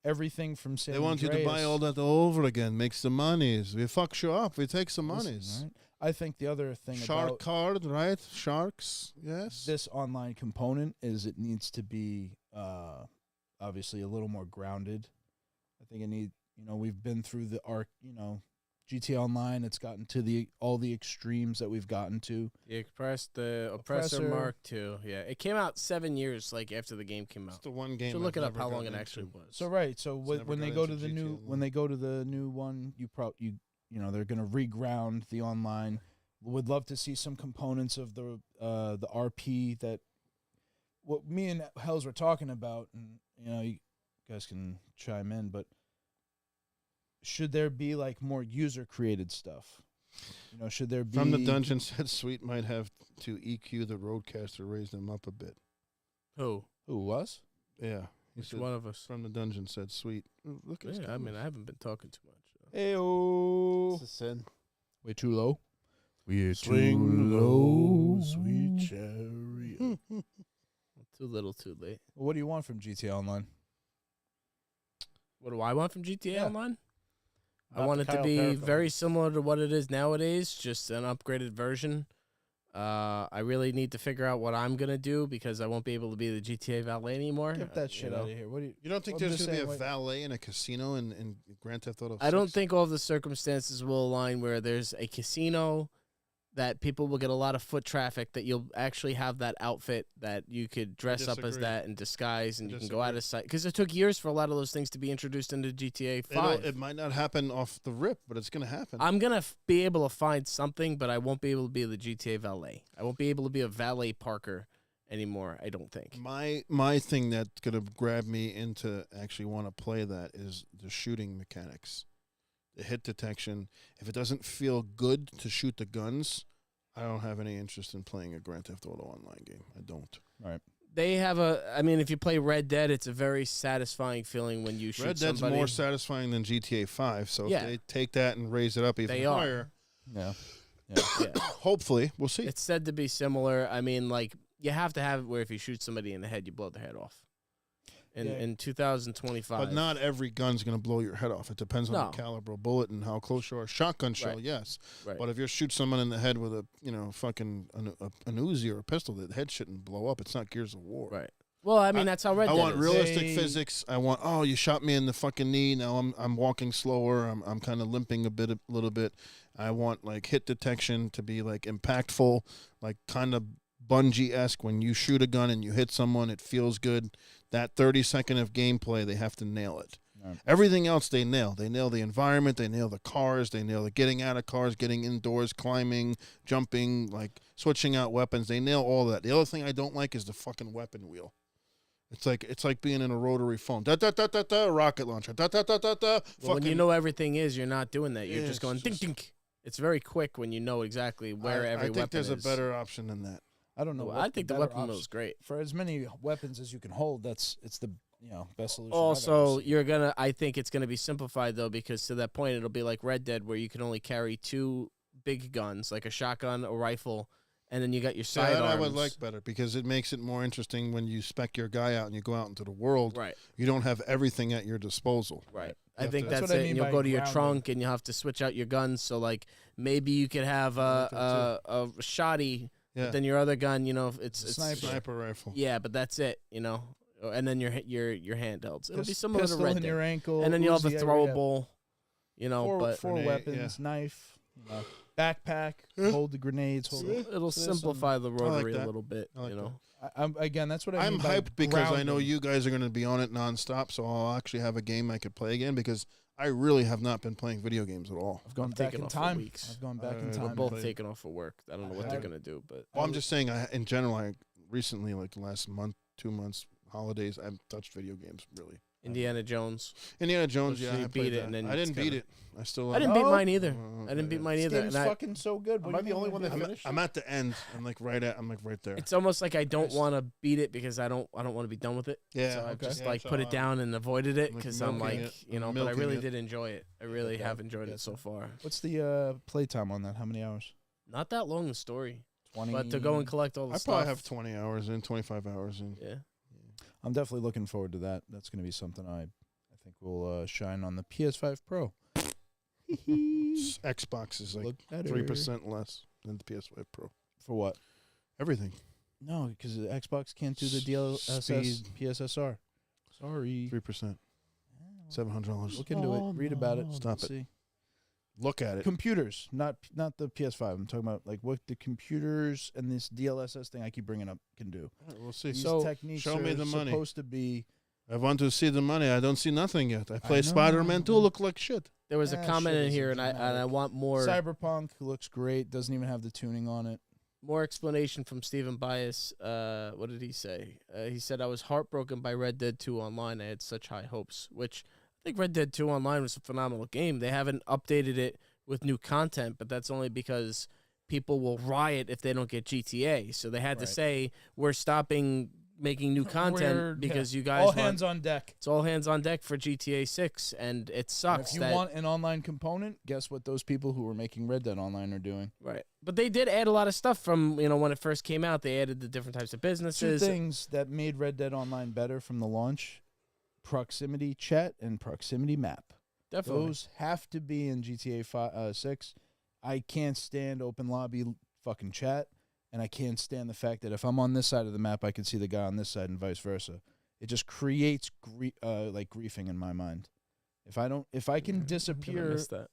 Everything from San They want you to buy Andreas- all that over again, make some monies. We fuck you up. We take some Listen, monies. all right? I think the other thing Shark about card, right? Sharks, yes. this online component is it needs to be obviously a little more grounded. I think we've been through the arc, GTA Online. It's gotten to all the extremes that we've gotten to. The Oppressor Mark II. Yeah, it came out 7 years after the game came It's out. the one game. So look I've it up never how long it gotten actually into. was. So right, so never when they got go to into the new GTA when they go to the new one, they're gonna reground the online. Would love to see some components of the RP that what me and Hells were talking about, and you guys can chime in, but should there be more user created stuff? Should there be From the dungeon said Sweet might have to EQ the roadcaster, raise them up a bit. Who? was? Yeah. He Which said, one of us? From the dungeon said Sweet. Look at Yeah, I mean, I haven't been talking too much. Ayo. It's a sin. Way too low. We're Swing low. sweet chariot. Too little, too late. What do you want from GTA Online? What do I want from GTA Yeah. Online? I Not want the it to Kyle be Perry very phone. similar to what it is nowadays, just an upgraded version. I really need to figure out what I'm gonna do because I won't be able to be the GTA valet anymore. Get that shit out of here. What do you? You don't think I'm there's just going to be saying, a valet in a casino in Grand Theft Auto 6? I don't think all of the circumstances will align where there's a casino that people will get a lot of foot traffic, that you'll actually have that outfit that you could dress up as disagree. that and disguise, and I you can go out disagree. of sight. Because it took years for a lot of those things to be introduced into GTA 5. It might not happen off the rip, but it's going to happen. I'm going to be able to find something, but I won't be able to be the GTA valet. I won't be able to be a valet parker anymore, I don't think. My thing that's going to grab me into actually want to play that is the shooting mechanics, the hit detection. If it doesn't feel good to shoot the guns, I don't have any interest in playing a Grand Theft Auto online game. I don't. Right. They have if you play Red Dead, it's a very satisfying feeling when you shoot Red Dead's somebody. more satisfying than GTA 5, so Yeah. if they take that and raise it up even They are. higher, Yeah. Yeah. hopefully, we'll see. It's said to be similar. You have to have it where if you shoot somebody in the head, you blow their head off. In 2025. But not every gun's going to blow your head off. It depends on No. the caliber of bullet and how close you are. Shotgun shell, Right. yes. Right. But if you shoot someone in the head with fucking an Uzi or a pistol, the head shouldn't blow up. It's not Gears of War. Right. Well, that's how Red I Dead want is. realistic They- physics. I want, you shot me in the fucking knee. Now I'm walking slower. I'm kind of limping a little bit. I want hit detection to be impactful, kind of Bungie-esque. When you shoot a gun and you hit someone, it feels good. That 30-second of gameplay, they have to nail it. Right. Everything else they nail. They nail the environment. They nail the cars. They nail the getting out of cars, getting indoors, climbing, jumping, switching out weapons. They nail all that. The other thing I don't like is the fucking weapon wheel. It's like being in a rotary phone. Da da da da da. Rocket launcher. Da da da da da. Well, when you know everything is, you're not doing that. You're Yeah, just going it's dink just- dink. It's very quick when you know exactly where every I weapon think there's is. a better option than that. I don't know. Well, what I think the better weapon wheel option- is great. For as many weapons as you can hold, it's the best solution. I've Also, ever seen. I think it's gonna be simplified though, because to that point, it'll be like Red Dead, where you can only carry 2 big guns, like a shotgun, a rifle, and then you got your That sidearms. I would like better because it makes it more interesting when you spec your guy out and you go out into the world. Right. You don't have everything at your disposal. Right. You I have think to- That's that's what I it. mean And you'll by go to your grounding. trunk and you'll have to switch out your guns. So maybe you could have a shotty, Yeah. but then your other gun, it's Sniper rifle. Yeah, but that's it. And then your handhelds. It'll be Pis- similar to pistol Red in Dead. your ankle, And then you'll have a Uzi, every- throwable. But four Grenade, weapons, knife, backpack, hold the grenades. Hold it. it'll So there's simplify the rotary a that. little bit. I like that. I'm again. That's what I I'm mean by hyped because I know grounding. you guys are going to be on it nonstop, so I'll actually have a game I could play again because I really have not been playing video games at all. I've gone I'm back taking in off for time. weeks. I've gone back in We're time. We're both Play- taking off for work. I don't know what they're gonna do, but Well, I'm just saying, in general, I recently, the last month, 2 months, holidays, I haven't touched video games really. Indiana Jones. Indiana Jones, So yeah, you I beat played it that. and then I didn't it's beat kinda- it. I still. I didn't beat No? mine either. Oh, I didn't okay. beat mine This either. game's And fucking so good. What Am do I you the mean only you one didn't that beat it? finished? I'm at the end. I'm right there. it's almost like I don't Nice. want to beat it because I don't want to be done with it. Yeah, So I've okay. just Yeah, put so it down and avoided it I'm, because I'm milking like, it. I'm but I milking really it. did enjoy it. I really Okay. have enjoyed it Gotcha. so far. What's the playtime on that? How many hours? Not that long a story, 20. but to go and collect all the I stuff. probably have 20 hours in, 25 hours in. Yeah. I'm definitely looking forward to that. That's going to be something I think will shine on the PS5 Pro. Xbox is like Look better. 3% less than the PS5 Pro. For what? Everything. No, because the Xbox can't do the DLSS Speed. PSSR. Sorry. 3%. $700. Look into it. Read about it. Stop it. See. Look at it. Computers, not the PS5. I'm talking about like what the computers and this DLSS thing I keep bringing up can do. All right, we'll see. These So, techniques show me are the money. supposed to be. I want to see the money. I don't see nothing yet. I play know. Spider-Man 2. Look like shit. There was a comment shit in isn't here, and I dramatic. want more Cyberpunk looks great. Doesn't even have the tuning on it. more explanation from Stephen Bias. What did he say? He said, I was heartbroken by Red Dead 2 Online. I had such high hopes, which I think Red Dead 2 Online was a phenomenal game. They haven't updated it with new content, but that's only because people will riot if they don't get GTA. So they had to Right. say, we're stopping making new content because you guys all want- hands on deck. It's all hands on deck for GTA 6, and it And sucks if you that want an online component, guess what those people who were making Red Dead Online are doing? right. But they did add a lot of stuff from when it first came out. They added the different types of Two businesses. things that made Red Dead Online better from the launch: proximity chat and proximity map. Definitely. Those have to be in GTA 6. I can't stand open lobby fucking chat, and I can't stand the fact that if I'm on this side of the map, I can see the guy on this side, and vice versa. It just creates griefing in my mind. If I can disappear, I missed that.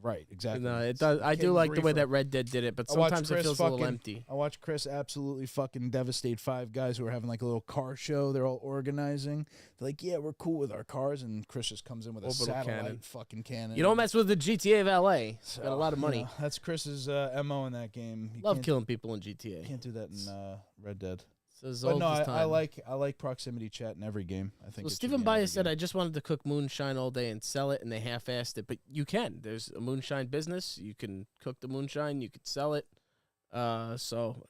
right? Exactly. No, it does. I do King like the way Griefer. that Red Dead did it, but I watched sometimes it Chris feels a little fucking- empty. I watched Chris absolutely fucking devastate 5 guys who are having like a little car show. They're all organizing. They're like, yeah, we're cool with our cars. And Chris just comes in with a Orbital satellite cannon. fucking cannon. You don't mess with the GTA of LA. So, Got a lot of money. you know, that's Chris's MO in that game. You Love can't- killing people in GTA. Can't do that in Red Dead. So it's But old no, as I time. like proximity chat in every game. I think. Well, it should Stephen be in Bias every said, game. I just wanted to cook moonshine all day and sell it, and they half-assed it. But you can. There's a moonshine business. You can cook the moonshine. You could sell it. So,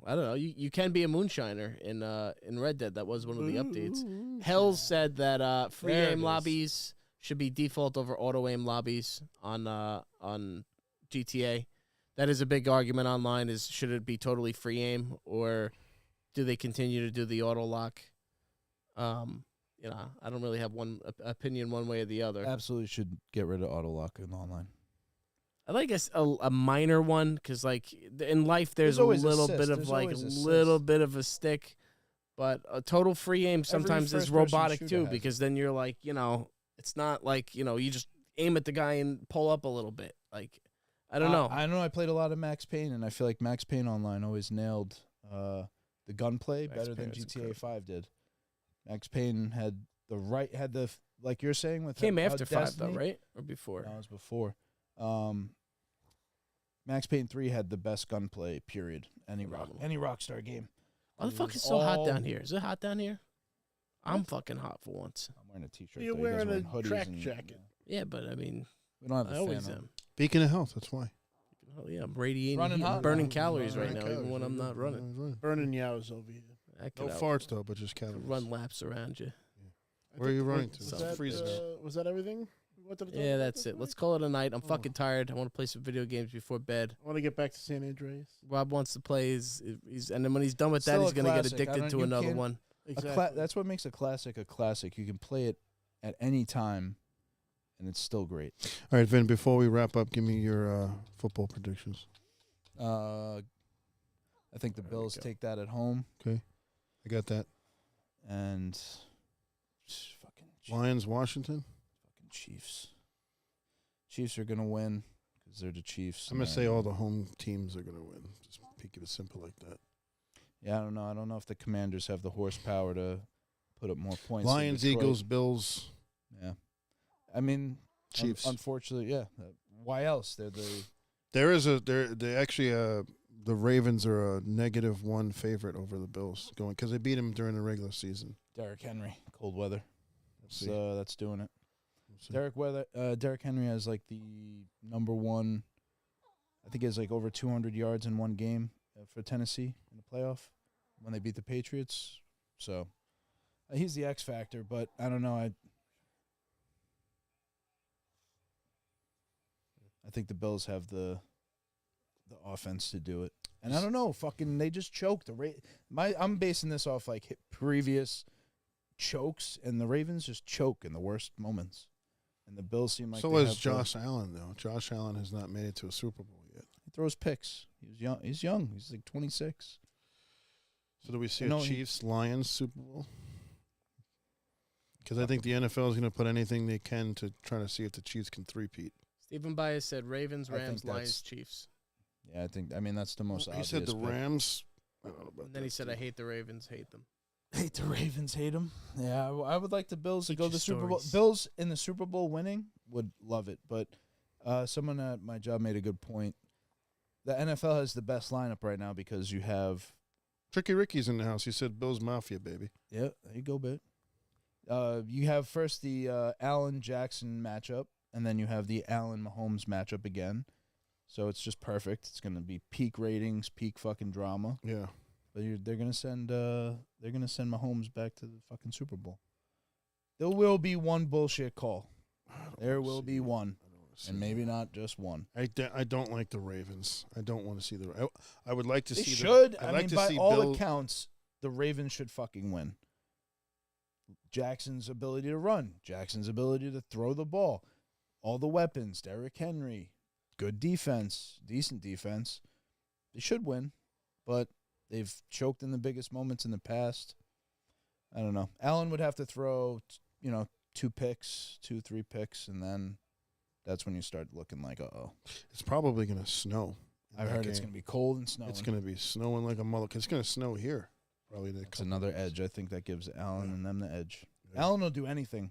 I don't know. You can be a moonshiner in Red Dead. That was one of the updates. Hells said that free There it aim is. lobbies should be default over auto aim lobbies on GTA. That is a big argument online, is should it be totally free aim, or do they continue to do the auto lock? I don't really have one opinion one way or the other. Absolutely should get rid of auto lock in online. I like a minor one, because like in life there's There's a always little assist. bit of There's like always assist. little bit of a stick, but a total free aim sometimes is first-person robotic shooter too, has because then you're like, it's not like, you just aim at the guy and pull up a little bit. Like, I don't know. I know I played a lot of Max Payne, and I feel like Max Payne Online always nailed the gunplay Max better Payne than was GTA incredible. 5 did. Max Payne had like you're saying with Came after Destiny, 5 though, right? Or before? No, it was before. Max Payne 3 had the best gunplay. Period. Any Rockstar game. Why the It fuck was is it so hot all- down here? Is it hot down here? I'm fucking hot for once. I'm wearing a t-shirt. You're though. You guys wearing a hoodies track and- jacket. Yeah, but I mean, We don't have I the always fan on. am. Beacon of health. That's why. Oh yeah, I'm radiating Running heat. I'm hot burning now. calories right Running now, even calories, when I'm not running. Burning yows over here. I could No farts though, but just calories. run laps around you. Where are you running to? Was It's that, freezing. was that everything? we wanted to talk Yeah, about that's this it. Let's week? call it a night. I'm fucking tired. I want to play some video games before bed. I want to get back to San Andreas. Rob wants to play. He's and then when he's done with that, Still he's a gonna get classic. I addicted don't- to you another can't- one. Exactly. That's what makes a classic a classic. You can play it at any time, and it's still great. All right, Vin. Before we wrap up, give me your football predictions. I think the There we Bills go. take that at home, I got that. and fucking Lions, Washington. Chiefs. Chiefs are gonna win because they're the Chiefs. I'm gonna and say all the home teams are gonna win. Just keep it simple like that. Yeah, I don't know. I don't know if the Commanders have the horsepower to put up more points. than Lions, Detroit. Eagles, Bills, Yeah, I mean, Chiefs. unfortunately, yeah. Why else? They're the There is a they actually the Ravens are a -1 favorite over the Bills going because they beat them during the regular season. Derrick Henry, cold weather. see. That's doing it. We'll see. Derrick Henry has like the number one. I think he has like over 200 yards in one game for Tennessee in the playoff when they beat the Patriots. So he's the X factor, but I don't know. I think the Bills have the offense to do it, and I don't know. Fucking, they just choked. I'm basing this off like previous chokes, and the Ravens just choke in the worst moments. And the Bills seem like So they is have Josh Allen, though. Josh Allen has not made it to a Super Bowl yet. He throws picks. He's young. He's like 26. So do we see No, a Chiefs-Lions Super Bowl? Because I think the NFL is going to put anything they can to try to see if the Chiefs can three-peat. Stephen Bias said Ravens, I think Rams, that's- Lions, Chiefs. Yeah, I mean, that's the most He obvious said the pick. Rams. I don't know about And then he that, said, too. I hate the Ravens, hate them. Hate the Ravens, hate them. Yeah, I would like the Bills to go to the Super Bowl. stories. Bills in the Super Bowl winning would love it. But someone at my job made a good point. The NFL has the best lineup right now because you have. Tricky Ricky's in the house. He said Bills Mafia, baby. Yeah, there you go, bit. You have first the Allen Jackson matchup, and then you have the Allen Mahomes matchup again. So it's just perfect. It's going to be peak ratings, peak fucking drama. Yeah. But they're gonna send Mahomes back to the fucking Super Bowl. There will be one bullshit call. There will be one, and maybe not just one. I don't like the Ravens. I don't want to see the. I would like to They see. should. I'd I like mean, to by see all Bill. accounts, the Ravens should fucking win. Jackson's ability to run, Jackson's ability to throw the ball, all the weapons, Derrick Henry, good defense, decent defense. They should win, but they've choked in the biggest moments in the past. I don't know. Allen would have to throw, 2 picks, 2-3 picks, and then that's when you start looking like, uh-oh. It's probably going to snow. in I've that heard it's game. going to be cold and snowing. It's going to be snowing like a mother. 'Cause it's going to snow here. Probably the It's another edge. I think that gives Allen and them the edge. Allen will do anything.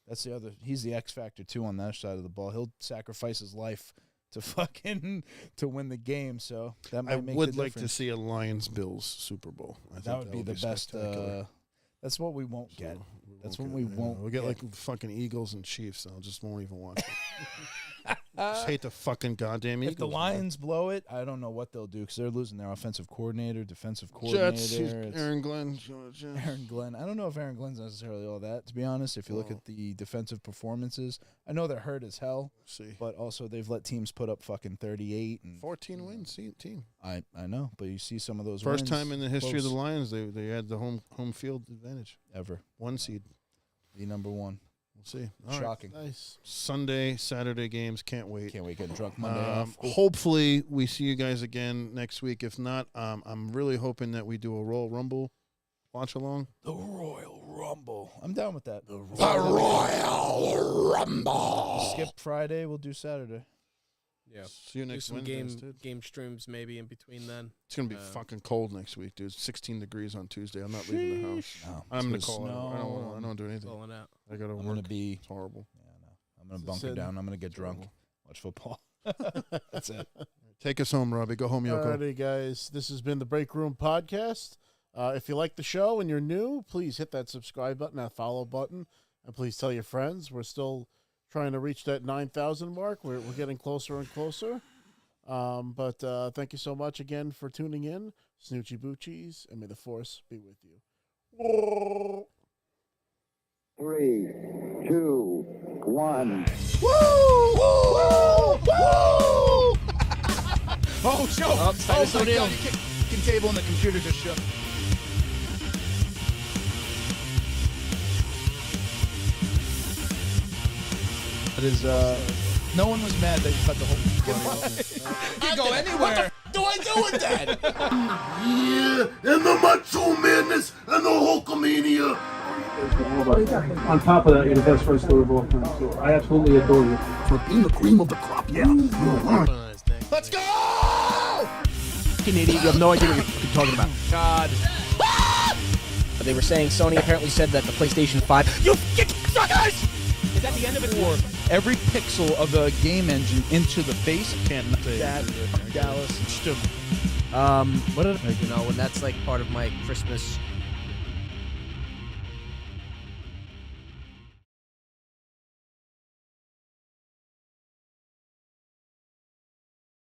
That's the other. He's the X factor too on that side of the ball. He'll sacrifice his life to win the game. So that might I make would the like to difference. see a Lions Bills Super Bowl. I think That would be the best. spectacular. That's what we won't So get. That's won't what we get- won't We'll get get. like fucking Eagles and Chiefs. I just won't even watch it. Just hate the fucking goddamn Eagles. If the man. Lions blow it, I don't know what they'll do because they're losing their offensive coordinator, defensive coordinator. Jets, It's Aaron Glenn. Aaron Glenn. I don't know if Aaron Glenn's necessarily all that, to be honest. If you look at the defensive performances, I know they're hurt as hell, See, but also they've let teams put up fucking 38 and 14 wins team. I know, but you see some of those First wins time in the history of the close Lions they had the home field advantage. ever. 1 seed. The number one. We'll see. All right. Shocking. Nice. Sunday, Saturday games. Can't wait. Can't wait getting drunk Monday off. Hopefully we see you guys again next week. If not, I'm really hoping that we do a Royal Rumble watch along. The Royal Rumble. I'm down with that. The Royal Rumble. Skip Friday, we'll do Saturday. Yeah. See you Do next some Wednesday. game instead. game streams maybe in between then. It's gonna be fucking cold next week, dude. 16 degrees on Tuesday. I'm not leaving the house. No, I'm gonna it's call it. snow. I don't want to do anything. Blowing out. I gotta I'm work. gonna be. It's horrible. Yeah, no. I'm gonna bunker down. I'm gonna get drunk. Watch football. That's it. Take us home, Robbie. Go home, Yoko. Alrighty, guys. This has been the Break Room Podcast. If you like the show and you're new, please hit that subscribe button, that follow button, and please tell your friends. We're still trying to reach that 9,000 mark. We're getting closer and closer. But thank you so much again for tuning in. Snoochie Boochies, and may the Force be with you. 3, 2, 1. Oh, show! Oh, it's Titus O'Neil. Fucking table and the computer just shook. That is, no one was mad that you cut the whole You can go anywhere. Do I do with that? Yeah, and the Macho Madness and the Hulkamania. On top of that, you're the best wrestler of all time. So I absolutely adore you. For being the cream of the crop, yeah. Let's go! Fucking idiot. You have no idea what you're talking about. God. They were saying Sony apparently said that the PlayStation 5. You suckers! Is that the end of it? Or Every pixel of a game engine into the face. Can't say That Dallas. What did when that's like part of my Christmas